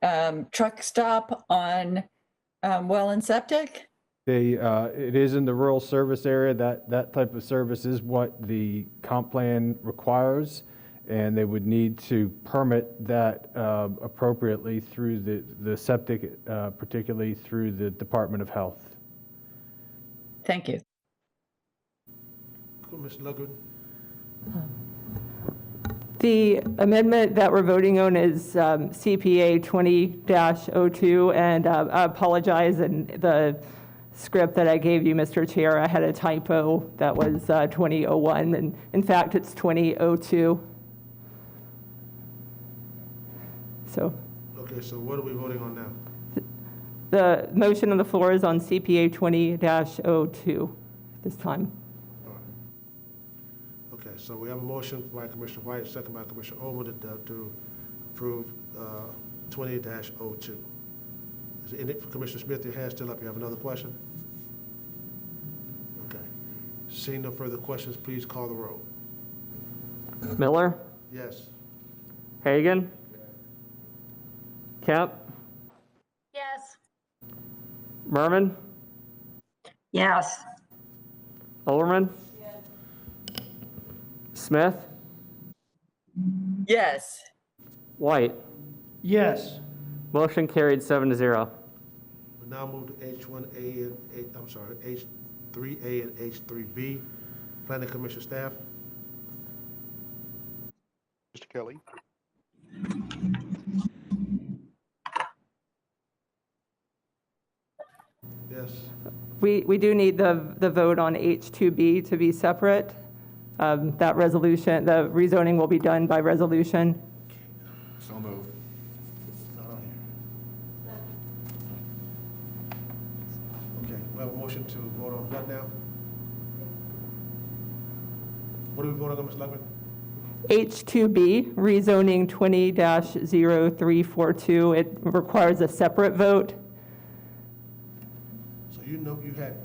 truck stop on well and septic? It is in the rural service area. That type of service is what the comp plan requires, and they would need to permit that appropriately through the septic, particularly through the Department of Health. Thank you. Cool, Ms. Lugard. The amendment that we're voting on is CPA 20-02, and I apologize, in the script that I gave you, Mr. Chair, I had a typo that was 2001, and in fact, it's 2002. So Okay, so what are we voting on now? the motion on the floor is on CPA 20-02 this time. Okay, so we have a motion by Commissioner White, second by Commissioner Overman to approve 20-02. Is there any, Commissioner Smith, your hand's still up. You have another question? Okay. Seeing no further questions, please call the roll. Miller, Yes. Hagan, Kemp, Yes. Merman, Yes. Overman, Smith, Yes. White. Yes. Motion carried 7-0. We now move to H1A and H3A and H3B. Planning Commission staff. Mr. Kelly? Yes. We do need the vote on H2B to be separate. That resolution, the rezoning will be done by resolution. So moved. Not on here. Okay, we have a motion to vote on what now? What are we voting on, Ms. Lugman? H2B, rezoning 20-0342. It requires a separate vote. So you know you had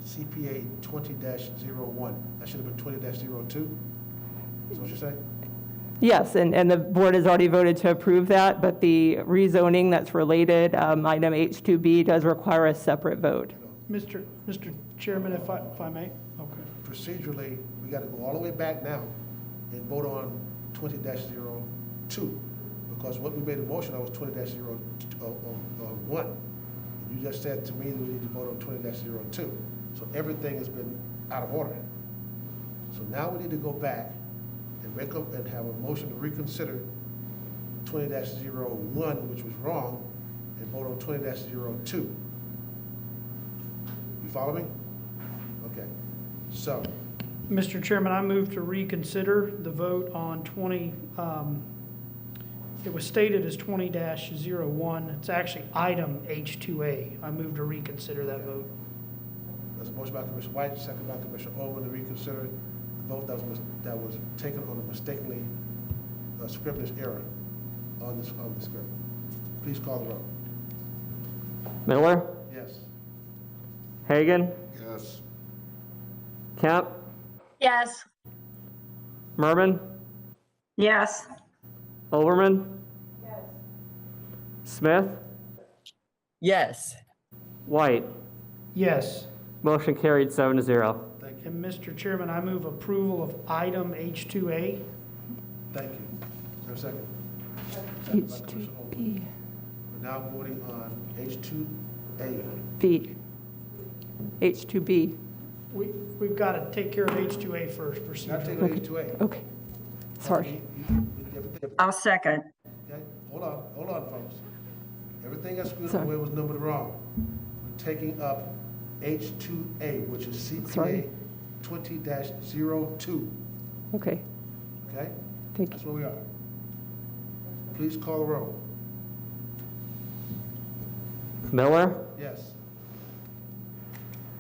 CPA 20-01. That should have been 20-02. Is that what you're saying? Yes, and the board has already voted to approve that, but the rezoning that's related, item H2B, does require a separate vote. Mr. Chairman, if I may? Okay. Procedurally, we got to go all the way back now and vote on 20-02, because what we made a motion on was 20-01. You just said to me that we need to vote on 20-02. So everything has been out of order. So now we need to go back and make up and have a motion to reconsider 20-01, which was wrong, and vote on 20-02. You follow me? Okay. So, Mr. Chairman, I move to reconsider the vote on 20, it was stated as 20-01. It's actually item H2A. I move to reconsider that vote. there's a motion by Commissioner White, second by Commissioner Overman to reconsider the vote that was taken on a mistakenly scrivener's error on the script. Please call the roll. Miller, Yes. Hagan, Yes. Kemp, Yes. Merman, Yes. Overman, Smith, Yes. White. Yes. Motion carried 7-0. Thank you. And Mr. Chairman, I move approval of item H2A. Thank you. Is there a second? Second by Commissioner Overman. H2B. We're now voting on H2A. B. H2B. We've got to take care of H2A first, Not procedurally. taking H2A. Okay. Sorry. I'll second. Okay, hold on, folks. Everything that's screwed Sorry. away was numbered wrong. We're taking up H2A, which is CPA Sorry. 20-02, Okay. okay? Thank you. That's where we are. Please call the roll. Miller, Yes.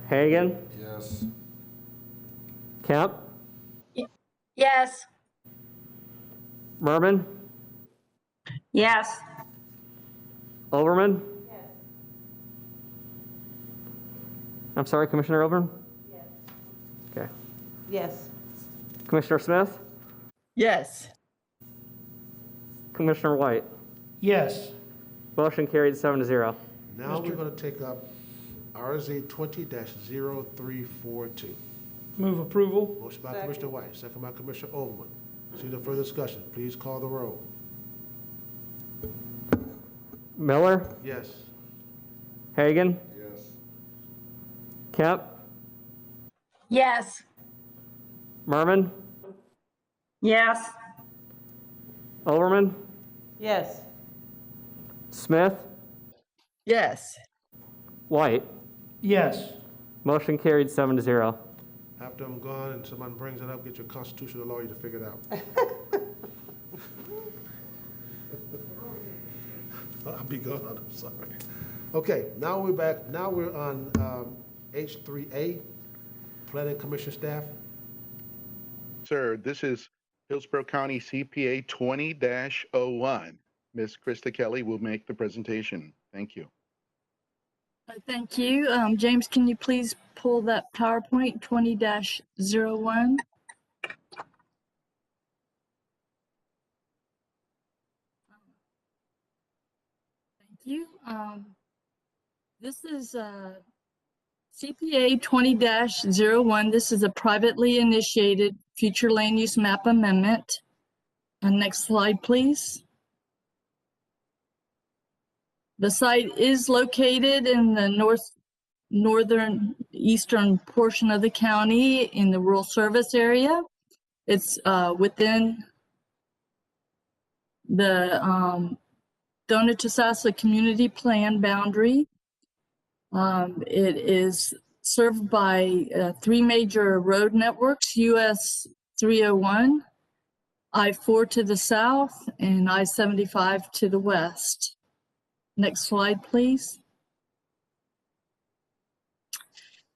Hagan, Yes. Kemp, Yes. Merman, Yes. Overman. I'm sorry, Commissioner Overman? Yes. Okay. Yes. Commissioner Smith, Yes. Commissioner White. Yes. Motion carried 7-0. Now we're going to take up RZ 20-0342. Move approval. Motion by Commissioner White, second by Commissioner Overman. See no further discussion. Please call the roll. Miller, Yes. Hagan, Yes. Kemp, Yes. Merman, Yes. Overman, Yes. Smith, Yes. White. Yes. Motion carried 7-0. After I'm gone and someone brings it up, get your constitutional lawyer to figure it out. I'll be gone, I'm sorry. Okay, now we're back, now we're on H3A, Planning Commission staff. Sir, this is Hillsborough County CPA 20-01. Ms. Krista Kelly will make the presentation. Thank you. Thank you. James, can you please pull that PowerPoint 20-01? Thank you. This is CPA 20-01. This is a privately initiated future land use map amendment. Next slide, please. The site is located in the northern eastern portion of the county in the rural service area. It's within the Donatosasa Community Plan boundary. It is served by 3 major road networks: US 301, I-4 to the south, and I-75 to the west. Next slide, please.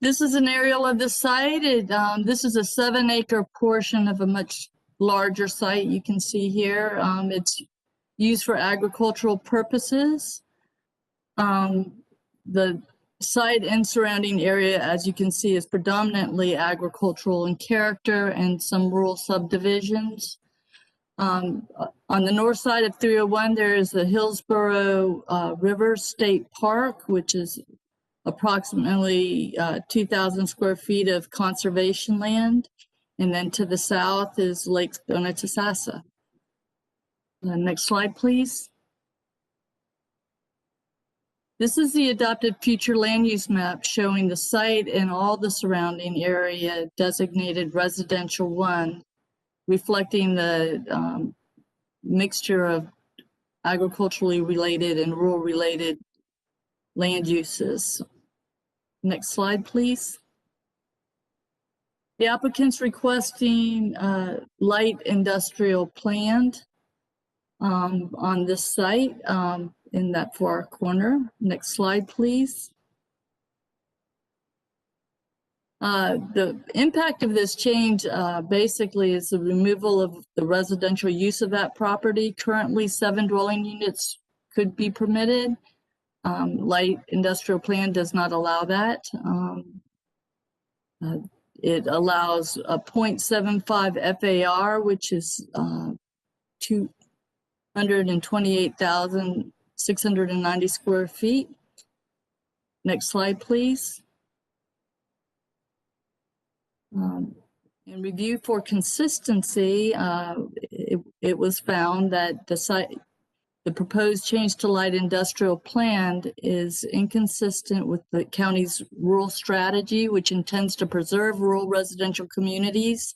This is an aerial of the site. This is a 7-acre portion of a much larger site you can see here. It's used for agricultural purposes. The site and surrounding area, as you can see, is predominantly agricultural in character and some rural subdivisions. On the north side of 301, there is the Hillsborough River State Park, which is approximately 2,000 square feet of conservation land. And then to the south is Lake Donatosasa. Next slide, please. This is the adopted future land use map showing the site and all the surrounding area designated residential 1, reflecting the mixture of agriculturally related and rural related land uses. Next slide, please. The applicant's requesting light industrial planned on this site in that far corner. Next slide, please. The impact of this change basically is the removal of the residential use of that property. Currently, 7 dwelling units could be permitted. Light industrial plan does not allow that. It allows a 0.75 FAR, which is 228,690 square feet. Next slide, please. In review for consistency, it was found that the proposed change to light industrial plan is inconsistent with the county's rural strategy, which intends to preserve rural residential communities,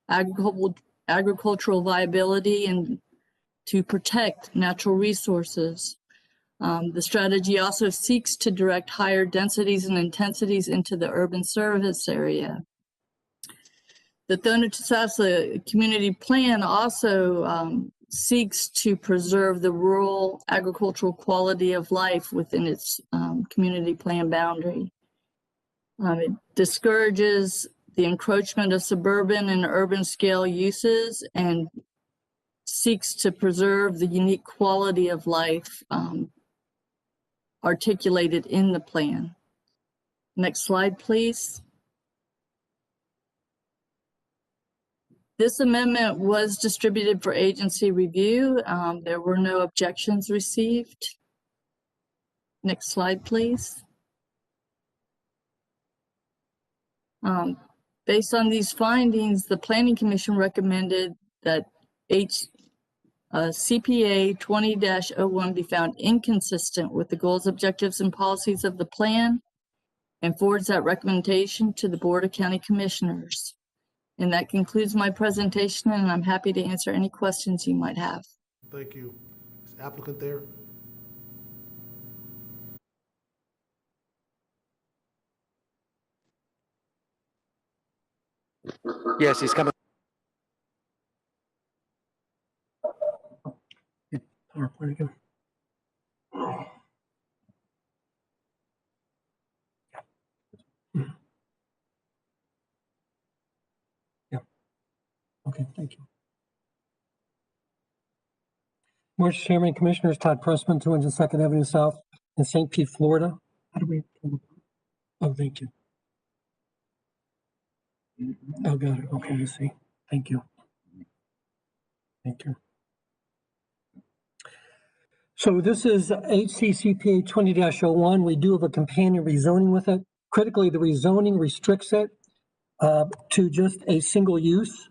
agricultural viability, and to protect natural resources. The strategy also seeks to direct higher densities and intensities into the urban service area. The Donatosasa Community Plan also seeks to preserve the rural agricultural quality of life within its community plan boundary. It discourages the encroachment of suburban and urban scale uses and seeks to preserve the unique quality of life articulated in the plan. Next slide, please. This amendment was distributed for agency review. There were no objections received. Next slide, please. Based on these findings, the Planning Commission recommended that CPA 20-01 be found inconsistent with the goals, objectives, and policies of the plan, and forwards that recommendation to the Board of County Commissioners. And that concludes my presentation, and I'm happy to answer any questions you might have. Thank you. Is the applicant there? Yes, he's coming. PowerPoint again. Yeah. Okay, thank you. Mr. Chairman, Commissioners, Todd Pressman, 202nd Avenue South in St. Pete, Florida. How do we? Oh, thank you. Oh, got it. Okay, I see. Thank you. Thank you. So this is HCCPA 20-01. We do have a companion rezoning with it. Critically, the rezoning restricts it to just a single use.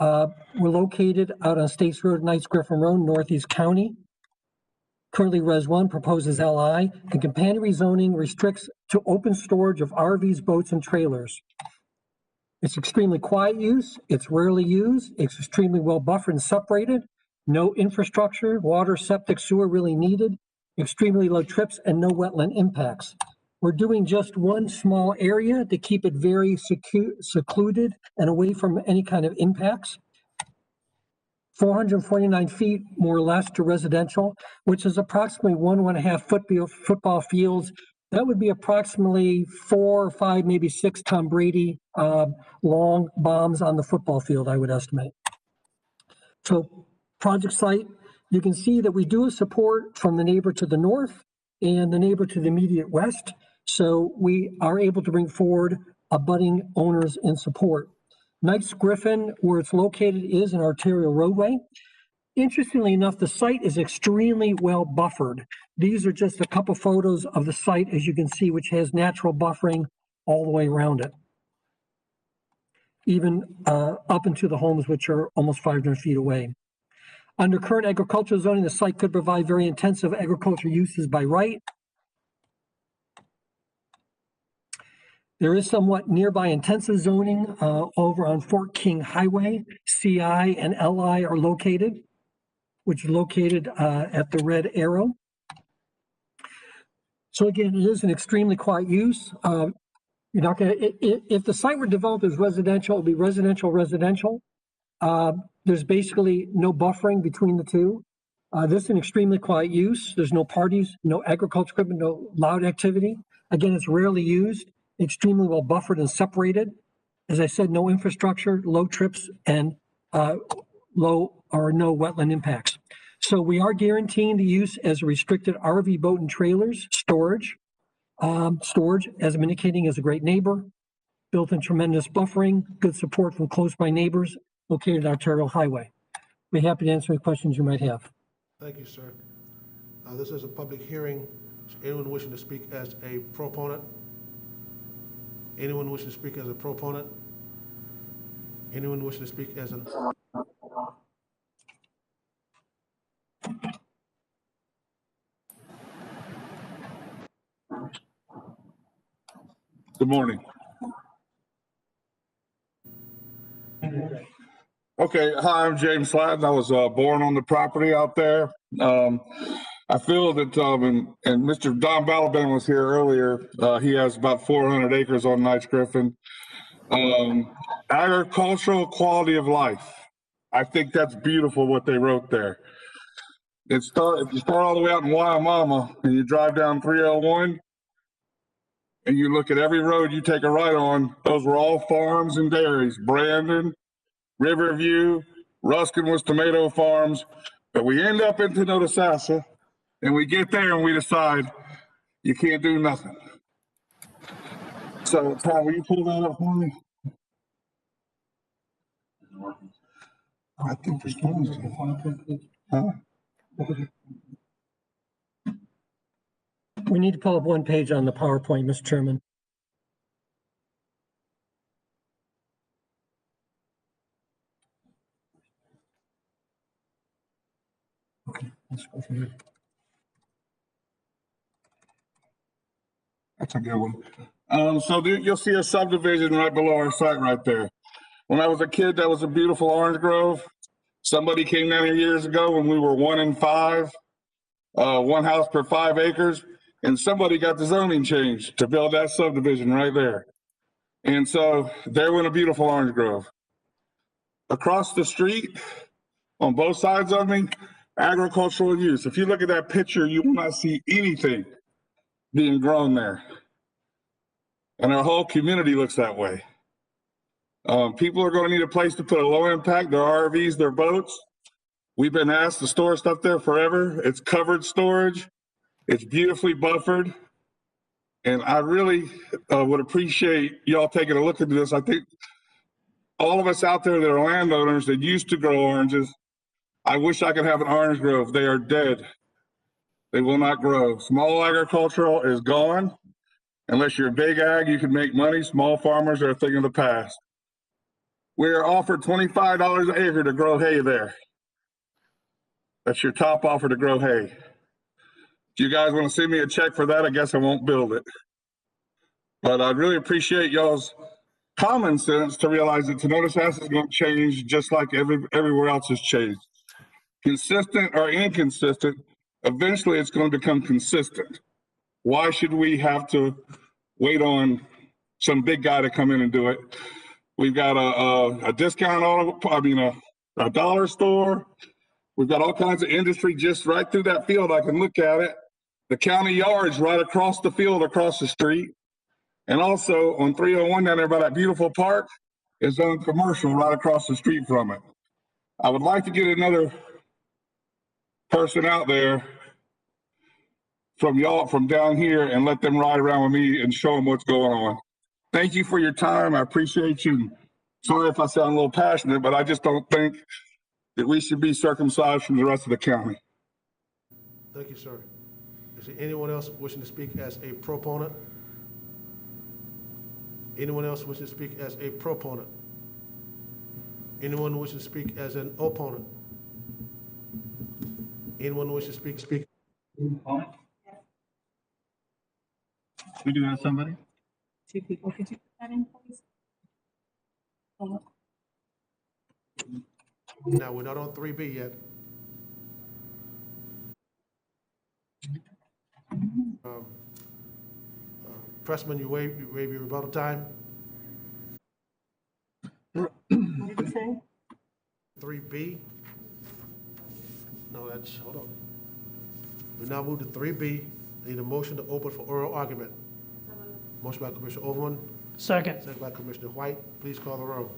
We're located out on States Road, Knights Griffin Road, Northeast County. Currently, Res 1 proposes LI, and companion rezoning restricts to open storage of RVs, boats, and trailers. It's extremely quiet use. It's rarely used. It's extremely well buffered and separated. No infrastructure, water, septic, sewer really needed. Extremely low trips and no wetland impacts. We're doing just one small area to keep it very secluded and away from any kind of impacts. 449 feet, more or less, to residential, which is approximately 1.5 football fields. That would be approximately 4 or 5, maybe 6 Tom Brady long bombs on the football field, I would estimate. So project site, you can see that we do have support from the neighbor to the north and the neighbor to the immediate west. So we are able to bring forward abutting owners in support. Knights Griffin, where it's located, is an arterial roadway. Interestingly enough, the site is extremely well buffered. These are just a couple photos of the site, as you can see, which has natural buffering all the way around it. Even up into the homes, which are almost 500 feet away. Under current agricultural zoning, the site could provide very intensive agricultural uses by right. There is somewhat nearby intensive zoning over on Fort King Highway. CI and LI are located, which is located at the red arrow. So again, it is an extremely quiet use. You're not going to, if the site were developed as residential, it would be residential. There's basically no buffering between the two. This is an extremely quiet use. There's no parties, no agriculture equipment, no loud activity. Again, it's rarely used, extremely well buffered and separated. As I said, no infrastructure, low trips, and low or no wetland impacts. So we are guaranteeing the use as a restricted RV, boat, and trailers storage. Storage, as I'm indicating, is a great neighbor, built-in tremendous buffering, good support from close by neighbors, located on Arterial Highway. We're happy to answer any questions you might have. Thank you, sir. This is a public hearing. Is anyone wishing to speak as a proponent? Anyone wishing to speak as a proponent? Anyone wishing to speak as an... Good morning. Okay, hi, I'm James Slatton. I was born on the property out there. I feel that, and Mr. Don Balaban was here earlier. He has about 400 acres on Knights Griffin. Agricultural quality of life. I think that's beautiful what they wrote there. If you start all the way out in Wyomama and you drive down 301 and you look at every road you take a right on, those were all farms and dairies. Brandon, Riverview, Ruskin was tomato farms, but we end up into Nodasassa and we get there and we decide you can't do nothing. So, Tom, will you pull that up for me? I think there's huh? We need to pull up one page on the PowerPoint, Mr. Chairman. Okay, let's go from here. That's a good one. You'll see a subdivision right below our site right there. When I was a kid, that was a beautiful orange grove. Somebody came down here years ago when we were 1 in 5, one house per 5 acres, and somebody got the zoning changed to build that subdivision right there. And so there went a beautiful orange grove. Across the street, on both sides of me, agricultural use. If you look at that picture, you will not see anything being grown there. And our whole community looks that way. People are going to need a place to put a low impact, their RVs, their boats. We've been asked to store stuff there forever. It's covered storage. It's beautifully buffered. And I really would appreciate y'all taking a look at this. I think all of us out there that are landowners that used to grow oranges, I wish I could have an orange grove. They are dead. They will not grow. Small agricultural is gone. Unless you're a big ag, you can make money. Small farmers are a thing of the past. We are offered $25 an acre to grow hay there. That's your top offer to grow hay. If you guys want to send me a check for that, I guess I won't build it. But I'd really appreciate y'all's common sense to realize that Tenoda's House is going to change just like everywhere else has changed. Consistent or inconsistent, eventually it's going to become consistent. Why should we have to wait on some big guy to come in and do it? We've got a discount a dollar store. We've got all kinds of industry just right through that field. I can look at it. The county yard's right across the field, across the street. And also on 301 down there by that beautiful park is zoned commercial right across the street from it. I would like to get another person out there from y'all from down here and let them ride around with me and show them what's going on. Thank you for your time. I appreciate you. Sorry if I sound a little passionate, but I just don't think that we should be circumcised from the rest of the county. Thank you, sir. Is there anyone else wishing to speak as a proponent? Anyone else wishing to speak as a proponent? Anyone wishing to speak as an opponent? Anyone wishing to speak? Opponent? We do have somebody? 2 people. Could you put that in, please? Now, we're not on 3B yet. Pressman, you waive your rebuttal time. What did you say? 3B. No, that's, hold on. We now move to 3B. I need a motion to open for oral argument. Motion by Commissioner Overman. Second. Second by Commissioner White. Please call the roll.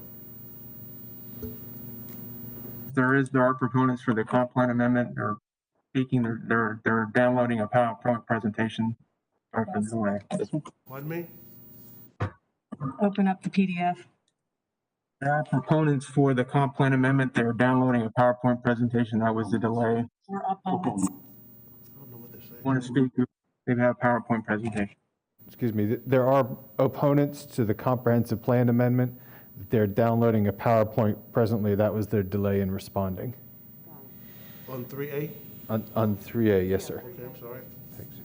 There are proponents for the comp plan amendment. They're speaking, they're downloading a PowerPoint presentation. Sorry for the delay. This one? Pardon me? Open up the PDF. There are proponents for the comp plan amendment. They're downloading a PowerPoint presentation. That was the delay. We're opponents. I don't know what they're saying. Want to speak? They have a PowerPoint presentation. Excuse me, there are opponents to the comprehensive plan amendment. They're downloading a PowerPoint presently. That was their delay in responding. On 3A? On 3A, yes, sir. Okay, I'm sorry. Thanks.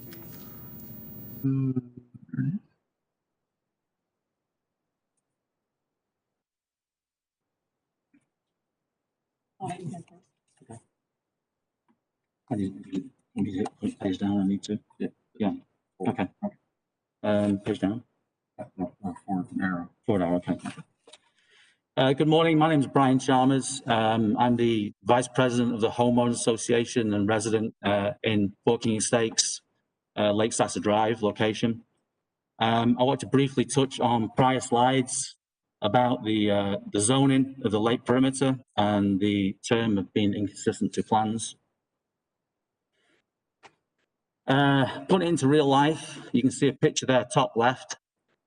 I need to push page down. I need to. Yeah. Okay. Page down. Forward arrow. Forward arrow. Okay. Good morning. My name is Brian Chalmers. I'm the Vice President of the Homeowners Association and resident in Walking Estates, Lake Sassa Drive location. I want to briefly touch on prior slides about the zoning of the lake perimeter and the term of being inconsistent to plans. Put it into real life, you can see a picture there, top left.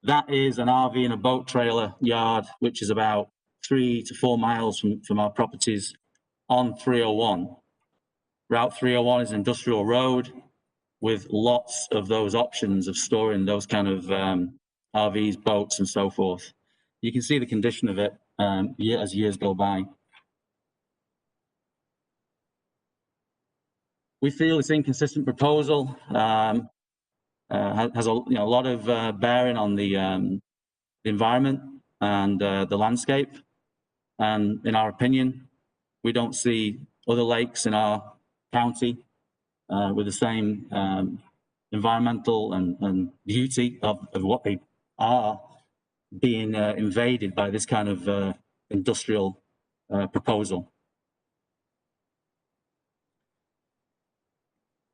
That is an RV and a boat trailer yard, which is about 3 to 4 miles from our properties on 301. Route 301 is an industrial road with lots of those options of storing those kind of RVs, boats, and so forth. You can see the condition of it as years go by. We feel it's an inconsistent proposal. has a lot of bearing on the environment and the landscape. And in our opinion, we don't see other lakes in our county with the same environmental and beauty of what they are being invaded by this kind of industrial proposal.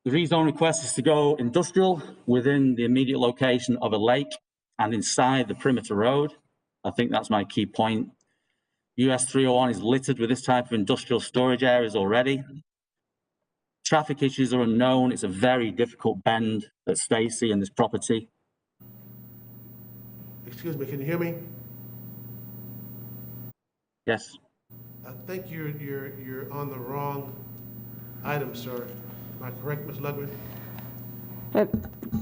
The rezone request is to go industrial within the immediate location of a lake and inside the perimeter road. I think that's my key point. US 301 is littered with this type of industrial storage areas already. Traffic issues are unknown. It's a very difficult bend at Stacy and this property. Excuse me, can you hear me? Yes. I think you're on the wrong item, sir. Am I correct, Ms. Lugman?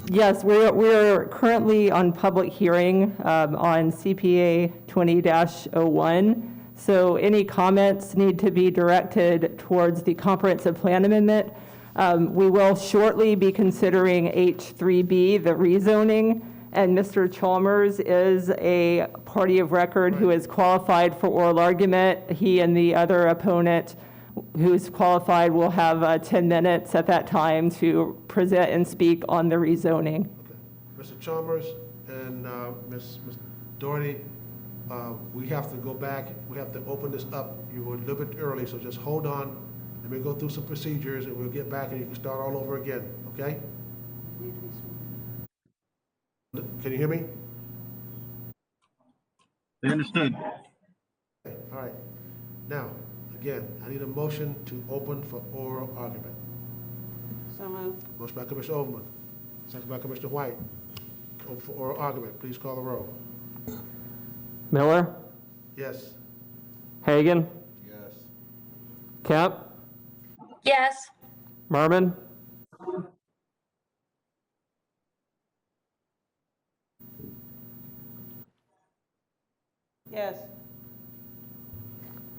Yes, we're currently on public hearing on CPA 20-01. So any comments need to be directed towards the comprehensive plan amendment. We will shortly be considering H3B, the rezoning, and Mr. Chalmers is a party of record who is qualified for oral argument. He and the other opponent who's qualified will have 10 minutes at that time to present and speak on the rezoning. Okay. Mr. Chalmers and Ms. Doherty, we have to go back. We have to open this up. You were a little bit early, so just hold on. Let me go through some procedures, and we'll get back, and you can start all over again, okay? Can you hear me? Understood. Okay, all right. Now, again, I need a motion to open for oral argument. So moved. Motion by Commissioner Overman, second by Commissioner White. Open for oral argument. Please call the roll. Miller, Yes. Hagan, Yes. Kemp, Yes. Merman, Yes.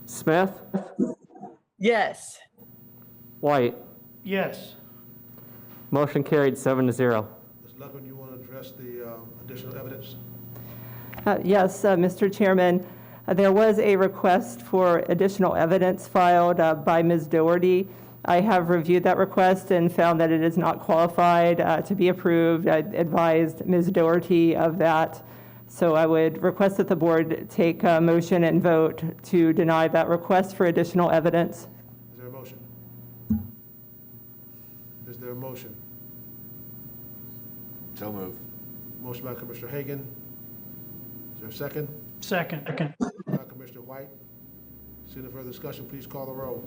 Smith, Yes. White. Yes. Motion carried 7-0. Ms. Lugman, you want to address the additional evidence? Yes, Mr. Chairman, there was a request for additional evidence filed by Ms. Doherty. I have reviewed that request and found that it is not qualified to be approved. I advised Ms. Doherty of that. So I would request that the board take a motion and vote to deny that request for additional evidence. Is there a motion? Is there a motion? So moved. Motion by Commissioner Hagan. Is there a second? Second. By Commissioner White. Seeing no further discussion, please call the roll.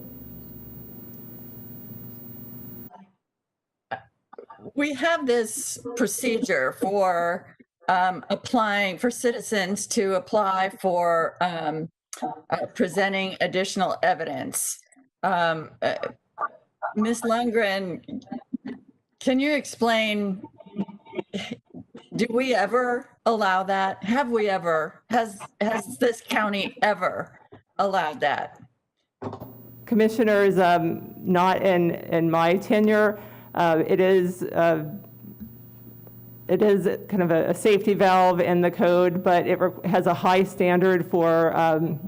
We have this procedure for applying for citizens to apply for presenting additional evidence. Ms. Lundgren, can you explain, do we ever allow that? Have we ever, has this county ever allowed that? Commissioners, not in my tenure. It is kind of a safety valve in the code, but it has a high standard for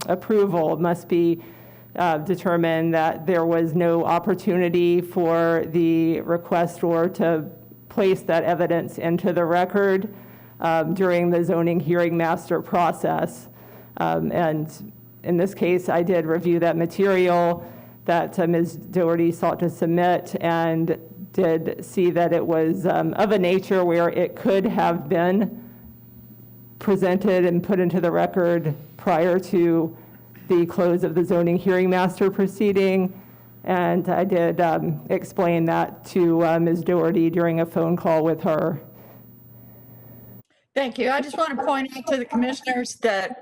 approval. It must be determined that there was no opportunity for the requestor to place that evidence into the record during the zoning hearing master process. And in this case, I did review that material that Ms. Doherty sought to submit and did see that it was of a nature where it could have been presented and put into the record prior to the close of the zoning hearing master proceeding. And I did explain that to Ms. Doherty during a phone call with her. Thank you. I just want to point out to the commissioners that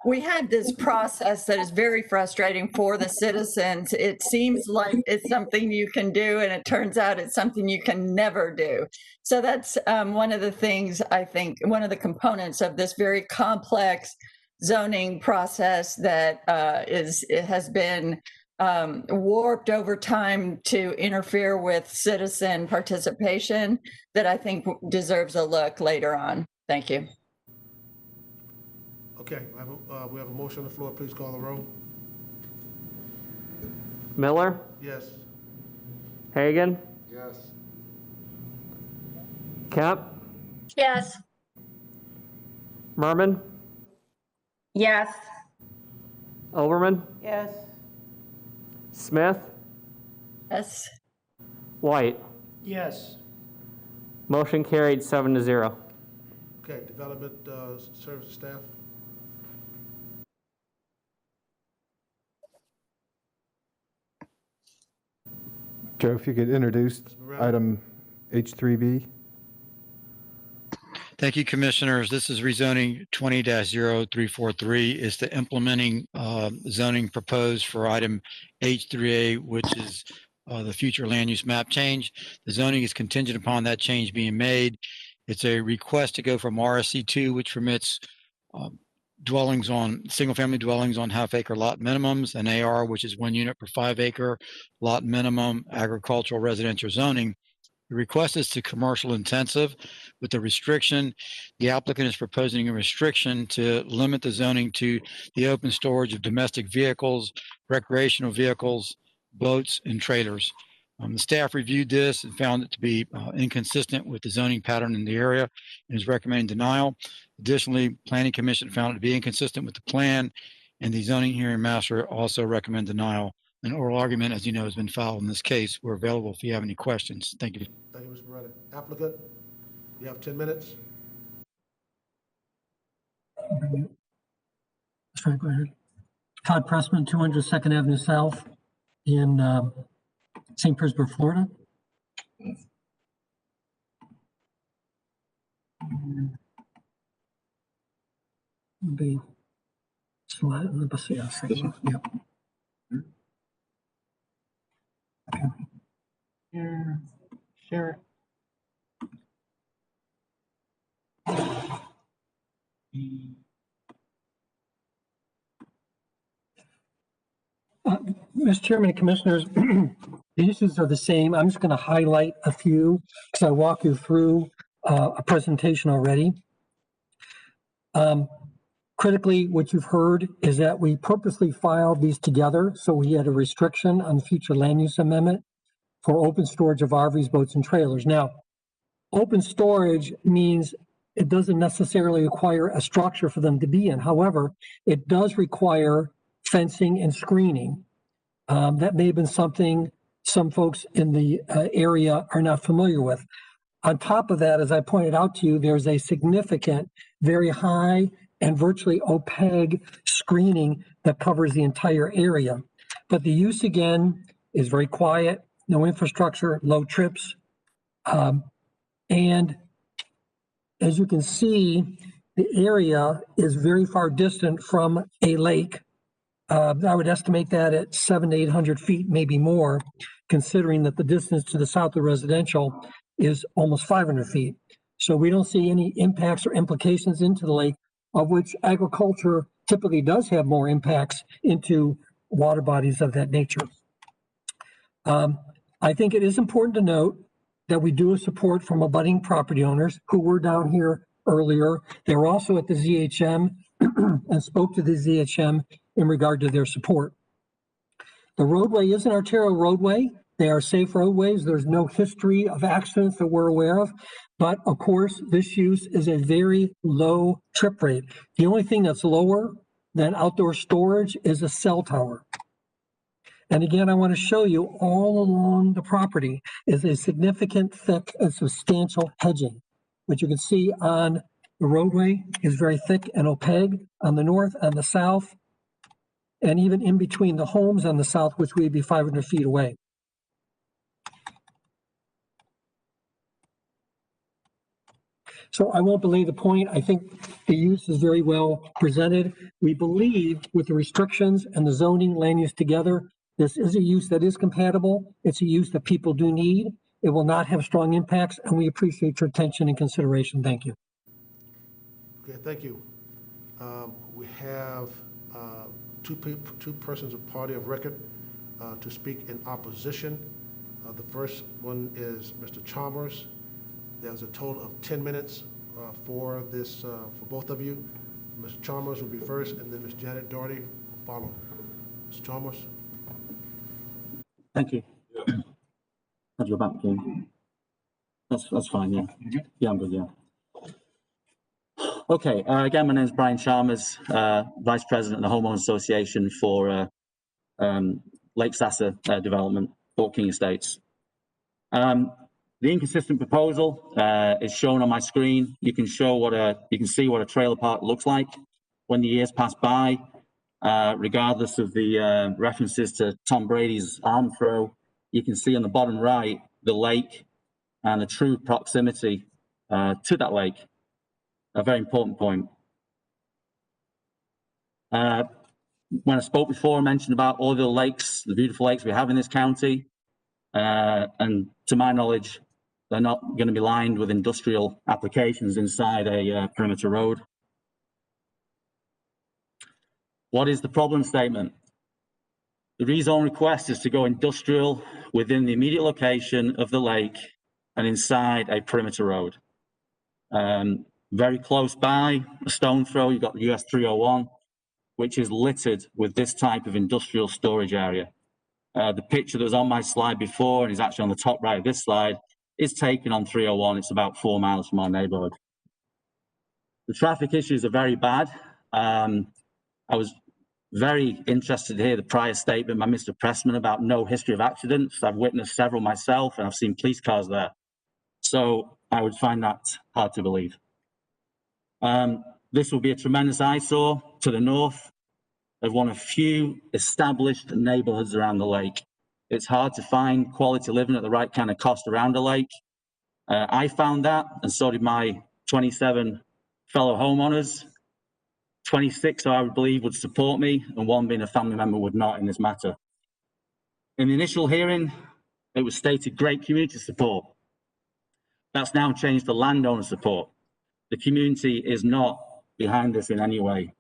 we had this process that is very frustrating for the citizens. It seems like it's something you can do, and it turns out it's something you can never do. So that's one of the things, I think, one of the components of this very complex zoning process that has been warped over time to interfere with citizen participation that I think deserves a look later on. Thank you. Okay, we have a motion on the floor. Please call the roll. Miller, Yes. Hagan, Yes. Kemp, Yes. Merman, Yes. Overman, Yes. Smith, Yes. White. Yes. Motion carried 7-0. Okay, Development Services staff. Joe, if you could introduce item H3B. Thank you, Commissioners. This is rezoning 20-0343. Is the implementing zoning proposed for item H3A, which is the future land use map change. The zoning is contingent upon that change being made. It's a request to go from RSC2, which permits single-family dwellings on half-acre lot minimums, and AR, which is 1 unit per 5-acre lot minimum agricultural residential zoning. The request is to commercial intensive with the restriction. The applicant is proposing a restriction to limit the zoning to the open storage of domestic vehicles, recreational vehicles, boats, and trailers. The staff reviewed this and found it to be inconsistent with the zoning pattern in the area and is recommending denial. Additionally, Planning Commission found it to be inconsistent with the plan, and the zoning hearing master also recommend denial. An oral argument, as you know, has been filed in this case. We're available if you have any questions. Thank you. Thank you, Mr. Morelli. Applicant, you have 10 minutes. Sorry, go ahead. Todd Pressman, 200 2nd Avenue South in St. Petersburg, Florida. Be slide. Let's see. Yep. Okay. Here, share it. Mr. Chairman and Commissioners, the issues are the same. I'm just going to highlight a few because I walked you through a presentation already. Critically, what you've heard is that we purposely filed these together so we had a restriction on the future land use amendment for open storage of RVs, boats, and trailers. Now, open storage means it doesn't necessarily require a structure for them to be in. However, it does require fencing and screening. That may have been something some folks in the area are not familiar with. On top of that, as I pointed out to you, there's a significant, very high and virtually opaque screening that covers the entire area. But the use, again, is very quiet, no infrastructure, low trips. And as you can see, the area is very far distant from a lake. I would estimate that at 700 to 800 feet, maybe more, considering that the distance to the south of residential is almost 500 feet. So we don't see any impacts or implications into the lake, of which agriculture typically does have more impacts into water bodies of that nature. I think it is important to note that we do have support from abutting property owners who were down here earlier. They were also at the ZHM and spoke to the ZHM in regard to their support. The roadway is an arterial roadway. They are safe roadways. There's no history of accidents that we're aware of. But of course, this use is a very low trip rate. The only thing that's lower than outdoor storage is a cell tower. And again, I want to show you all along the property is a significant, thick, and substantial hedging, which you can see on the roadway is very thick and opaque on the north and the south, and even in between the homes on the south, which would be 500 feet away. So I won't belay the point. I think the use is very well presented. We believe with the restrictions and the zoning land use together, this is a use that is compatible. It's a use that people do need. It will not have strong impacts, and we appreciate your attention and consideration. Thank you. Okay, thank you. We have two persons of party of record. to speak in opposition. The first one is Mr. Chalmers. There's a total of 10 minutes for this, for both of you. Mr. Chalmers will be first, and then Ms. Janet Doherty will follow. Mr. Chalmers. Thank you. How'd you go back, Jim? That's fine, yeah. Yeah, I'm good, yeah. Okay, again, my name is Brian Chalmers, Vice President of the Homeowners Association for Lake Sassa Development, Fort King Estates. The inconsistent proposal is shown on my screen. You can see what a trailer park looks like when the years pass by, regardless of the references to Tom Brady's arm throw. You can see on the bottom right the lake and the true proximity to that lake. A very important point. When I spoke before, I mentioned about all the lakes, the beautiful lakes we have in this county. And to my knowledge, they're not going to be lined with industrial applications inside a perimeter road. What is the problem statement? The rezone request is to go industrial within the immediate location of the lake and inside a perimeter road. Very close by, a stone throw, you've got the US 301, which is littered with this type of industrial storage area. The picture that was on my slide before, and is actually on the top right of this slide, is taken on 301. It's about 4 miles from our neighborhood. The traffic issues are very bad. I was very interested to hear the prior statement by Mr. Pressman about no history of accidents. I've witnessed several myself, and I've seen police cars there. So I would find that hard to believe. This will be a tremendous eyesore to the north of one of few established neighborhoods around the lake. It's hard to find quality living at the right kind of cost around a lake. I found that, and so did my 27 fellow homeowners. 26, I would believe, would support me, and one being a family member would not in this matter. In the initial hearing, it was stated great community support. That's now changed to landowner support. The community is not behind this in any way.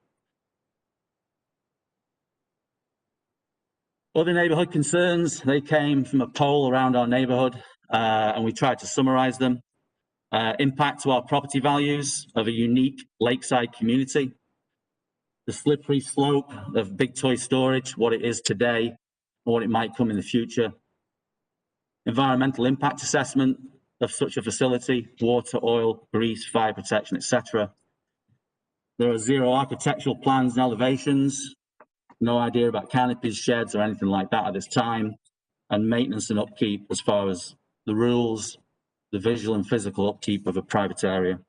Other neighborhood concerns, they came from a poll around our neighborhood, and we tried to summarize them. Impact to our property values of a unique lakeside community. The slippery slope of big toy storage, what it is today, and what it might come in the future. Environmental impact assessment of such a facility, water, oil, grease, fire protection, etc. There are 0 architectural plans and elevations, no idea about canopies, sheds, or anything like that at this time, and maintenance and upkeep as far as the rules, the visual and physical upkeep of a private area.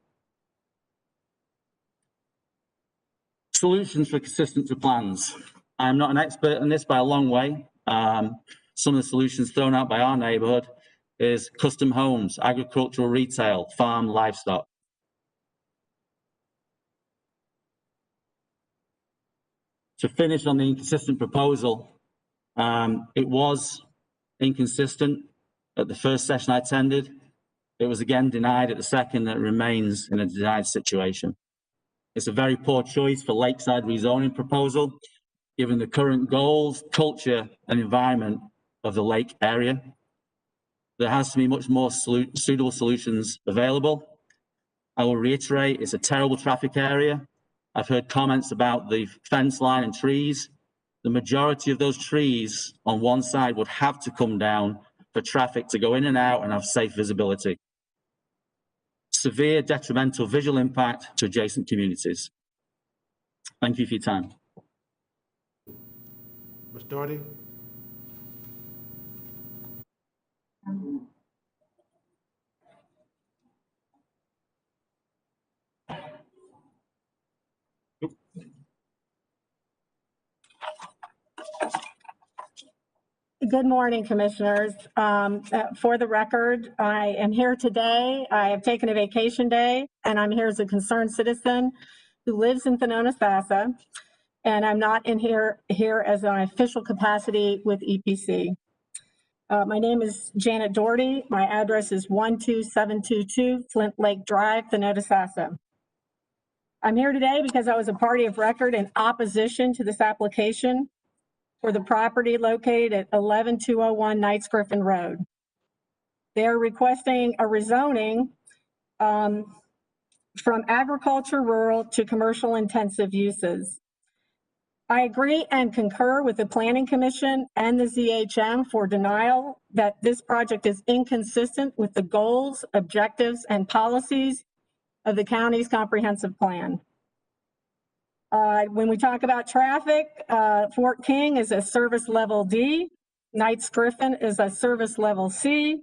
Solutions for consistent to plans. I am not an expert in this by a long way. Some of the solutions thrown out by our neighborhood is custom homes, agricultural retail, farm, livestock. To finish on the inconsistent proposal, it was inconsistent at the first session I attended. It was again denied at the second, and it remains in a denied situation. It's a very poor choice for lakeside rezoning proposal, given the current goals, culture, and environment of the lake area. There has to be much more suitable solutions available. I will reiterate, it's a terrible traffic area. I've heard comments about the fence line and trees. The majority of those trees on one side would have to come down for traffic to go in and out and have safe visibility. Severe detrimental visual impact to adjacent communities. Thank you for your time. Ms. Doherty? Good morning, Commissioners. For the record, I am here today. I have taken a vacation day, and I'm here as a concerned citizen who lives in Sassa, and I'm not here as an official capacity with EPC. My name is Janet Doherty. My address is 12722 Flint Lake Drive, Sassa. I'm here today because I was a party of record in opposition to this application. for the property located at 11201 Knights Griffin Road. They're requesting a rezoning from agriculture rural to commercial intensive uses. I agree and concur with the Planning Commission and the ZHM for denial that this project is inconsistent with the goals, objectives, and policies of the county's comprehensive plan. When we talk about traffic, Fort King is a service level D, Knights Griffin is a service level C.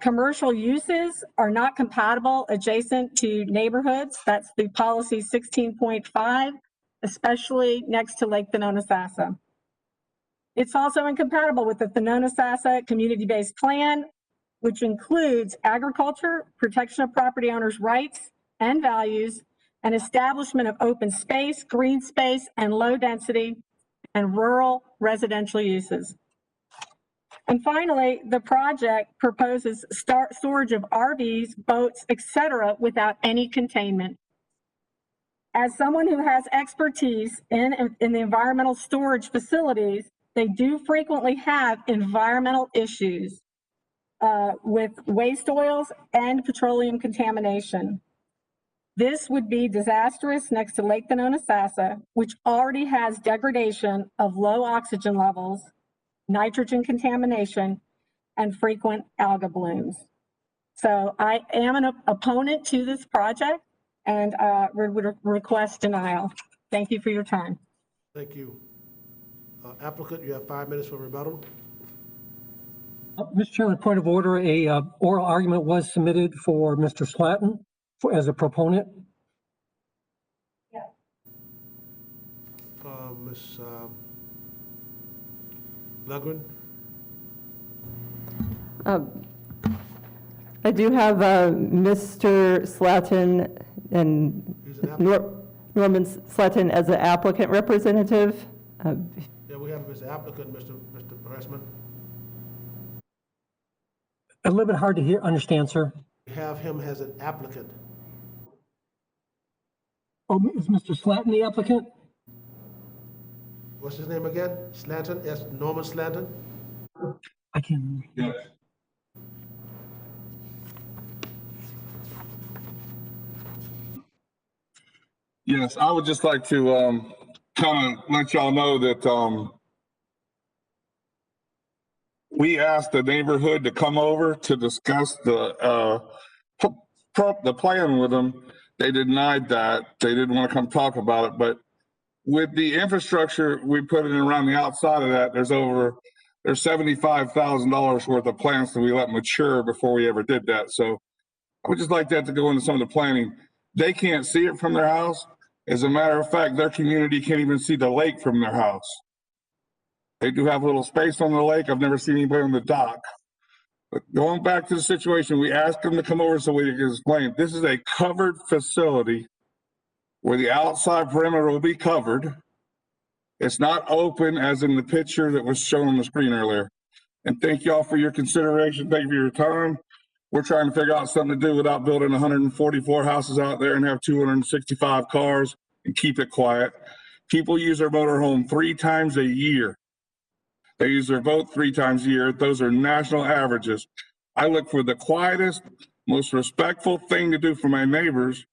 Commercial uses are not compatible adjacent to neighborhoods. That's the policy 16.5, especially next to Lake Thonotosassa. It's also incompatible with the Thonotosassa community-based plan, which includes agriculture, protection of property owners' rights and values, and establishment of open space, green space, and low density and rural residential uses. And finally, the project proposes storage of RVs, boats, etc., without any containment. As someone who has expertise in the environmental storage facilities, they do frequently have environmental issues with waste oils and petroleum contamination. This would be disastrous next to Lake Thonotosassa, which already has degradation of low oxygen levels, nitrogen contamination, and frequent algal blooms. So I am an opponent to this project and would request denial. Thank you for your time. Thank you. Applicant, you have 5 minutes for rebuttal. Mr. Chairman, point of order, a oral argument was submitted for Mr. Slatton as a proponent. Ms. Lugren? I do have Mr. Slatton and Norman Slatton as an applicant representative. Yeah, we have Mr. Applicant, Mr. Pressman. A little bit hard to understand, sir. We have him as an applicant. Oh, is Mr. Slatton the applicant? What's his name again? Slanton? Yes, Norman Slanton? I can't remember. Yes. Yes, I would just like to kind of let y'all know that we asked the neighborhood to come over to discuss the plan with them. They denied that. They didn't want to come talk about it. But with the infrastructure we put in around the outside of that, there's $75,000 worth of plants that we let mature before we ever did that. So I would just like that to go into some of the planning. They can't see it from their house. As a matter of fact, their community can't even see the lake from their house. They do have a little space on the lake. I've never seen anybody on the dock. But going back to the situation, we asked them to come over so we can explain. This is a covered facility where the outside perimeter will be covered. It's not open as in the picture that was shown on the screen earlier. And thank y'all for your consideration. Thank you for your time. We're trying to figure out something to do without building 144 houses out there and have 265 cars and keep it quiet. People use their motorhome 3 times a year. They use their boat 3 times a year. Those are national averages. I look for the quietest, most respectful thing to do for my neighbors,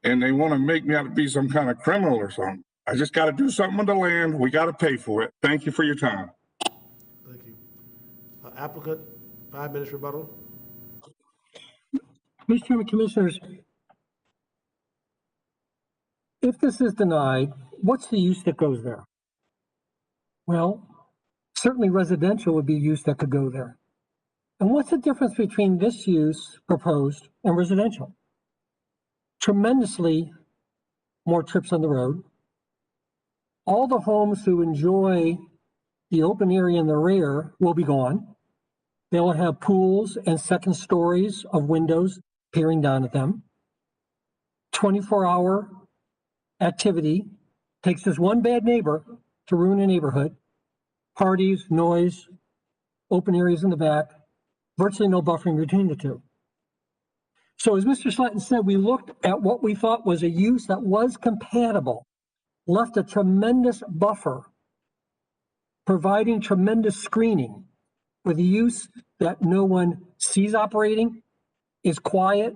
and they want to make me out to be some kind of criminal or something. I just got to do something with the land. We got to pay for it. Thank you for your time. Thank you. Applicant, 5 minutes rebuttal. Mr. Chairman, Commissioners, if this is denied, what's the use that goes there? Well, certainly residential would be use that could go there. And what's the difference between this use proposed and residential? Tremendously more trips on the road. All the homes who enjoy the open area in the rear will be gone. They will have pools and second stories of windows peering down at them. 24-hour activity takes just one bad neighbor to ruin a neighborhood. Parties, noise, open areas in the back, virtually no buffering between the two. So as Mr. Slatton said, we looked at what we thought was a use that was compatible, left a tremendous buffer providing tremendous screening for the use that no one sees operating, is quiet,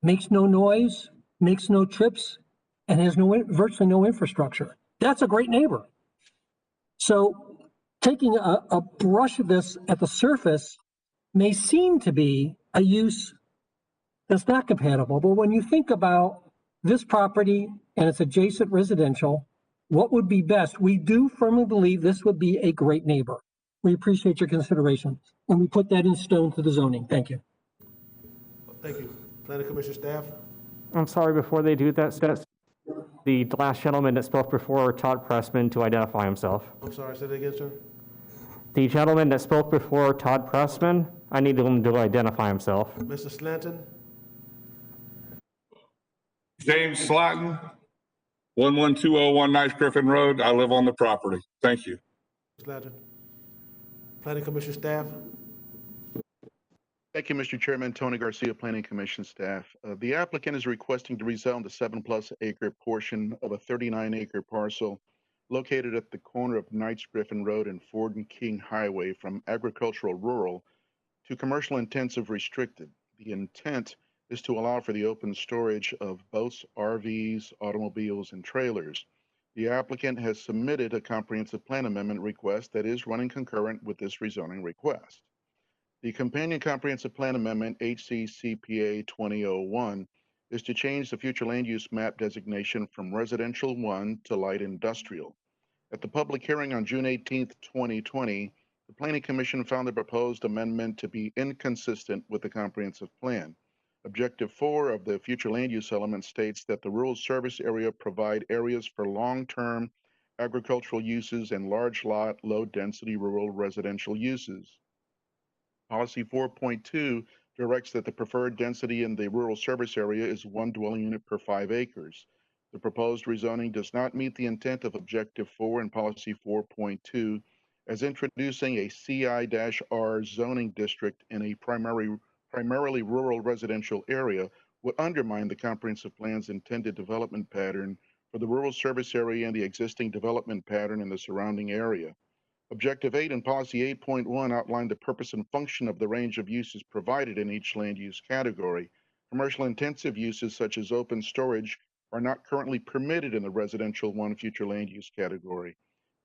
makes no noise, makes no trips, and has virtually no infrastructure. That's a great neighbor. So taking a brush of this at the surface may seem to be a use that's not compatible, but when you think about this property and its adjacent residential, what would be best? We do firmly believe this would be a great neighbor. We appreciate your consideration, and we put that in stone to the zoning. Thank you. Thank you. Planning Commission staff? I'm sorry, before they do that, the last gentleman that spoke before, Todd Pressman, to identify himself. I'm sorry, say that again, sir? The gentleman that spoke before, Todd Pressman, I need him to identify himself. Mr. Slanton? James Slatton, 11201 Nice Griffin Road. I live on the property. Thank you. Slanton? Planning Commission staff? Thank you, Mr. Chairman. Tony Garcia, Planning Commission staff. The applicant is requesting to rezone the 7+ acre portion of a 39-acre parcel located at the corner of Knights Griffin Road and Ford and King Highway from agricultural rural to commercial intensive restricted. The intent is to allow for the open storage of boats, RVs, automobiles, and trailers. The applicant has submitted a comprehensive plan amendment request that is running concurrent with this rezoning request. The companion comprehensive plan amendment, HCCPA 2001, is to change the future land use map designation from residential 1 to light industrial. At the public hearing on June 18, 2020, the Planning Commission found the proposed amendment to be inconsistent with the comprehensive plan. Objective 4 of the future land use element states that the rural service area provide areas for long-term agricultural uses and large lot, low-density rural residential uses. Policy 4.2 directs that the preferred density in the rural service area is 1 dwelling unit per 5 acres. The proposed rezoning does not meet the intent of Objective 4 in Policy 4.2, as introducing a CI-R zoning district in a primarily rural residential area would undermine the comprehensive plan's intended development pattern for the rural service area and the existing development pattern in the surrounding area. Objective 8 and Policy 8.1 outline the purpose and function of the range of uses provided in each land use category. Commercial intensive uses such as open storage are not currently permitted in the residential 1 future land use category.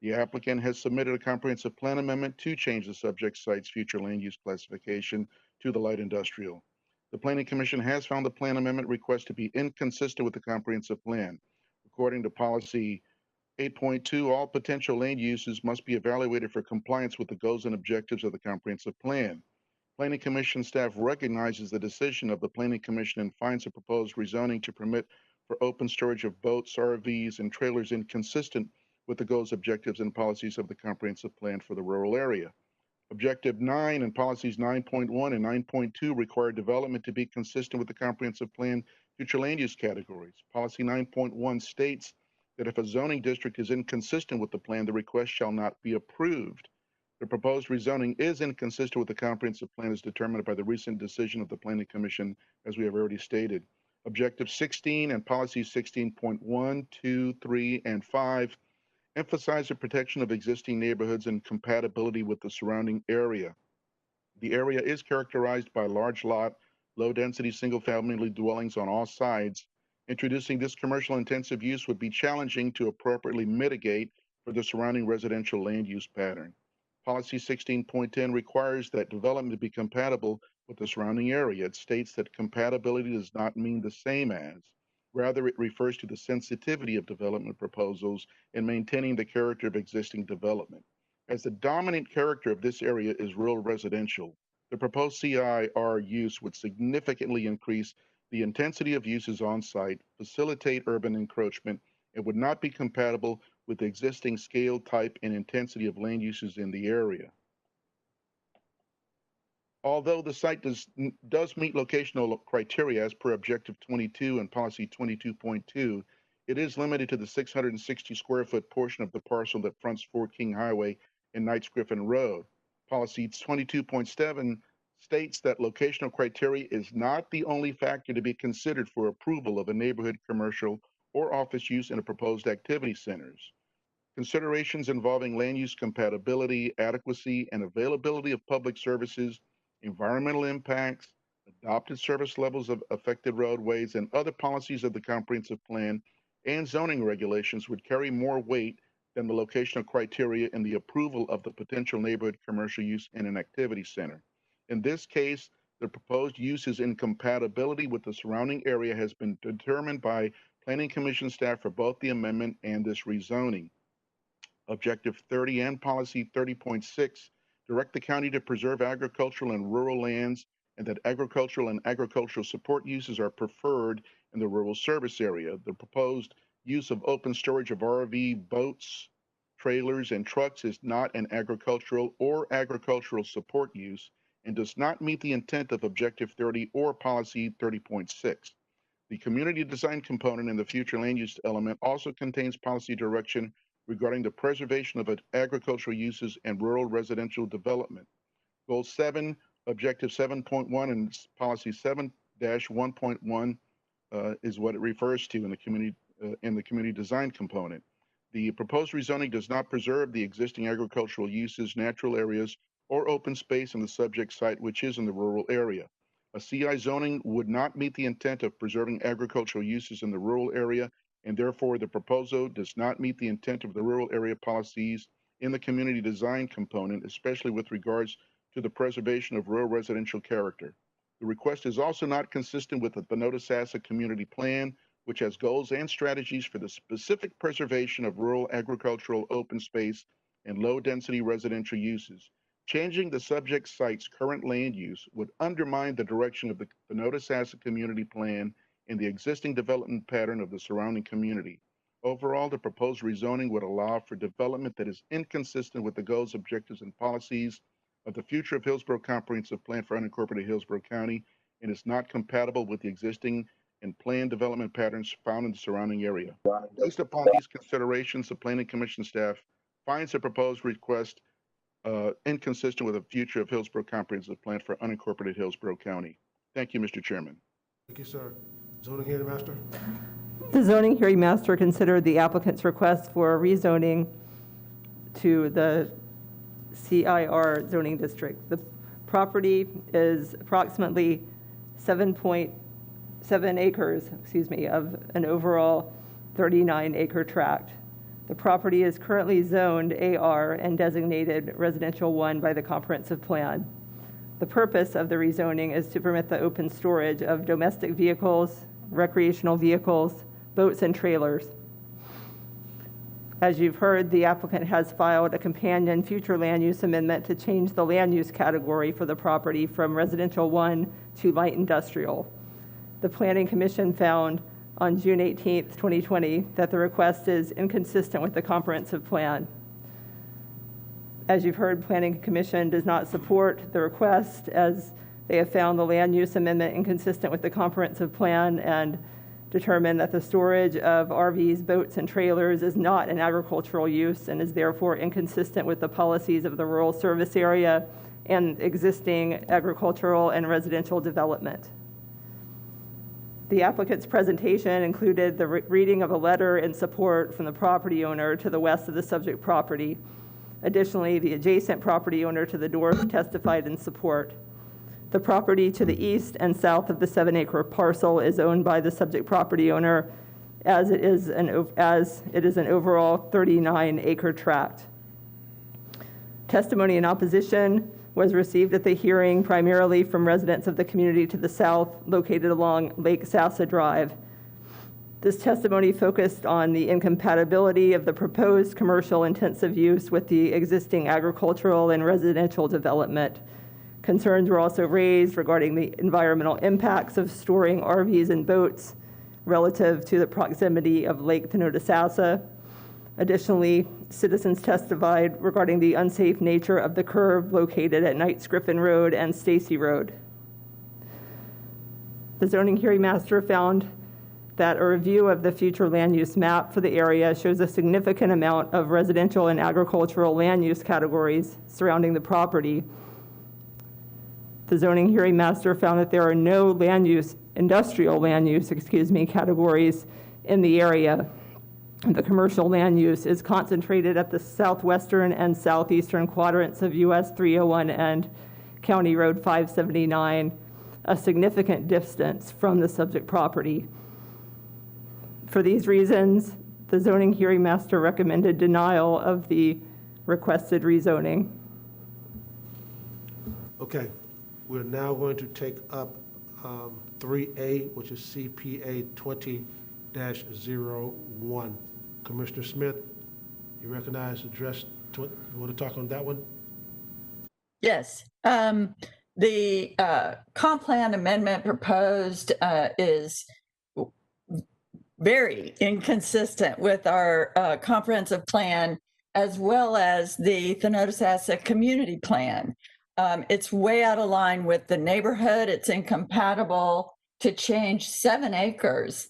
The applicant has submitted a comprehensive plan amendment to change the subject site's future land use classification to the light industrial. The Planning Commission has found the plan amendment request to be inconsistent with the comprehensive plan. According to Policy 8.2, all potential land uses must be evaluated for compliance with the goals and objectives of the comprehensive plan. Planning Commission staff recognizes the decision of the Planning Commission and finds the proposed rezoning to permit for open storage of boats, RVs, and trailers inconsistent with the goals, objectives, and policies of the comprehensive plan for the rural area. Objective 9 and Policies 9.1 and 9.2 require development to be consistent with the comprehensive plan future land use categories. Policy 9.1 states that if a zoning district is inconsistent with the plan, the request shall not be approved. The proposed rezoning is inconsistent with the comprehensive plan as determined by the recent decision of the Planning Commission, as we have already stated. Objective 16 and Policies 16.1, 2, 3, and 5 emphasize the protection of existing neighborhoods and compatibility with the surrounding area. The area is characterized by large lot, low-density single-family dwellings on all sides. Introducing this commercial intensive use would be challenging to appropriately mitigate for the surrounding residential land use pattern. Policy 16.10 requires that development be compatible with the surrounding area. It states that compatibility does not mean the same as. Rather, it refers to the sensitivity of development proposals in maintaining the character of existing development. As the dominant character of this area is rural residential, the proposed CI-R use would significantly increase the intensity of uses on site, facilitate urban encroachment, and would not be compatible with the existing scale, type, and intensity of land uses in the area. Although the site does meet locational criteria as per Objective 22 and Policy 22.2, it is limited to the 660 square foot portion of the parcel that fronts Fort King Highway and Knights Griffin Road. Policy 22.7 states that locational criteria is not the only factor to be considered for approval of a neighborhood commercial or office use in a proposed activity centers. considerations involving land use compatibility, adequacy, and availability of public services, environmental impacts, adopted service levels of affected roadways, and other policies of the comprehensive plan and zoning regulations would carry more weight than the locational criteria in the approval of the potential neighborhood commercial use in an activity center. In this case, the proposed use is incompatibility with the surrounding area has been determined by Planning Commission staff for both the amendment and this rezoning. Objective 30 and Policy 30.6 direct the county to preserve agricultural and rural lands and that agricultural and agricultural support uses are preferred in the rural service area. The proposed use of open storage of RV, boats, trailers, and trucks is not an agricultural or agricultural support use and does not meet the intent of Objective 30 or Policy 30.6. The community design component in the future land use element also contains policy direction regarding the preservation of agricultural uses and rural residential development. Goal 7, Objective 7.1 and Policy 7-1.1 is what it refers to in the community design component. The proposed rezoning does not preserve the existing agricultural uses, natural areas, or open space in the subject site, which is in the rural area. A CI zoning would not meet the intent of preserving agricultural uses in the rural area, and therefore the proposal does not meet the intent of the rural area policies in the community design component, especially with regards to the preservation of rural residential character. The request is also not consistent with the Bonota-Sassa Community Plan, which has goals and strategies for the specific preservation of rural agricultural open space and low-density residential uses. Changing the subject site's current land use would undermine the direction of the Bonota-Sassa Community Plan and the existing development pattern of the surrounding community. Overall, the proposed rezoning would allow for development that is inconsistent with the goals, objectives, and policies of the future of Hillsborough Comprehensive Plan for unincorporated Hillsborough County and is not compatible with the existing and planned development patterns found in the surrounding area. Based upon these considerations, the Planning Commission staff finds the proposed request inconsistent with the future of Hillsborough Comprehensive Plan for unincorporated Hillsborough County. Thank you, Mr. Chairman. Thank you, sir. Zoning hearing master? The zoning hearing master considered the applicant's request for rezoning to the CIR zoning district. The property is approximately 7.7 acres, of an overall 39-acre tract. The property is currently zoned AR and designated Residential 1 by the comprehensive plan. The purpose of the rezoning is to permit the open storage of domestic vehicles, recreational vehicles, boats, and trailers. As you've heard, the applicant has filed a companion future land use amendment to change the land use category for the property from Residential 1 to light industrial. The Planning Commission found on June 18th, 2020, that the request is inconsistent with the comprehensive plan. As you've heard, Planning Commission does not support the request as they have found the land use amendment inconsistent with the comprehensive plan and determined that the storage of RVs, boats, and trailers is not an agricultural use and is therefore inconsistent with the policies of the rural service area and existing agricultural and residential development. The applicant's presentation included the reading of a letter in support from the property owner to the west of the subject property. Additionally, the adjacent property owner to the north testified in support. The property to the east and south of the 7-acre parcel is owned by the subject property owner as it is an overall 39-acre tract. Testimony in opposition was received at the hearing primarily from residents of the community to the south located along Lake Sassa Drive. This testimony focused on the incompatibility of the proposed commercial intensive use with the existing agricultural and residential development. Concerns were also raised regarding the environmental impacts of storing RVs and boats relative to the proximity of Lake Bonota-Sassa. Additionally, citizens testified regarding the unsafe nature of the curve located at Knights Griffin Road and Stacy Road. The zoning hearing master found that a review of the future land use map for the area shows a significant amount of residential and agricultural land use categories surrounding the property. The zoning hearing master found that there are no industrial land use categories in the area. The commercial land use is concentrated at the southwestern and southeastern quadrants of US 301 and County Road 579, a significant distance from the subject property. For these reasons, the zoning hearing master recommended denial of the requested rezoning. Okay, we're now going to take up 3A, which is CPA 20-01. Commissioner Smith, you recognize, address, you want to talk on that one? Yes. The comp plan amendment proposed is very inconsistent with our comprehensive plan, as well as the Thenotis Asset Community Plan. It's way out of line with the neighborhood. It's incompatible to change 7 acres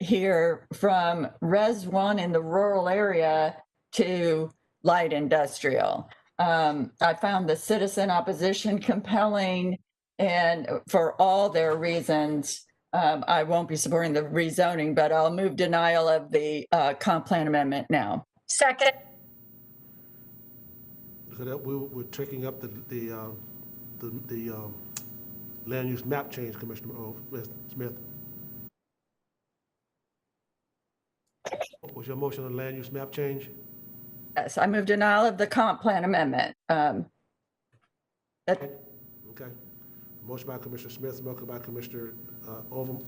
here from Res 1 in the rural area to light industrial. I found the citizen opposition compelling, and for all their reasons, I won't be supporting the rezoning, but I'll move denial of the comp plan amendment now. Second. So that we're taking up the land use map change, Commissioner Smith. What was your motion on land use map change? Yes, I move denial of the comp plan amendment. Okay. Motion by Commissioner Smith, second by Commissioner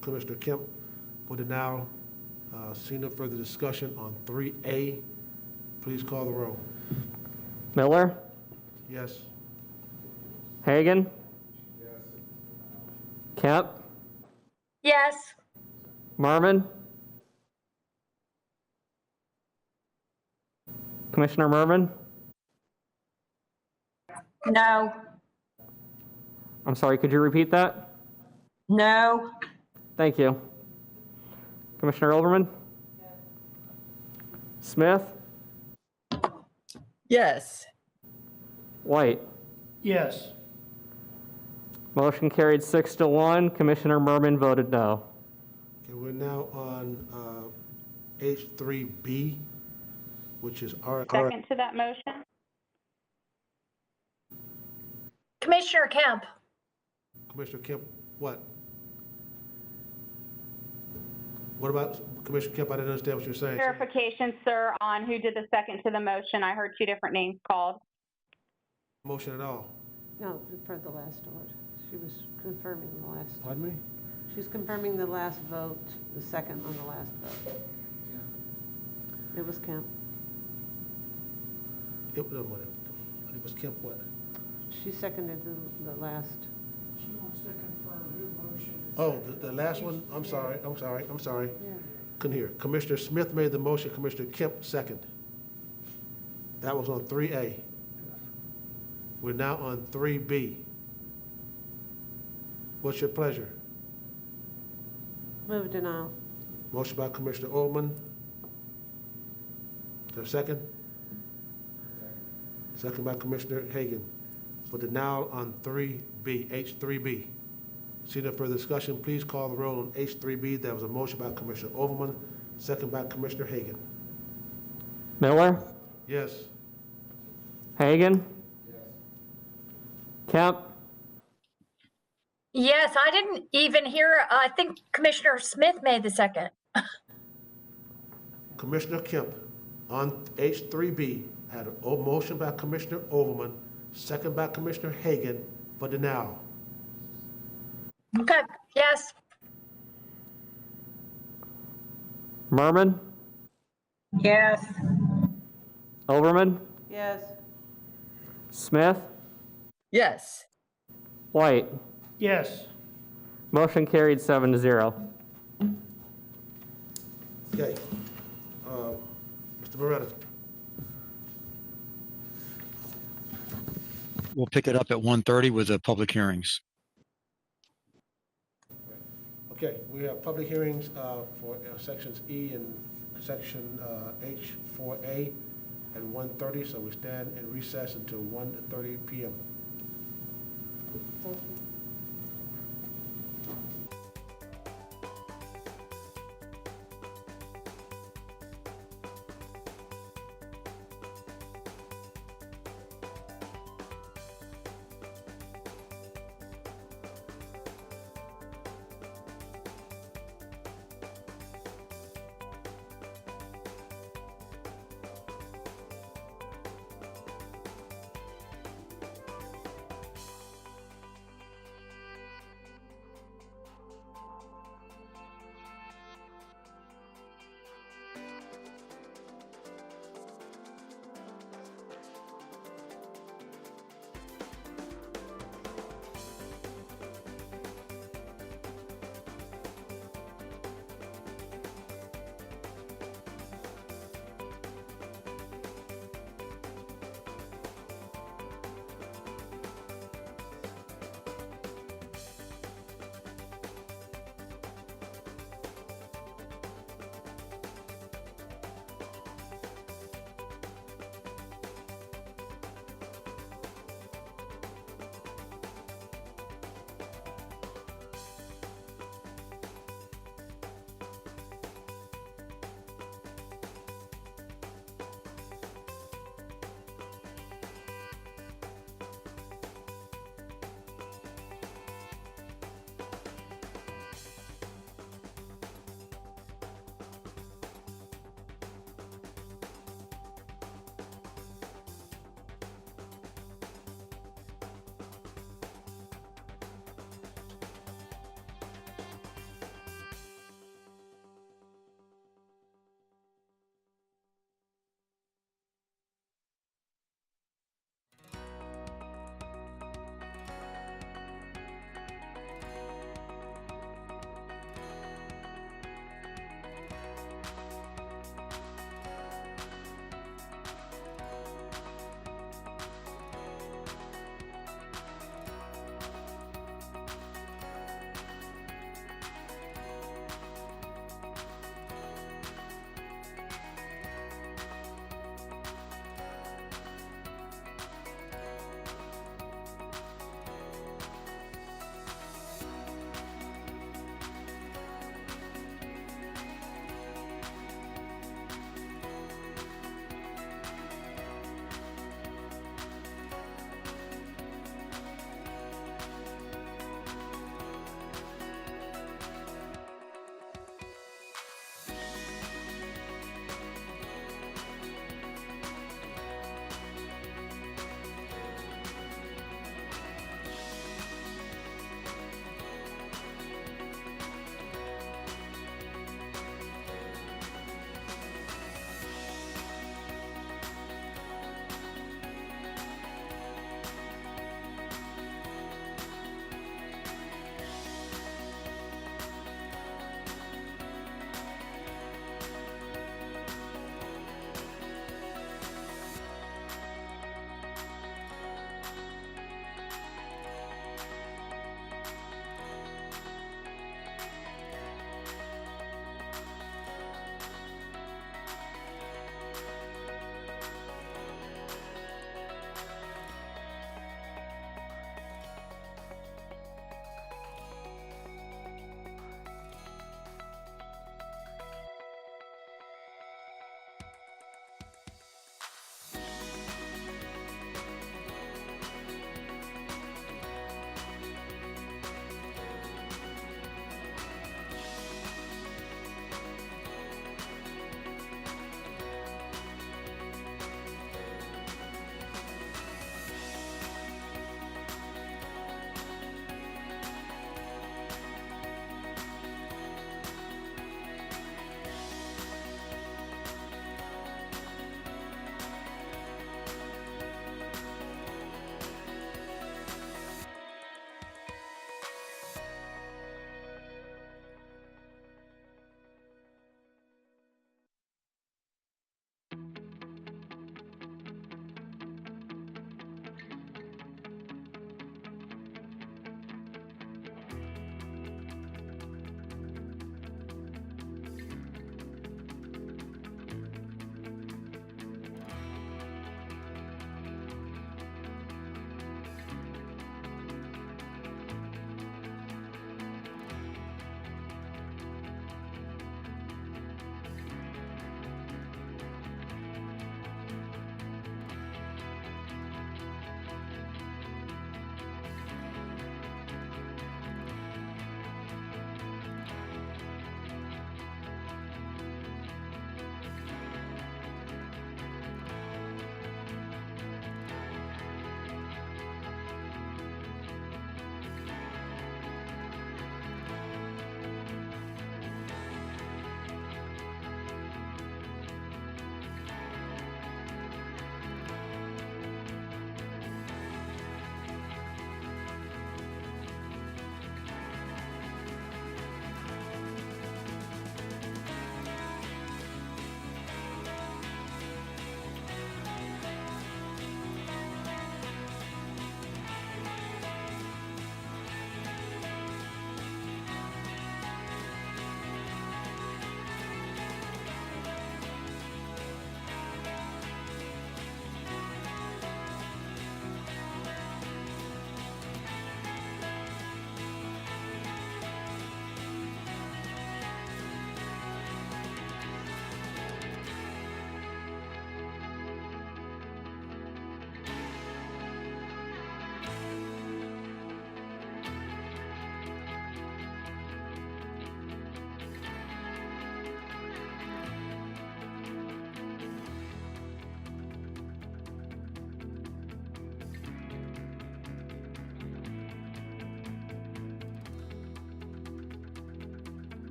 Commissioner Kemp for denial. Seeing no further discussion on 3A, please call the roll. Miller, Yes. Hagan? Kemp, Yes. Merman? Commissioner Merman? No. I'm sorry, could you repeat that? No. Thank you. Commissioner Ilverman? Smith? Yes. White? Yes. Motion carried 6-1. Commissioner Merman voted no. Okay, we're now on H3B, which is Second to that motion? Commissioner Kemp. Commissioner Kemp, what? What about Commissioner Kemp? I didn't understand what you're saying. Clarification, sir, on who did the second to the motion. I heard two different names called. Motion at all. No, for the last order. She was confirming the last. Pardon me? She's confirming the last vote, the second on the last vote. It was Kemp. It was Kemp what? She seconded the last. She wants to confirm who motion. Oh, the last one? I'm sorry. Couldn't hear. Commissioner Smith made the motion, Commissioner Kemp second. That was on 3A. We're now on 3B. What's your pleasure? Move denial. Motion by Commissioner Ullman. Is there a second? Second by Commissioner Hagan. For denial on 3B, H3B. Seeing no further discussion, please call the roll on H3B. There was a motion by Commissioner Overman, second by Commissioner Hagan. Miller? Yes. Hagan? Kemp? Yes, I didn't even hear, I think Commissioner Smith made the second. Commissioner Kemp on H3B had a motion by Commissioner Overman, second by Commissioner Hagan for denial. Okay, yes. Merman? Yes. Overman? Yes. Smith? Yes. White? Yes. Motion carried 7-0. Okay. Mr. Beretta. We'll pick it up at 1:30 with the public hearings. Okay, we have public hearings for sections E and section H4A at 1:30, so we stand in recess until 1:30 p.m. Thank you.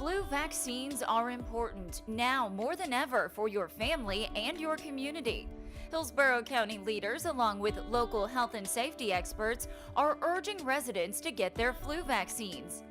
Flu vaccines are important now more than ever for your family and your community. Hillsborough County leaders, along with local health and safety experts, are urging residents to get their flu vaccines.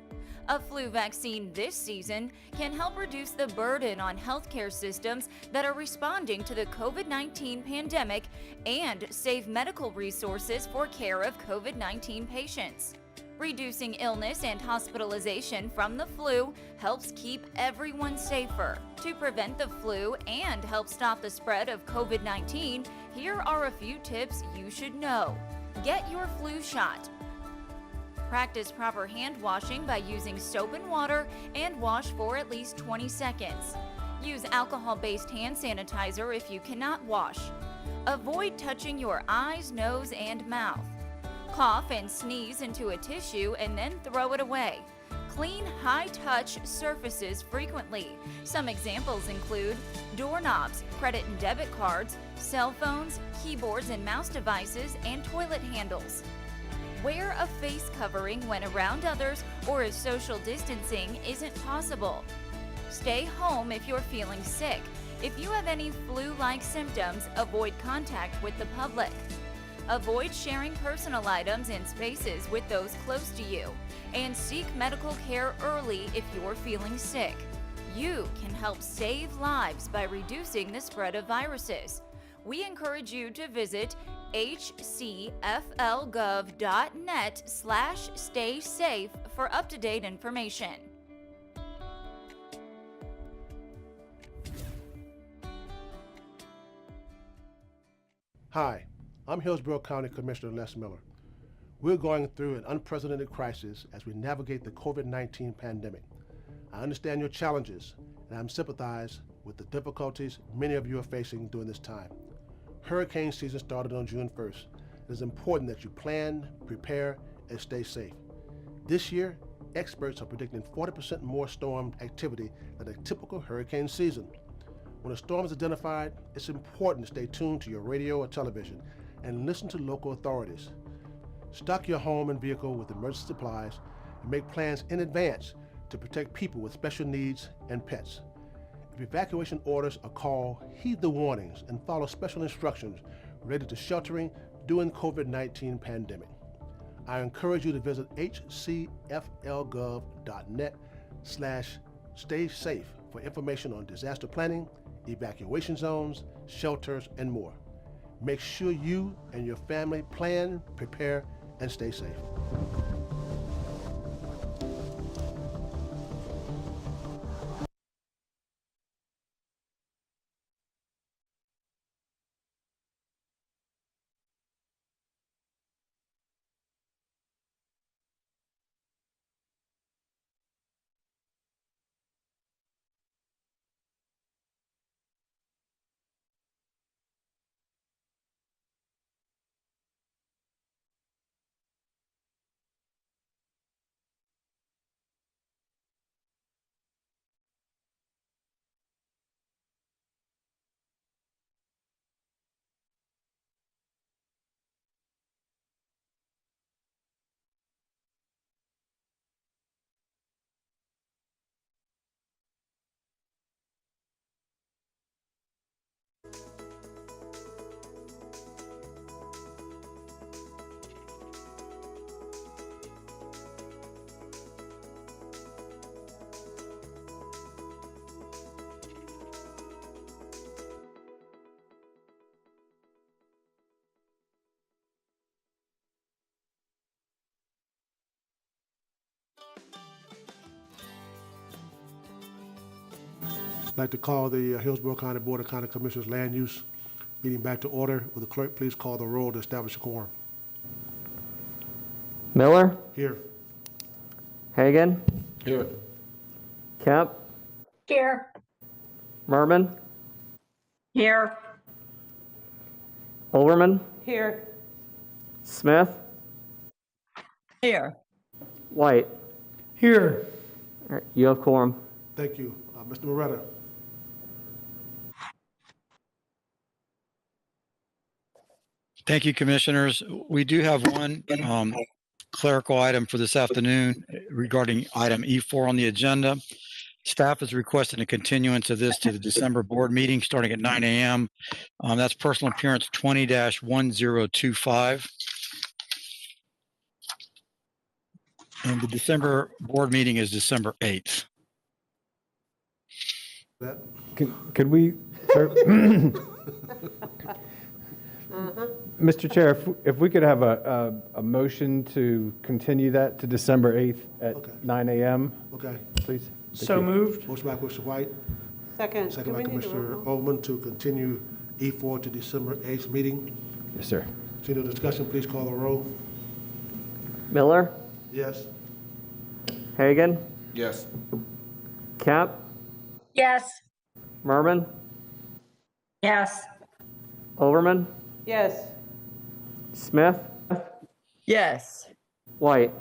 A flu vaccine this season can help reduce the burden on healthcare systems that are responding to the COVID-19 pandemic and save medical resources for care of COVID-19 patients. Reducing illness and hospitalization from the flu helps keep everyone safer. To prevent the flu and help stop the spread of COVID-19, here are a few tips you should know. Get your flu shot. Practice proper hand washing by using soap and water and wash for at least 20 seconds. Use alcohol-based hand sanitizer if you cannot wash. Avoid touching your eyes, nose, and mouth. Cough and sneeze into a tissue and then throw it away. Clean high-touch surfaces frequently. Some examples include doorknobs, credit and debit cards, cell phones, keyboards and mouse devices, and toilet handles. Wear a face covering when around others or if social distancing isn't possible. Stay home if you're feeling sick. If you have any flu-like symptoms, avoid contact with the public. Avoid sharing personal items in spaces with those close to you, and seek medical care early if you're feeling sick. You can help save lives by reducing the spread of viruses. We encourage you to visit hcflgov.net/staysafe for up-to-date information. Hi, I'm Hillsborough County Commissioner Les Miller. We're going through an unprecedented crisis as we navigate the COVID-19 pandemic. I understand your challenges, and I sympathize with the difficulties many of you are facing during this time. Hurricane season started on June 1st. It is important that you plan, prepare, and stay safe. This year, experts are predicting 40% more storm activity than a typical hurricane season. When a storm is identified, it's important to stay tuned to your radio or television and listen to local authorities. Stock your home and vehicle with emergency supplies and make plans in advance to protect people with special needs and pets. If evacuation orders are called, heed the warnings and follow special instructions related to sheltering during COVID-19 pandemic. I encourage you to visit hcflgov.net/staysafe for information on disaster planning, evacuation zones, shelters, and more. Make sure you and your family plan, prepare, and stay safe. I'd like to call the Hillsborough County Board of County Commissioners Land Use meeting back to order. Will the clerk please call the roll to establish a quorum? Miller, Here. Hagan, Here. Kemp, Here. Merman, Here. Overman, Here. Smith, Here. White. Here. All right, you have quorum. Thank you. Mr. Moretta. Thank you, Commissioners. We do have one clerical item for this afternoon regarding item E4 on the agenda. Staff is requesting a continuance of this to the December board meeting starting at 9 a.m. That's personal appearance 20-1025. And the December board meeting is December 8th. That, Could we, sir? Mr. Chair, if we could have a motion to continue that to December 8th at 9 a.m., okay. please? Thank So you. moved. Motion by Commissioner White, Second. second Do by we need to Commissioner roll call? Overman to continue E4 to December 8th meeting. Yes, sir. See no discussion, please call the roll. Miller, Yes. Hagan, Yes. Kemp, Yes. Merman, Yes. Overman, Yes. Smith, Yes. White.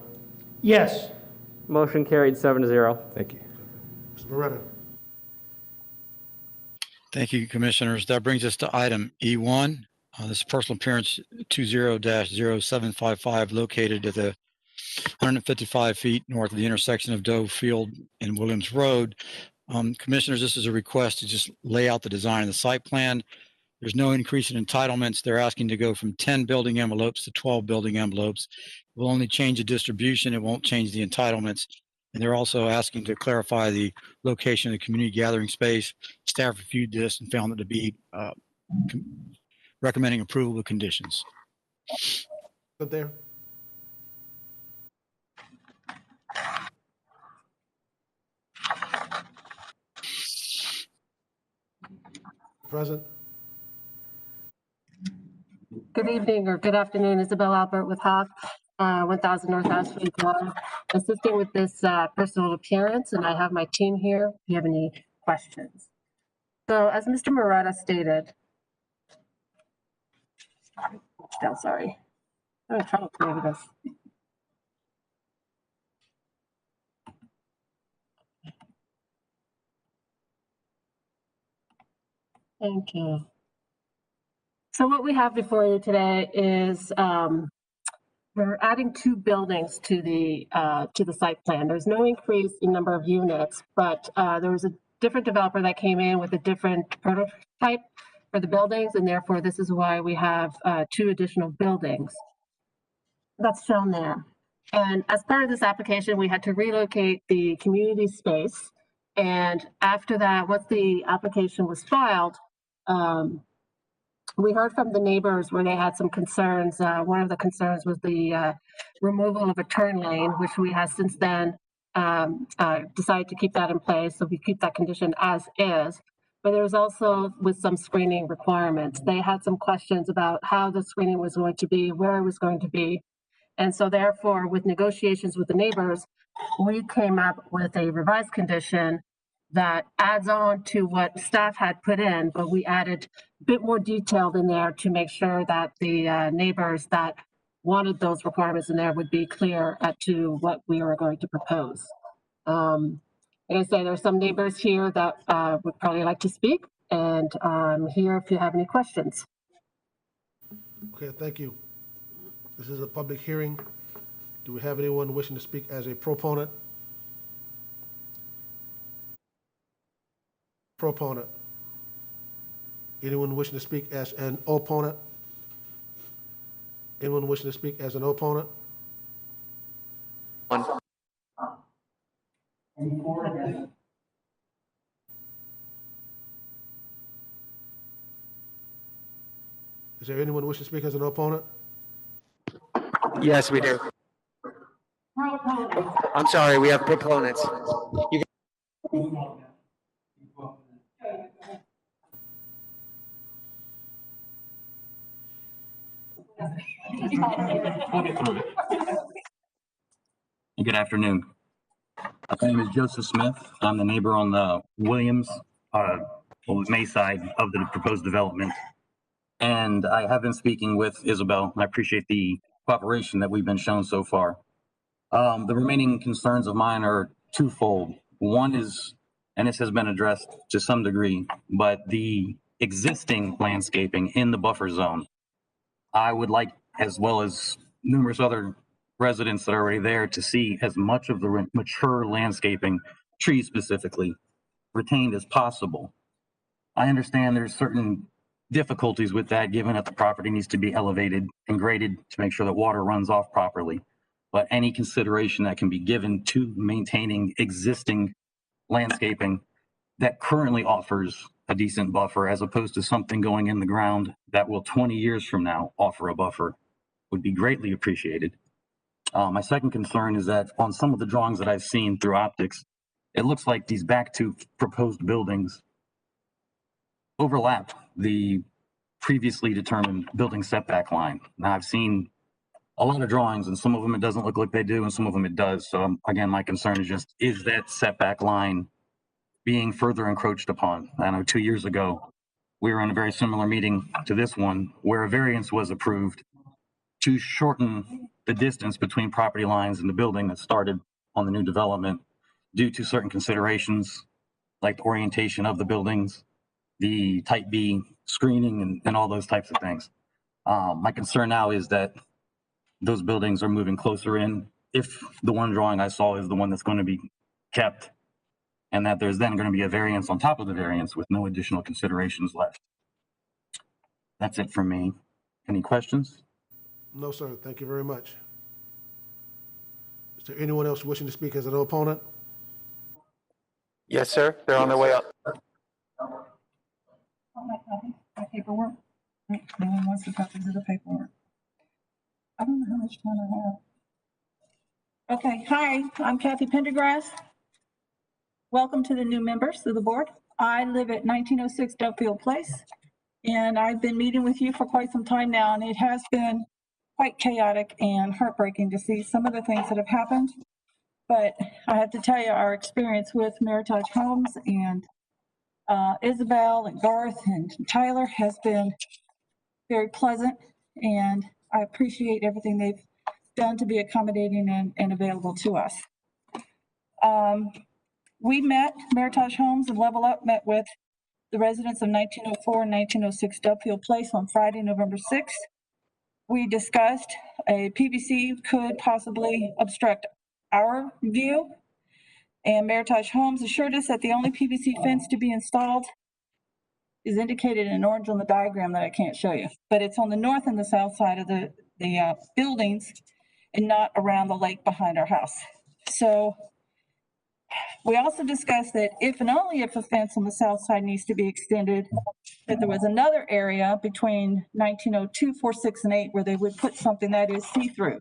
Yes. Motion carried 7-0. Thank you. Mr. Beretta. Thank you, Commissioners. That brings us to item E1. This is personal appearance 20-0755 located at the 155 feet north of the intersection of Doe Field and Williams Road. Commissioners, this is a request to just lay out the design of the site plan. There's no increase in entitlements. They're asking to go from 10 building envelopes to 12 building envelopes. It will only change the distribution. It won't change the entitlements. And they're also asking to clarify the location of the community gathering space. Staff reviewed this and found it to be recommending approval with conditions. Good there. Present. Good evening or good afternoon, Isabel Albert with Hoff, 1000 North House Street, Drive, assisting with this personal appearance, and I have my team here if you have any questions. So as Mr. Murata stated, sorry, I'm having trouble playing this. Thank you. So what we have before you today is we're adding 2 buildings to the site plan. There's no increase in number of units, but there was a different developer that came in with a different prototype for the buildings, and therefore this is why we have 2 additional buildings. That's shown there. And as part of this application, we had to relocate the community space. And after that, once the application was filed, we heard from the neighbors where they had some concerns. One of the concerns was the removal of a turn lane, which we have since then decided to keep that in place. So we keep that condition as is. But there was also with some screening requirements. They had some questions about how the screening was going to be, where it was going to be. And so therefore, with negotiations with the neighbors, we came up with a revised condition that adds on to what staff had put in, but we added a bit more detail in there to make sure that the neighbors that wanted those requirements in there would be clear as to what we were going to propose. Like I say, there's some neighbors here that would probably like to speak, and I'm here if you have any questions. Okay, thank you. This is a public hearing. Do we have anyone wishing to speak as a proponent? Proponent. Anyone wishing to speak as an opponent? Anyone wishing to speak as an opponent? Is there anyone wishing to speak as an opponent? Yes, we do. I'm sorry, we have proponents. You Good afternoon. My name is Joseph Smith. I'm the neighbor on the Williams, May side of the proposed development. And I have been speaking with Isabel, and I appreciate the cooperation that we've been shown so far. The remaining concerns of mine are twofold. One is, and this has been addressed to some degree, but the existing landscaping in the buffer zone, I would like, as well as numerous other residents that are already there, to see as much of the mature landscaping trees specifically, retained as possible. I understand there's certain difficulties with that, given that the property needs to be elevated and graded to make sure that water runs off properly. But any consideration that can be given to maintaining existing landscaping that currently offers a decent buffer, as opposed to something going in the ground that will 20 years from now offer a buffer, would be greatly appreciated. My second concern is that on some of the drawings that I've seen through optics, it looks like these back two proposed buildings overlap the previously determined building setback line. Now, I've seen a lot of drawings, and some of them it doesn't look like they do, and some of them it does. So again, my concern is just, is that setback line being further encroached upon? I know 2 years ago, we were in a very similar meeting to this one, where a variance was approved to shorten the distance between property lines and the building that started on the new development due to certain considerations, like the orientation of the buildings, the type B screening, and all those types of things. My concern now is that those buildings are moving closer in, if the one drawing I saw is the one that's going to be kept, and that there's then going to be a variance on top of the variance with no additional considerations left. That's it from me. Any questions? No, sir. Thank you very much. Is there anyone else wishing to speak as an opponent? Yes, sir. They're on their way up. My paperwork. No one wants the copies of the paperwork. I don't know how much time I have. Okay, hi, I'm Kathy Pendergrass. Welcome to the new members of the board. I live at 1906 Duffield Place, and I've been meeting with you for quite some time now, and it has been quite chaotic and heartbreaking to see some of the things that have happened. But I have to tell you, our experience with Meritage Homes and Isabel and Garth and Tyler has been very pleasant, and I appreciate everything they've done to be accommodating and available to us. We met, Meritage Homes and Level Up met with the residents of 1904 and 1906 Duffield Place on Friday, November 6th. We discussed a PVC could possibly obstruct our view, and Meritage Homes assured us that the only PVC fence to be installed is indicated in orange on the diagram that I can't show you, but it's on the north and the south side of the buildings and not around the lake behind our house. So we also discussed that if and only if a fence on the south side needs to be extended, that there was another area between 1902, 4, 6, and 8 where they would put something that is see-through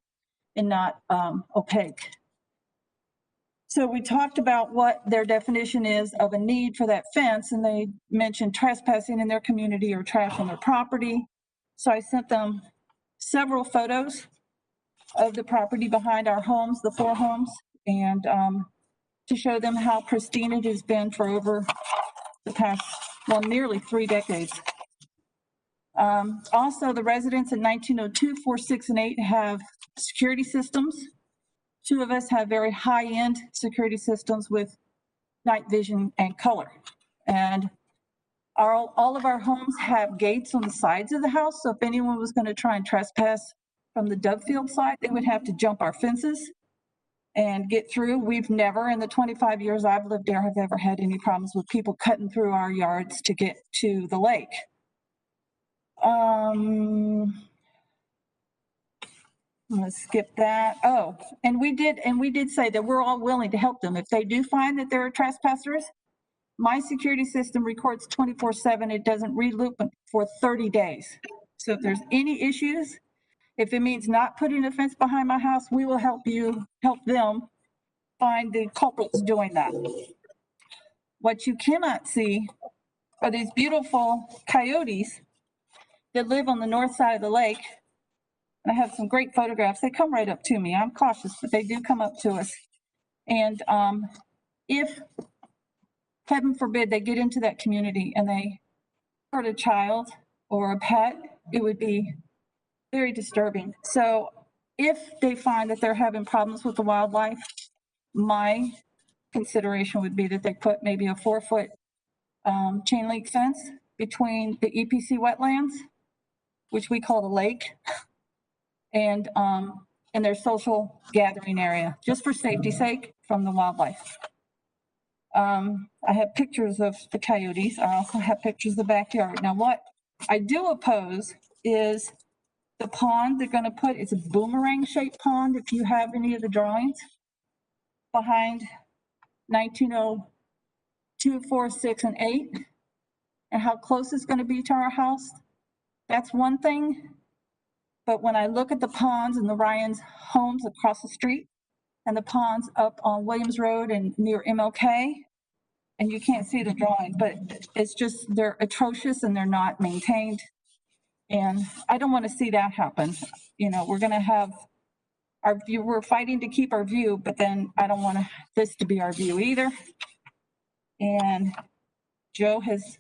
and not opaque. So we talked about what their definition is of a need for that fence, and they mentioned trespassing in their community or trash on their property. So I sent them several photos of the property behind our homes, the 4 homes, and to show them how pristine it has been for over the past, well, nearly 3 decades. Also, the residents in 1902, 4, 6, and 8 have security systems. 2 of us have very high-end security systems with night vision and color. And all of our homes have gates on the sides of the house, so if anyone was going to try and trespass from the Duffield side, they would have to jump our fences and get through. We've never, in the 25 years I've lived there, have ever had any problems with people cutting through our yards to get to the lake. I'm going to skip that. Oh, and we did say that we're all willing to help them. If they do find that there are trespassers, my security system records 24/7. It doesn't reloop for 30 days. So if there's any issues, if it means not putting a fence behind my house, we will help them find the culprits doing that. What you cannot see are these beautiful coyotes that live on the north side of the lake. I have some great photographs. They come right up to me. I'm cautious, but they do come up to us. And if, heaven forbid, they get into that community and they hurt a child or a pet, it would be very disturbing. So if they find that they're having problems with the wildlife, my consideration would be that they put maybe a 4-foot chain link fence between the EPC wetlands, which we call the lake, and their social gathering area, just for safety's sake from the wildlife. I have pictures of the coyotes. I also have pictures of the backyard. Now, what I do oppose is the pond they're going to put. It's a boomerang shaped pond. If you have any of the drawings behind 1902, 4, 6, and 8, and how close it's going to be to our house, that's one thing. But when I look at the ponds and the Ryan's homes across the street and the ponds up on Williams Road and near MLK, and you can't see the drawing, but it's just, they're atrocious and they're not maintained. And I don't want to see that happen. You know, we're going to have our view, we're fighting to keep our view, but then I don't want this to be our view either. And Joe has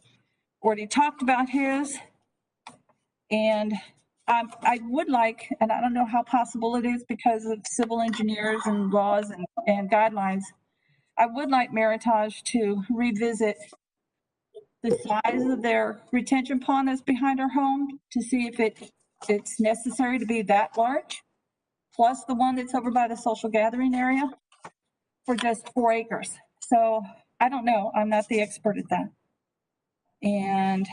already talked about his. And I would like, and I don't know how possible it is because of civil engineers and laws and guidelines, I would like Meritage to revisit the size of their retention pond that's behind our home to see if it's necessary to be that large, plus the one that's over by the social gathering area for just 4 acres. So I don't know. I'm not the expert at that. And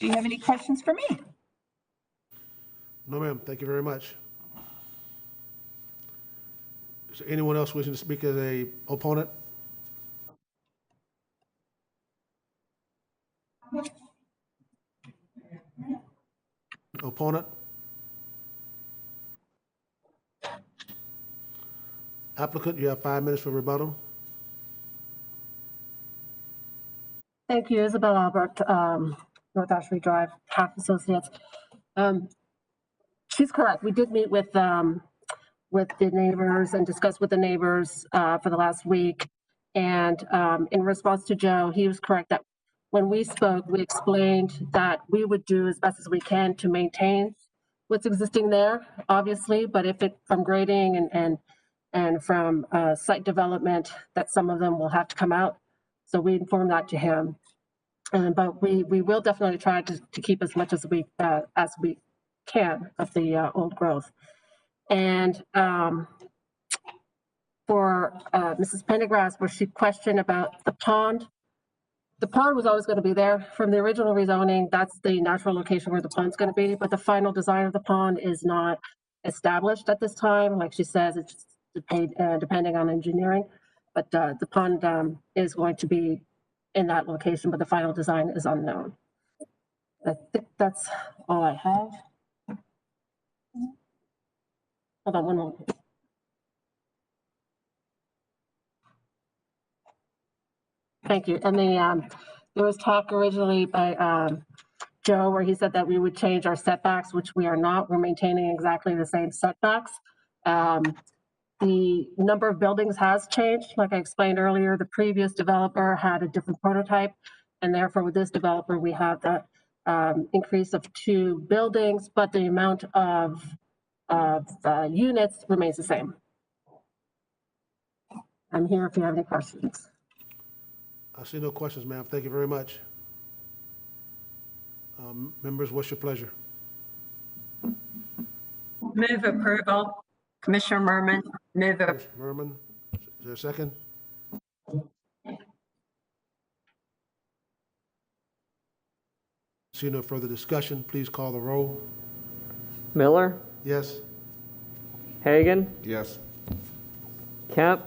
do you have any questions for me? No, ma'am. Thank you very much. Is there anyone else wishing to speak as a opponent? Opponent? Applicant, you have 5 minutes for rebuttal. Thank you, Isabel Albert, North Ashley Drive, Taft Associates. She's correct. We did meet with the neighbors and discuss with the neighbors for the last week. And in response to Joe, he was correct that when we spoke, we explained that we would do as best as we can to maintain what's existing there, obviously, but if it from grading and from site development, that some of them will have to come out. So we informed that to him. But we will definitely try to keep as much as we can of the old growth. And for Mrs. Pendergrass, where she questioned about the pond was always going to be there. From the original rezoning, that's the natural location where the pond's going to be, but the final design of the pond is not established at this time. Like she says, it's just depending on engineering, but the pond is going to be in that location, but the final design is unknown. I think that's all I have. Hold on one moment. Thank you. And there was talk originally by Joe where he said that we would change our setbacks, which we are not. We're maintaining exactly the same setbacks. The number of buildings has changed. Like I explained earlier, the previous developer had a different prototype, and therefore with this developer, we have that increase of 2 buildings, but the amount of units remains the same. I'm here if you have any questions. I see no questions, ma'am. Thank you very much. Members, what's your pleasure? Move approval. Commissioner Merman, move approval. Merman, is there a second? See no further discussion. Please call the roll. Miller, Yes? Hagan, Yes. Kemp,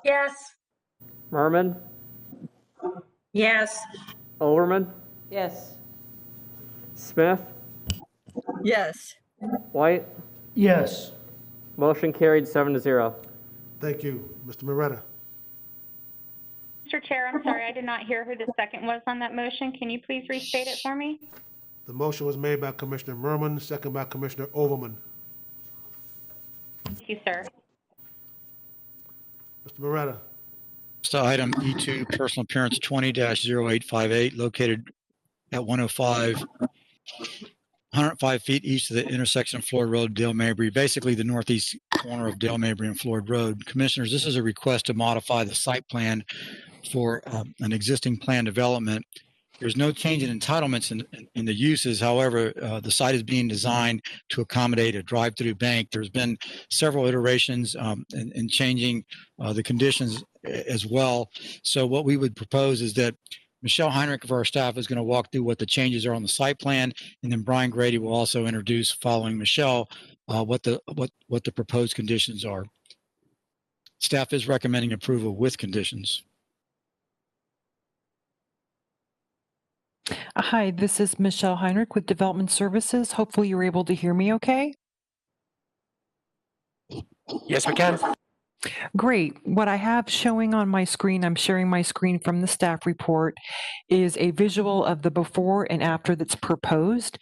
Yes. Merman, Yes. Overman, Yes. Smith, Yes. White. Yes. Motion carried 7-0. Thank you. Mr. Moretta? Mr. Chair, I'm sorry, I did not hear who the second was on that motion. Can you please restate it for me? The motion was made by Commissioner Merman, second by Commissioner Overman. Thank you, sir. Mr. Moretta? So item E2, personal appearance 20-0858, located at 105 feet east of the intersection of Floyd Road, Dale Mabry, basically the northeast corner of Dale Mabry and Floyd Road. Commissioners, this is a request to modify the site plan for an existing plan development. There's no change in entitlements in the uses. However, the site is being designed to accommodate a drive-through bank. There's been several iterations in changing the conditions as well. So what we would propose is that Michelle Heinrich of our staff is going to walk through what the changes are on the site plan, and then Brian Grady will also introduce, following Michelle, what the proposed conditions are. Staff is recommending approval with conditions. Hi, this is Michelle Heinrich with Development Services. Hopefully you're able to hear me okay. Yes, we can. Great. What I have showing on my screen, I'm sharing my screen from the staff report, is a visual of the before and after that's proposed.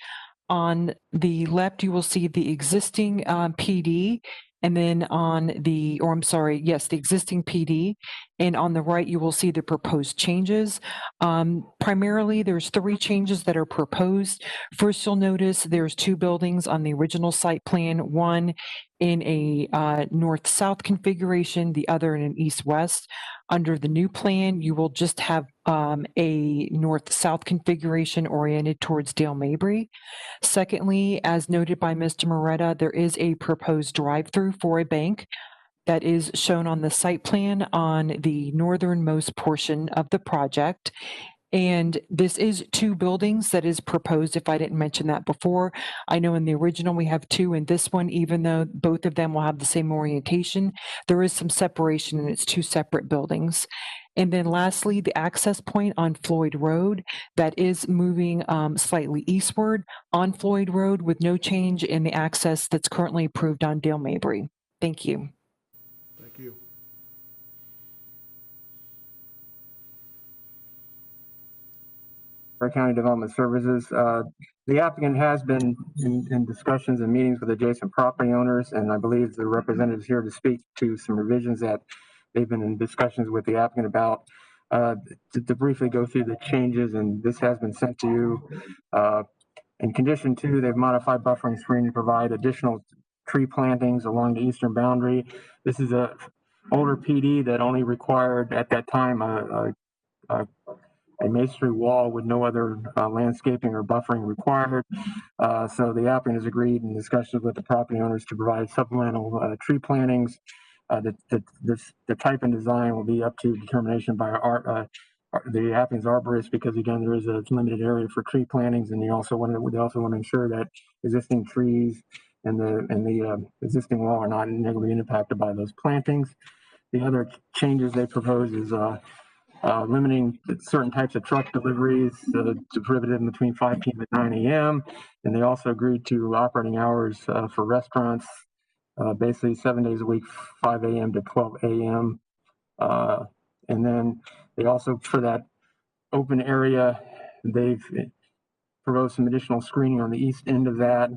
On the left, you will see the existing PD, and then on the, or I'm sorry, yes, the existing PD, and on the right, you will see the proposed changes. Primarily, there's 3 changes that are proposed. First, you'll notice there's 2 buildings on the original site plan, one in a north-south configuration, the other in an east-west. Under the new plan, you will just have a north-south configuration oriented towards Dale Mabry. Secondly, as noted by Mr. Moretta, there is a proposed drive-through for a bank that is shown on the site plan on the northernmost portion of the project. And this is 2 buildings that is proposed, if I didn't mention that before. I know in the original we have 2, in this one, even though both of them will have the same orientation, there is some separation and it's 2 separate buildings. And then lastly, the access point on Floyd Road that is moving slightly eastward on Floyd Road with no change in the access that's currently approved on Dale Mabry. Thank you. Thank you. County Development Services. The applicant has been in discussions and meetings with adjacent property owners, and I believe the representatives here to speak to some revisions that they've been in discussions with the applicant about. To briefly go through the changes, and this has been sent to you. In condition 2, they've modified buffering screen to provide additional tree plantings along the eastern boundary. This is a older PD that only required at that time a masonry wall with no other landscaping or buffering required. So the applicant has agreed in discussions with the property owners to provide supplemental tree plantings. The type and design will be up to determination by the applicant's arborist, because again, there is a limited area for tree plantings, and they also want to ensure that existing trees and the existing wall are not negatively impacted by those plantings. The other changes they propose is limiting certain types of truck deliveries to prohibited between 5 p.m. and 9 a.m. And they also agreed to operating hours for restaurants, basically 7 days a week, 5 a.m. to 12 a.m. And then they also, for that open area, they've proposed some additional screening on the east end of that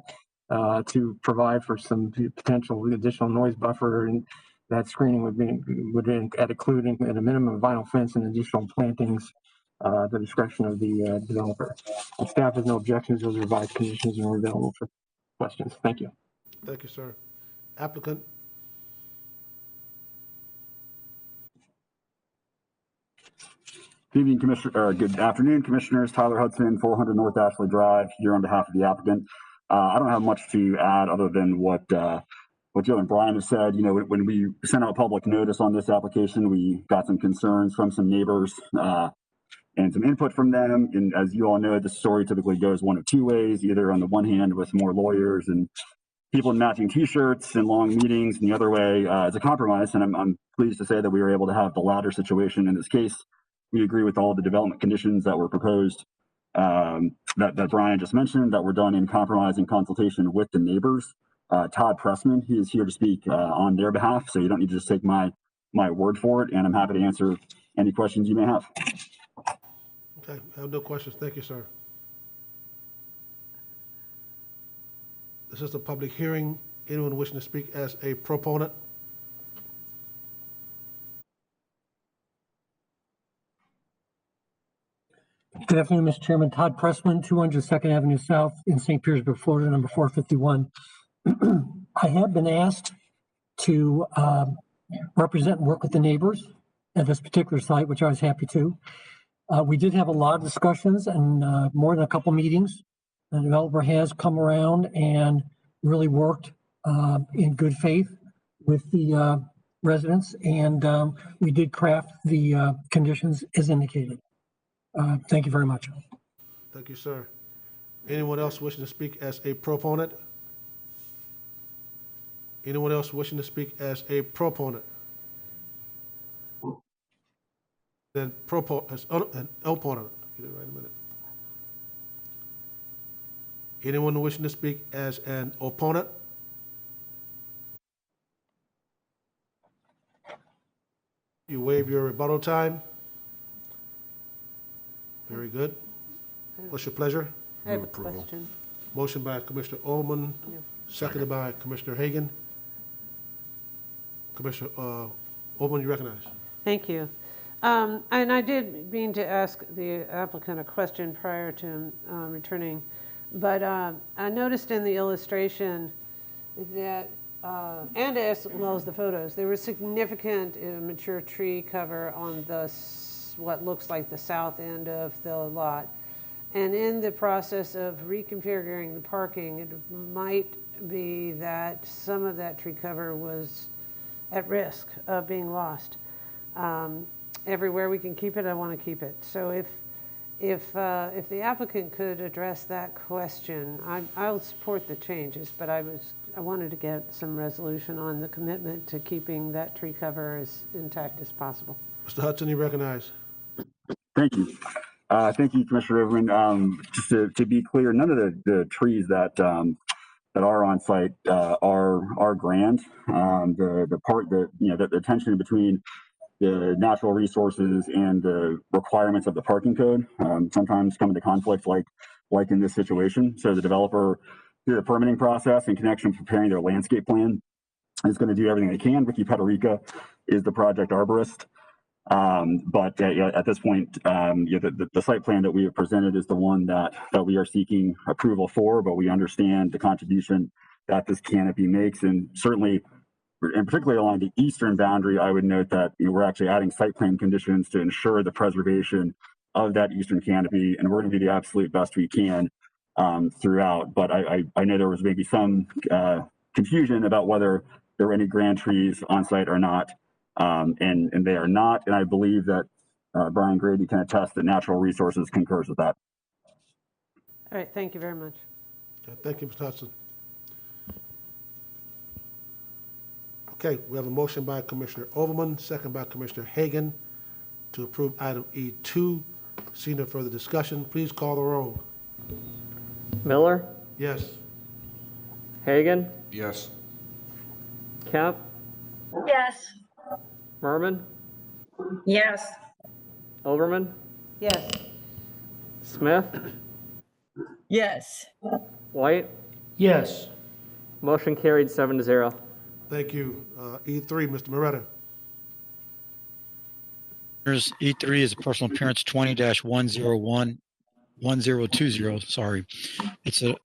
to provide for some potential additional noise buffer. And that screening would including at a minimum vinyl fence and additional plantings, the discretion of the developer. The staff has no objections. Those revised conditions are available for questions. Thank you. Thank you, sir. Applicant. Good evening, Commissioner, or good afternoon, Commissioners. Tyler Hudson, 400 North Ashley Drive, here on behalf of the applicant. I don't have much to add other than what Joe and Brian have said. You know, when we sent out public notice on this application, we got some concerns from some neighbors and some input from them. And as you all know, the story typically goes one of 2 ways, either on the one hand with more lawyers and people in matching t-shirts and long meetings, and the other way is a compromise. And I'm pleased to say that we were able to have the latter situation in this case. We agree with all the development conditions that were proposed, that Brian just mentioned, that were done in compromise and consultation with the neighbors. Todd Pressman, he is here to speak on their behalf, so you don't need to just take my word for it, and I'm happy to answer any questions you may have. Okay, I have no questions. Thank you, sir. This is a public hearing. Anyone wishing to speak as a proponent? Good afternoon, Mr. Chairman. Todd Pressman, 200 Second Avenue South in St. Petersburg, Florida, number 451. I have been asked to represent and work with the neighbors at this particular site, which I was happy to. We did have a lot of discussions and more than a couple meetings. The developer has come around and really worked in good faith with the residents, and we did craft the conditions as indicated. Thank you very much. Thank you, sir. Anyone else wishing to speak as a proponent? Anyone else wishing to speak as a proponent? Then an opponent. Get it right in a minute. Anyone wishing to speak as an opponent? You waive your rebuttal time. Very good. What's your pleasure? I have a question. Motion by Commissioner Ullman, seconded by Commissioner Hagan. Commissioner Ullman, you recognize. Thank you. And I did mean to ask the applicant a question prior to him returning, but I noticed in the illustration that, and as well as the photos, there was significant mature tree cover on what looks like the south end of the lot. And in the process of reconfiguring the parking, it might be that some of that tree cover was at risk of being lost. Everywhere we can keep it, I want to keep it. So if the applicant could address that question, I'll support the changes, but I wanted to get some resolution on the commitment to keeping that tree cover as intact as possible. Mr. Hudson, you recognize. Thank you. Thank you, Commissioner Overman. Just to be clear, none of the trees that are on site are grand. The tension between the natural resources and the requirements of the parking code sometimes come into conflict, like in this situation. So the developer, through the permitting process in connection with preparing their landscape plan, is going to do everything they can. Ricky Pederica is the project arborist. But at this point, the site plan that we have presented is the one that we are seeking approval for, but we understand the contribution that this canopy makes. And certainly, and particularly along the eastern boundary, I would note that we're actually adding site plan conditions to ensure the preservation of that eastern canopy, and we're going to do the absolute best we can throughout. But I know there was maybe some confusion about whether there were any grand trees on site or not. And they are not, and I believe that Brian Grady can attest that Natural Resources concurs with that. All right, thank you very much. Okay, thank you, Mr. Hudson. Okay, we have a motion by Commissioner Overman, second by Commissioner Hagan to approve item E2. Seeing no further discussion, please call the roll. Miller, Yes. Hagan, Yes. Kemp, Yes. Merman, Yes. Overman, Yes. Smith, Yes. White. Yes. Motion carried 7-0. Thank you. E3, Mr. Moretta. E3 is a personal appearance 20-1020, sorry. It's a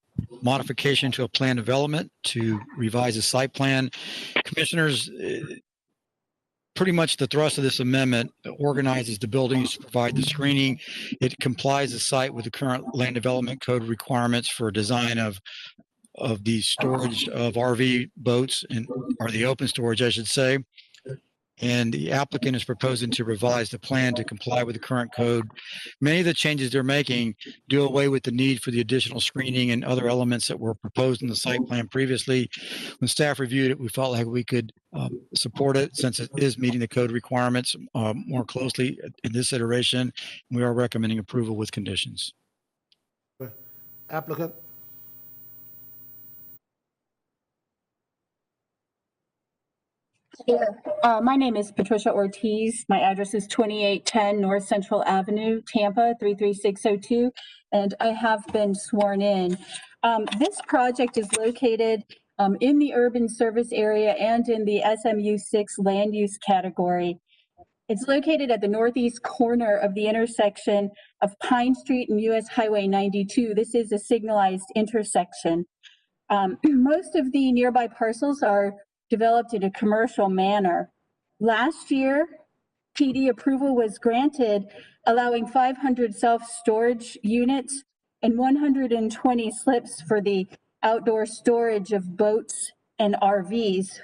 modification to a plan development to revise the site plan. Commissioners, pretty much the thrust of this amendment organizes the buildings to provide the screening. It complies the site with the current land development code requirements for design of the storage of RV boats, or the open storage, I should say. And the applicant is proposing to revise the plan to comply with the current code. Many of the changes they're making do away with the need for the additional screening and other elements that were proposed in the site plan previously. When staff reviewed it, we felt like we could support it since it is meeting the code requirements more closely in this iteration. We are recommending approval with conditions. Applicant. My name is Patricia Ortiz. My address is 2810 North Central Avenue, Tampa, 33602, and I have been sworn in. This project is located in the urban service area and in the SMU 6 land use category. It's located at the northeast corner of the intersection of Pine Street and US Highway 92. This is a signalized intersection. Most of the nearby parcels are developed in a commercial manner. Last year, PD approval was granted, allowing 500 self-storage units and 120 slips for the outdoor storage of boats and RVs.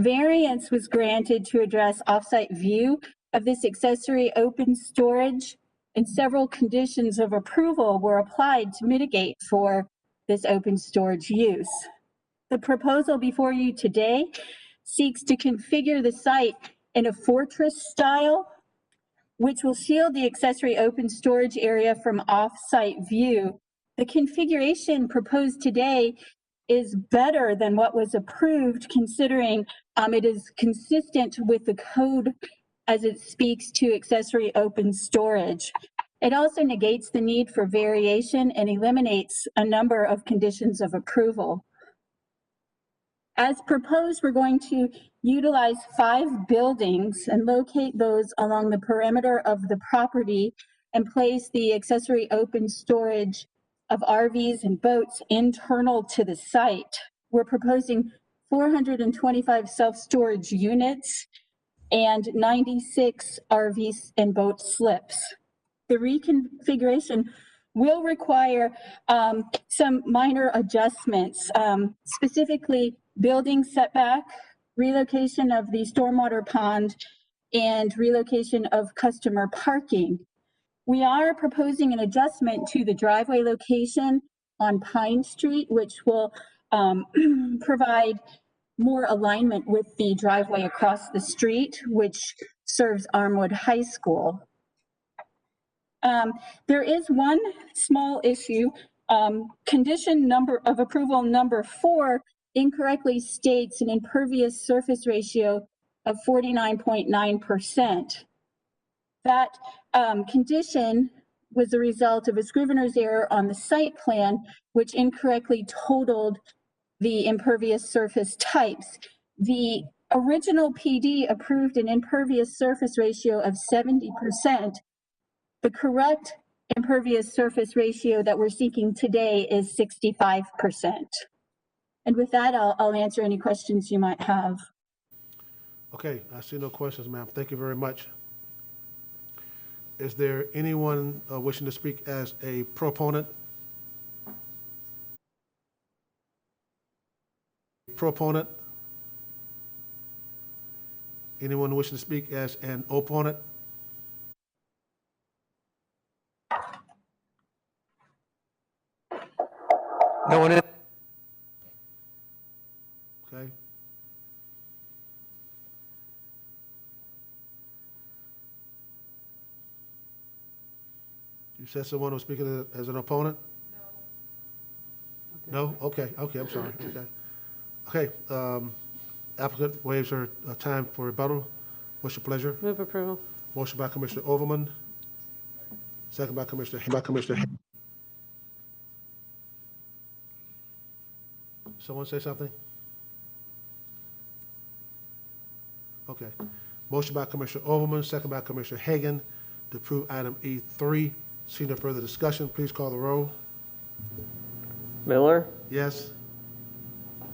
Variance was granted to address offsite view of this accessory open storage, and several conditions of approval were applied to mitigate for this open storage use. The proposal before you today seeks to configure the site in a fortress style, which will shield the accessory open storage area from off-site view. The configuration proposed today is better than what was approved, considering it is consistent with the code as it speaks to accessory open storage. It also negates the need for variation and eliminates a number of conditions of approval. As proposed, we're going to utilize 5 buildings and locate those along the perimeter of the property and place the accessory open storage of RVs and boats internal to the site. We're proposing 425 self-storage units and 96 RVs and boat slips. The reconfiguration will require some minor adjustments, specifically building setback, relocation of the stormwater pond, and relocation of customer parking. We are proposing an adjustment to the driveway location on Pine Street, which will provide more alignment with the driveway across the street, which serves Armwood High School. There is one small issue. Condition of approval number 4 incorrectly states an impervious surface ratio of 49.9%. That condition was a result of a scrivener's error on the site plan, which incorrectly totaled the impervious surface types. The original PD approved an impervious surface ratio of 70%. The correct impervious surface ratio that we're seeking today is 65%. And with that, I'll answer any questions you might have. Okay, I see no questions, ma'am. Thank you very much. Is there anyone wishing to speak as a proponent? Proponent? Anyone wishing to speak as an opponent? No one in. Okay. You said someone was speaking as an opponent? No. No? Okay, I'm sorry. Okay, applicant waives her time for rebuttal. What's your pleasure? Move approval. Motion by Commissioner Overman, second by Commissioner. Someone say something? Okay. Motion by Commissioner Overman, second by Commissioner Hagan to approve item E3. See no further discussion. Please call the roll. Miller, Yes?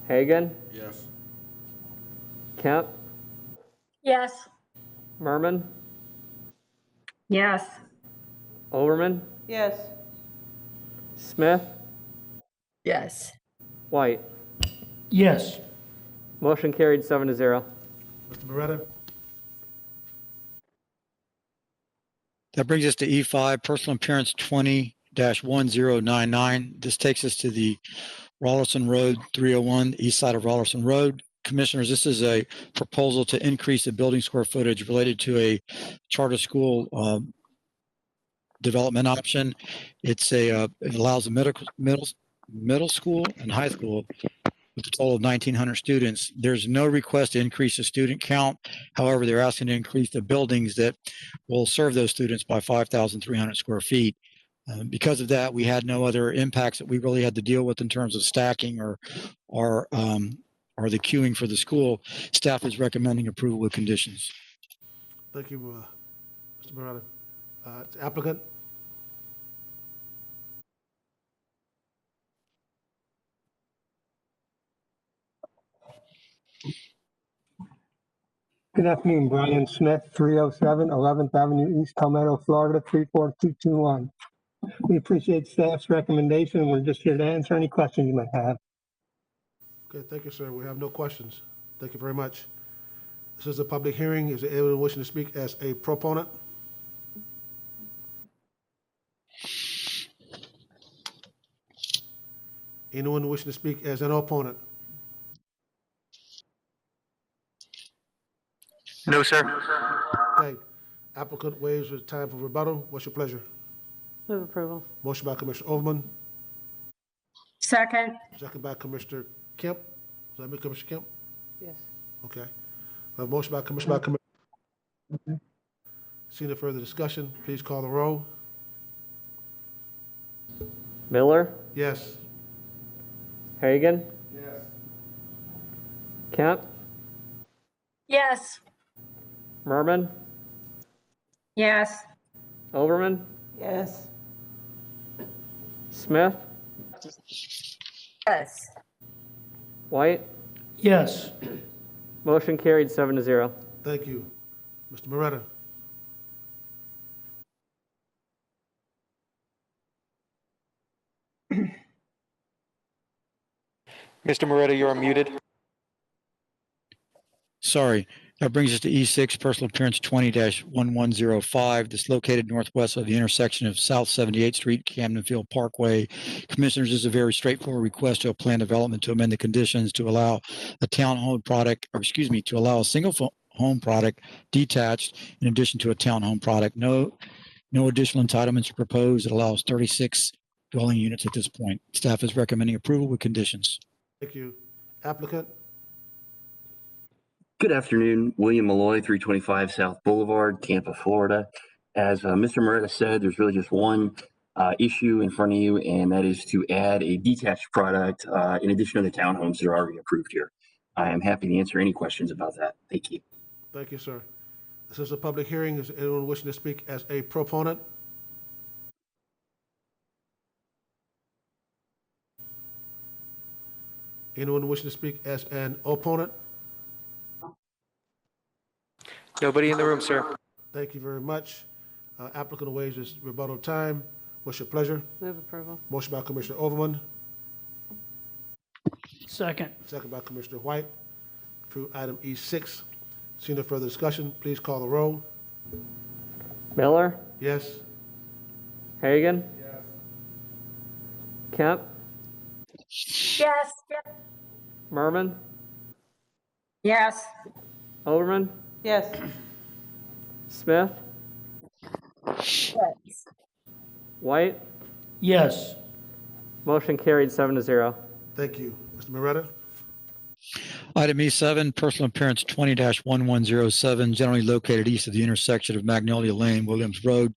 Hagan, Yes. Kemp, Yes. Merman, Yes. Overman, Yes. Smith, Yes. White. Yes. Motion carried 7-0. Mr. Beretta? That brings us to E5, personal appearance 20-1099. This takes us to the Rollerson Road 301, east side of Rollerson Road. Commissioners, this is a proposal to increase the building square footage related to a charter school development option. It allows a middle school and high school with a total of 1,900 students. There's no request to increase the student count. However, they're asking to increase the buildings that will serve those students by 5,300 square feet. Because of that, we had no other impacts that we really had to deal with in terms of stacking or the queuing for the school. Staff is recommending approval with conditions. Thank you, Mr. Beretta. Applicant? Good afternoon, Brian Smith, 307 11th Avenue East, Palmetto, Florida, 34221. We appreciate staff's recommendation. We're just here to answer any questions you might have. Okay, thank you, sir. We have no questions. Thank you very much. This is a public hearing. Is there anyone wishing to speak as a proponent? Anyone wishing to speak as an opponent? No, sir. Okay. Applicant waives the time for rebuttal. What's your pleasure? Move approval. Motion by Commissioner Overman, Second. second by Commissioner Kemp. Is that me, Commissioner Kemp? Yes. Okay. We have a motion by Commissioner. Seeing no further discussion, please call the roll. Miller, Yes. Hagan, Yes. Kemp, Yes. Merman, Yes. Overman, Yes. Smith, Yes. White. Yes. Motion carried 7-0. Thank you. Mr. Moretta. Mr. Moretta, you are muted. Sorry. That brings us to E6, personal appearance 20-1105. This is located northwest of the intersection of South 78th Street, Camdenfield Parkway. Commissioners, this is a very straightforward request to a plan development to amend the conditions to allow a townhome product, or excuse me, to allow a single home product detached in addition to a townhome product. No additional entitlements are proposed. It allows 36 dwelling units at this point. Staff is recommending approval with conditions. Thank you. Applicant. Good afternoon, William Malloy, 325 South Boulevard, Tampa, Florida. As Mr. Moretta said, there's really just one issue in front of you, and that is to add a detached product in addition to the townhomes that are already approved here. I am happy to answer any questions about that. Thank you. Thank you, sir. This is a public hearing. Is anyone wishing to speak as a proponent? Anyone wishing to speak as an opponent? Nobody in the room, sir. Thank you very much. Applicant waives his rebuttal time. What's your pleasure? Move approval. Motion by Commissioner Overman, Second. second by Commissioner White. Approve item E6. Seeing no further discussion, please call the roll. Miller, Yes. Hagan, Kemp, Yes. Merman, Yes. Overman, Yes. Smith, Yes. White. Yes. Motion carried 7-0. Thank you. Mr. Moretta? Item E7, personal appearance 20-1107, generally located east of the intersection of Magnolia Lane, Williams Road.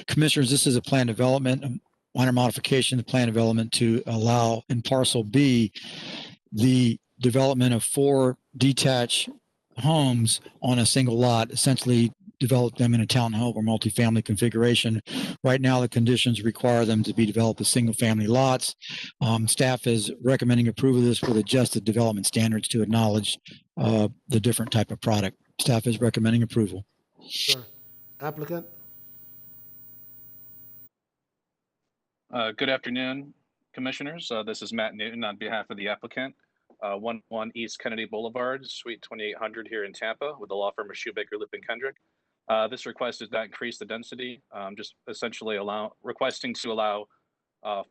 Commissioners, this is a plan development, a minor modification, the plan development to allow in Parcel B the development of 4 detached homes on a single lot, essentially develop them in a townhome or multifamily configuration. Right now, the conditions require them to be developed as single-family lots. Staff is recommending approval of this with adjusted development standards to acknowledge the different type of product. Staff is recommending approval. Sure. Applicant? Good afternoon, Commissioners. This is Matt Newton on behalf of the applicant. 11 East Kennedy Boulevard, Suite 2800 here in Tampa with the law firm of Shoemaker, Lip & Kendrick. This request does not increase the density, just essentially requesting to allow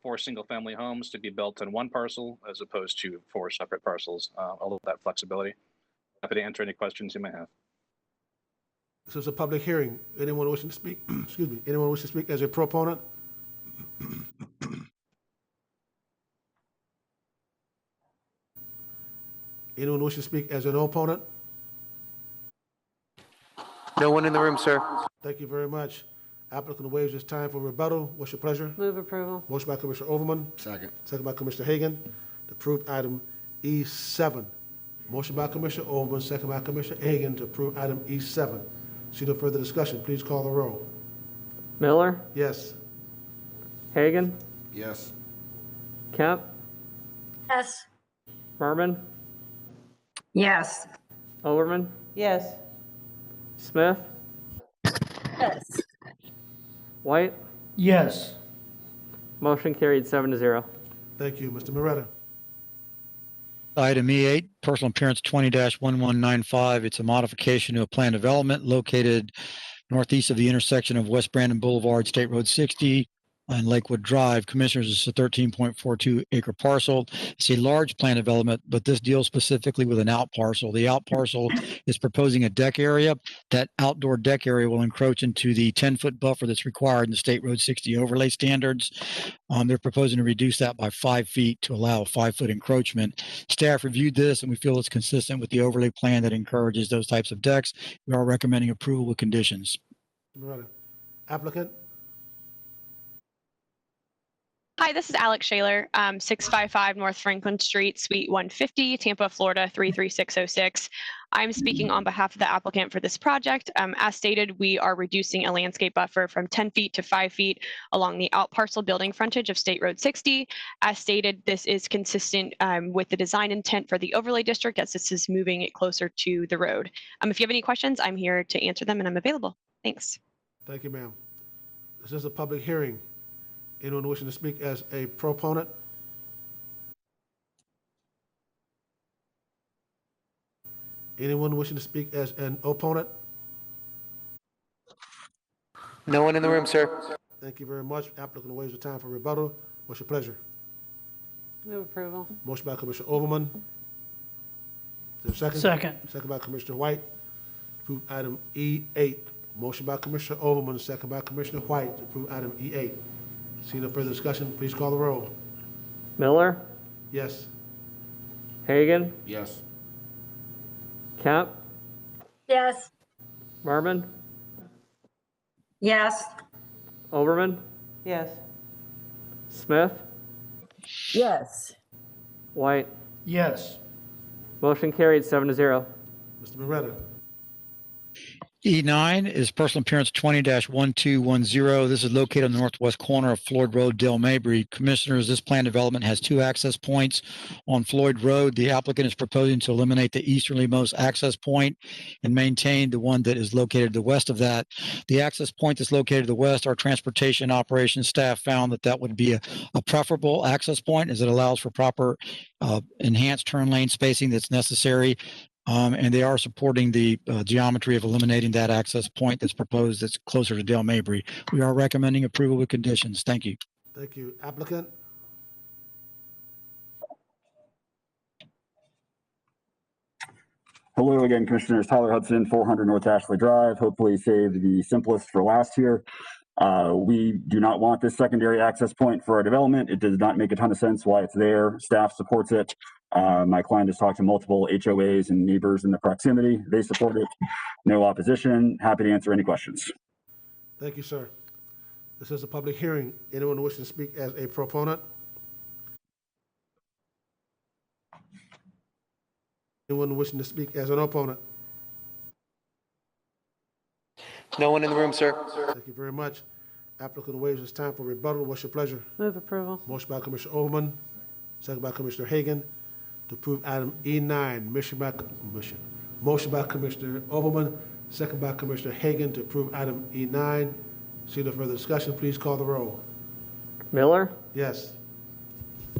4 single-family homes to be built on one parcel as opposed to 4 separate parcels, all of that flexibility. Happy to answer any questions you may have. This is a public hearing. Anyone wishing to speak, excuse me, anyone wishing to speak as a proponent? Anyone wishing to speak as an opponent? No one in the room, sir. Thank you very much. Applicant waives his time for rebuttal. What's your pleasure? Move approval. Motion by Commissioner Overman. Second. Second by Commissioner Hagan. To approve item E7. Motion by Commissioner Overman, second by Commissioner Hagan to approve item E7. See no further discussion. Please call the roll. Miller, Yes. Hagan, Yes. Kemp, Yes. Merman, Yes. Overman, Yes. Smith, Yes. White. Yes. Motion carried 7-0. Thank you. Mr. Moretta? Item E8, personal appearance 20-1195. It's a modification to a plan development located northeast of the intersection of West Brandon Boulevard, State Road 60, and Lakewood Drive. Commissioners, it's a 13.42 acre parcel. It's a large plan development, but this deals specifically with an out parcel. The out parcel is proposing a deck area. That outdoor deck area will encroach into the 10-foot buffer that's required in the State Road 60 overlay standards. They're proposing to reduce that by 5 feet to allow a 5-foot encroachment. Staff reviewed this and we feel it's consistent with the overlay plan that encourages those types of decks. We are recommending approval with conditions. Applicant? Hi, this is Alex Shaler, 655 North Franklin Street, Suite 150, Tampa, Florida, 33606. I'm speaking on behalf of the applicant for this project. As stated, we are reducing a landscape buffer from 10 feet to 5 feet along the out parcel building frontage of State Road 60. As stated, this is consistent with the design intent for the overlay district as this is moving it closer to the road. If you have any questions, I'm here to answer them and I'm available. Thanks. Thank you, ma'am. This is a public hearing. Anyone wishing to speak as a proponent? Anyone wishing to speak as an opponent? No one in the room, sir. Thank you very much. Applicant waives the time for rebuttal. What's your pleasure? Move approval. Motion by Commissioner Overman. Is there a second? Second. Second by Commissioner White. Approve item E8. Motion by Commissioner Overman, second by Commissioner White to approve item E8. See no further discussion, please call the roll. Miller, Yes. Hagan, Yes. Kemp, Yes. Merman, Yes. Overman, Yes. Smith, Yes. White. Yes. Motion carried 7-0. Mr. Moretta? E9 is personal appearance 20-1210. This is located on the northwest corner of Floyd Road, Dale Mabry. Commissioners, this plan development has 2 access points on Floyd Road. The applicant is proposing to eliminate the easterlymost access point and maintain the one that is located to the west of that. The access point that's located to the west, our transportation operations staff found that that would be a preferable access point as it allows for proper enhanced turn lane spacing that's necessary. And they are supporting the geometry of eliminating that access point that's proposed that's closer to Dale Mabry. We are recommending approval with conditions. Thank you. Thank you. Applicant? Hello again, Commissioners. Tyler Hudson, 400 North Ashley Drive. Hopefully saved the simplest for last here. We do not want this secondary access point for our development. It does not make a ton of sense why it's there. Staff supports it. My client has talked to multiple HOAs and neighbors in the proximity. They support it. No opposition. Happy to answer any questions. Thank you, sir. This is a public hearing. Anyone wishing to speak as a proponent? Anyone wishing to speak as an opponent? No one in the room, sir. Thank you very much. Applicant waives his time for rebuttal. What's your pleasure? Move approval. Motion by Commissioner Overman, second by Commissioner Hagan to approve item E9. Motion by Commissioner Overman, second by Commissioner Hagan to approve item E9. See no further discussion, please call the roll. Miller, Yes.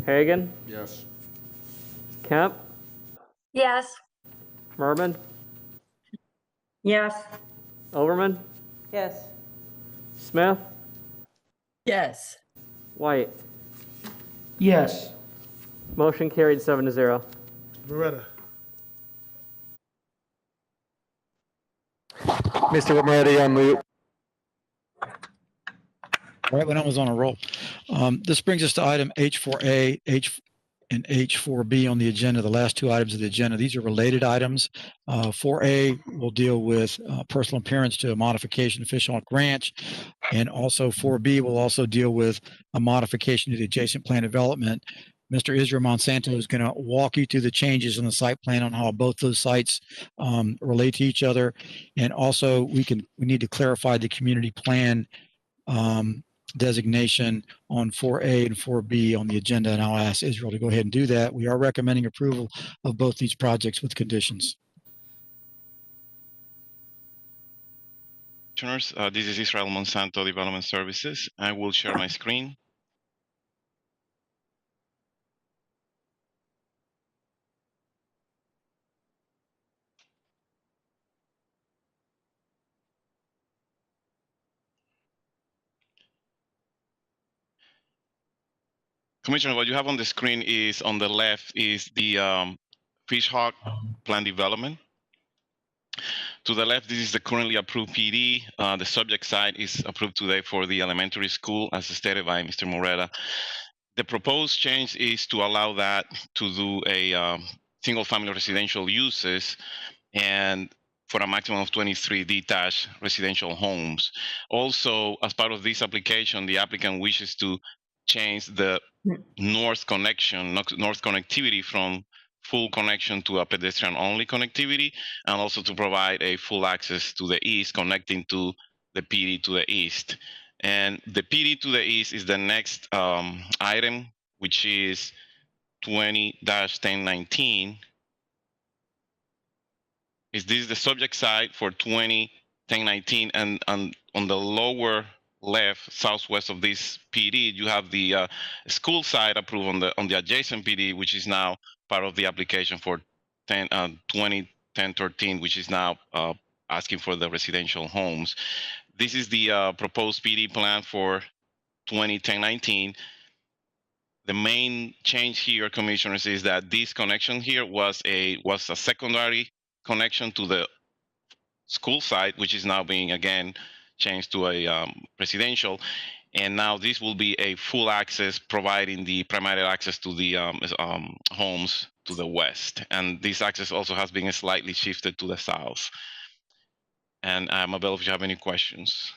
Hagan, Yes. Kemp, Yes. Merman, Yes. Overman, Yes. Smith, Yes. White. Yes. Motion carried 7-0. Moretta? Mr. Moretti, on mute. All right, when I was on a roll. This brings us to item H4A, and H4B on the agenda, the last 2 items of the agenda. These are related items. 4A will deal with personal appearance to a modification to Fish Hawk Ranch, and also 4B will also deal with a modification to the adjacent plan development. Mr. Israel Monsanto is going to walk you through the changes in the site plan on how both those sites relate to each other, and also we need to clarify the community plan designation on 4A and 4B on the agenda, and I'll ask Israel to go ahead and do that. We are recommending approval of both these projects with conditions. Commissioners, this is Israel Monsanto, Development Services. I will share my screen. Commissioner, what you have on the screen is on the left is the Fish Hawk plan development. To the left, this is the currently approved PD. The subject site is approved today for the elementary school, as stated by Mr. Moreta. The proposed change is to allow that to do a single-family residential uses and for a maximum of 23 detached residential homes. Also, as part of this application, the applicant wishes to change the north connectivity from full connection to a pedestrian-only connectivity, and also to provide a full access to the east, connecting to the PD to the east. And the PD to the east is the next item, which is 20-1019. Is this the subject site for 20-1019? And on the lower left, southwest of this PD, you have the school site approved on the adjacent PD, which is now part of the application for 20-1013, which is now asking for the residential homes. This is the proposed PD plan for 20-1019. The main change here, commissioners, is that this connection here was a secondary connection to the school site, which is now being again changed to a residential. And now this will be a full access, providing the primary access to the homes to the west. And this access also has been slightly shifted to the south. And I'm available if you have any questions.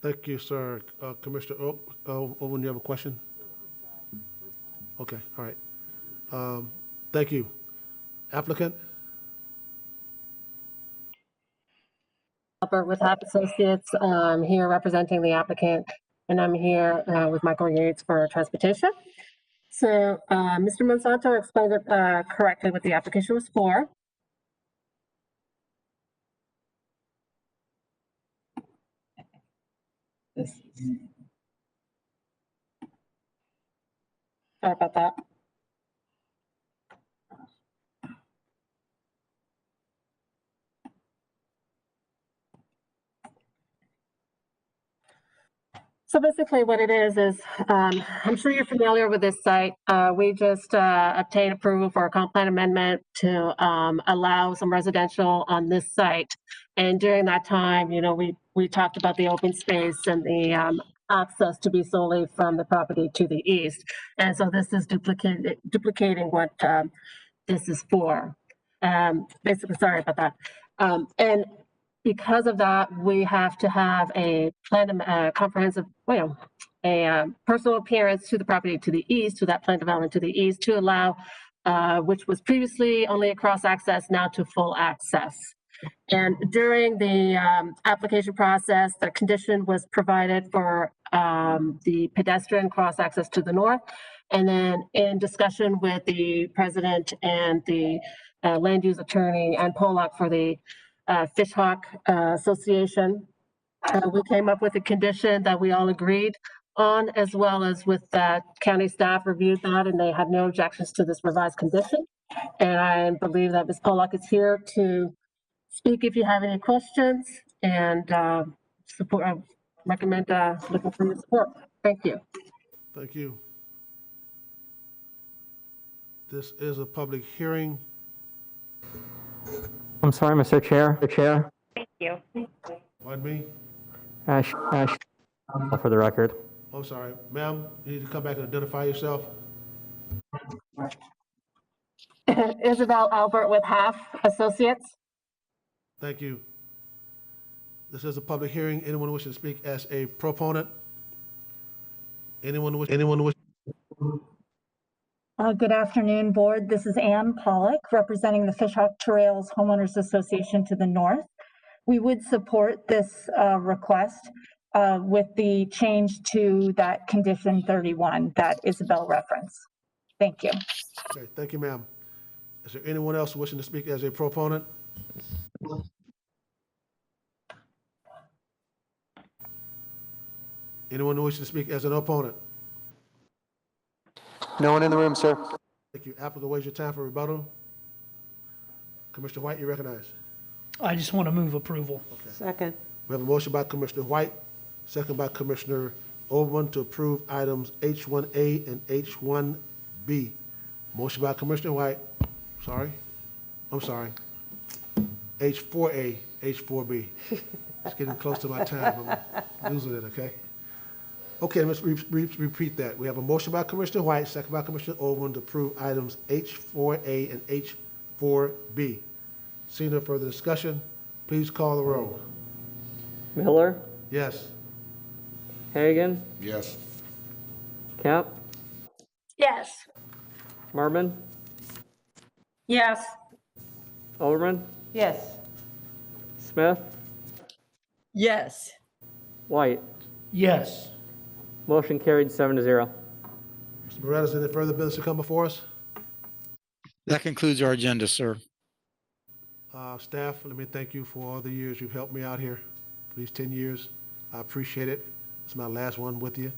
Thank you, sir. Commissioner Owen, you have a question? Okay, all right. Thank you. Applicant? Albert with Hap Associates, here representing the applicant, and I'm here with Michael Yates for transportation. So Mr. Monsanto explained it correctly what the application was for. Sorry about that. So basically what it is I'm sure you're familiar with this site. We just obtained approval for a comp plan amendment to allow some residential on this site. And during that time, you know, we talked about the open space and the access to be solely from the property to the east. And so this is duplicating what this is for. Basically, sorry about that. And because of that, we have to have a plan, comprehensive, a personal appearance to the property to the east, to that plan development to the east, to allow, which was previously only a cross access, now to full access. And during the application process, the condition was provided for the pedestrian cross access to the north. And then in discussion with the president and the land use attorney and Pollock for the Fish Hawk Association, we came up with a condition that we all agreed on, as well as with that county staff reviewed that, and they had no objections to this revised condition. And I believe that Ms. Pollock is here to speak if you have any questions, and support. I recommend looking for your support. Thank you. Thank you. This is a public hearing. I'm sorry, Mr. Chair. Thank you. Pardon me? Ash, for the record. Oh, sorry. Ma'am, you need to come back and identify yourself. Isabel Albert with Half Associates. Thank you. This is a public hearing. Anyone wishing to speak as a proponent? Anyone wish? Good afternoon, board. This is Ann Pollock, representing the Fish Hawk Trails Homeowners Association to the north. We would support this request with the change to that condition 31 that Isabel referenced. Thank you. Okay, thank you, ma'am. Is there anyone else wishing to speak as a proponent? Anyone wishing to speak as an opponent? No one in the room, sir. Thank you. Applicant, waste your time for rebuttal. Commissioner White, you recognize. I just want to move approval. Okay. Second. We have a motion by Commissioner White, second by Commissioner Overman to approve items H1A and H1B. Motion by Commissioner White, I'm sorry, H4A, H4B. It's getting close to my time, I'm losing it, okay? Okay, let's repeat that. We have a motion by Commissioner White, second by Commissioner Overman to approve items H4A and H4B. Seeing no further discussion, please call the roll. Miller, Yes. Hagan, Yes. Kemp, Yes. Merman, Yes. Overman, Yes. Smith, Yes. White. Yes. Motion carried 7-0. Mr. Morales, any further business to come before us? That concludes our agenda, sir. Staff, let me thank you for all the years you've helped me out here, for these 10 years. I appreciate it. It's my last one with you.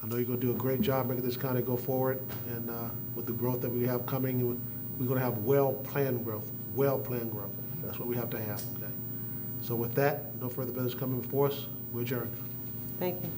I know you're going to do a great job making this county go forward, and with the growth that we have coming, we're going to have well-planned growth, That's what we have to have, okay? So with that, no further business coming before us. We're adjourned. Thank you.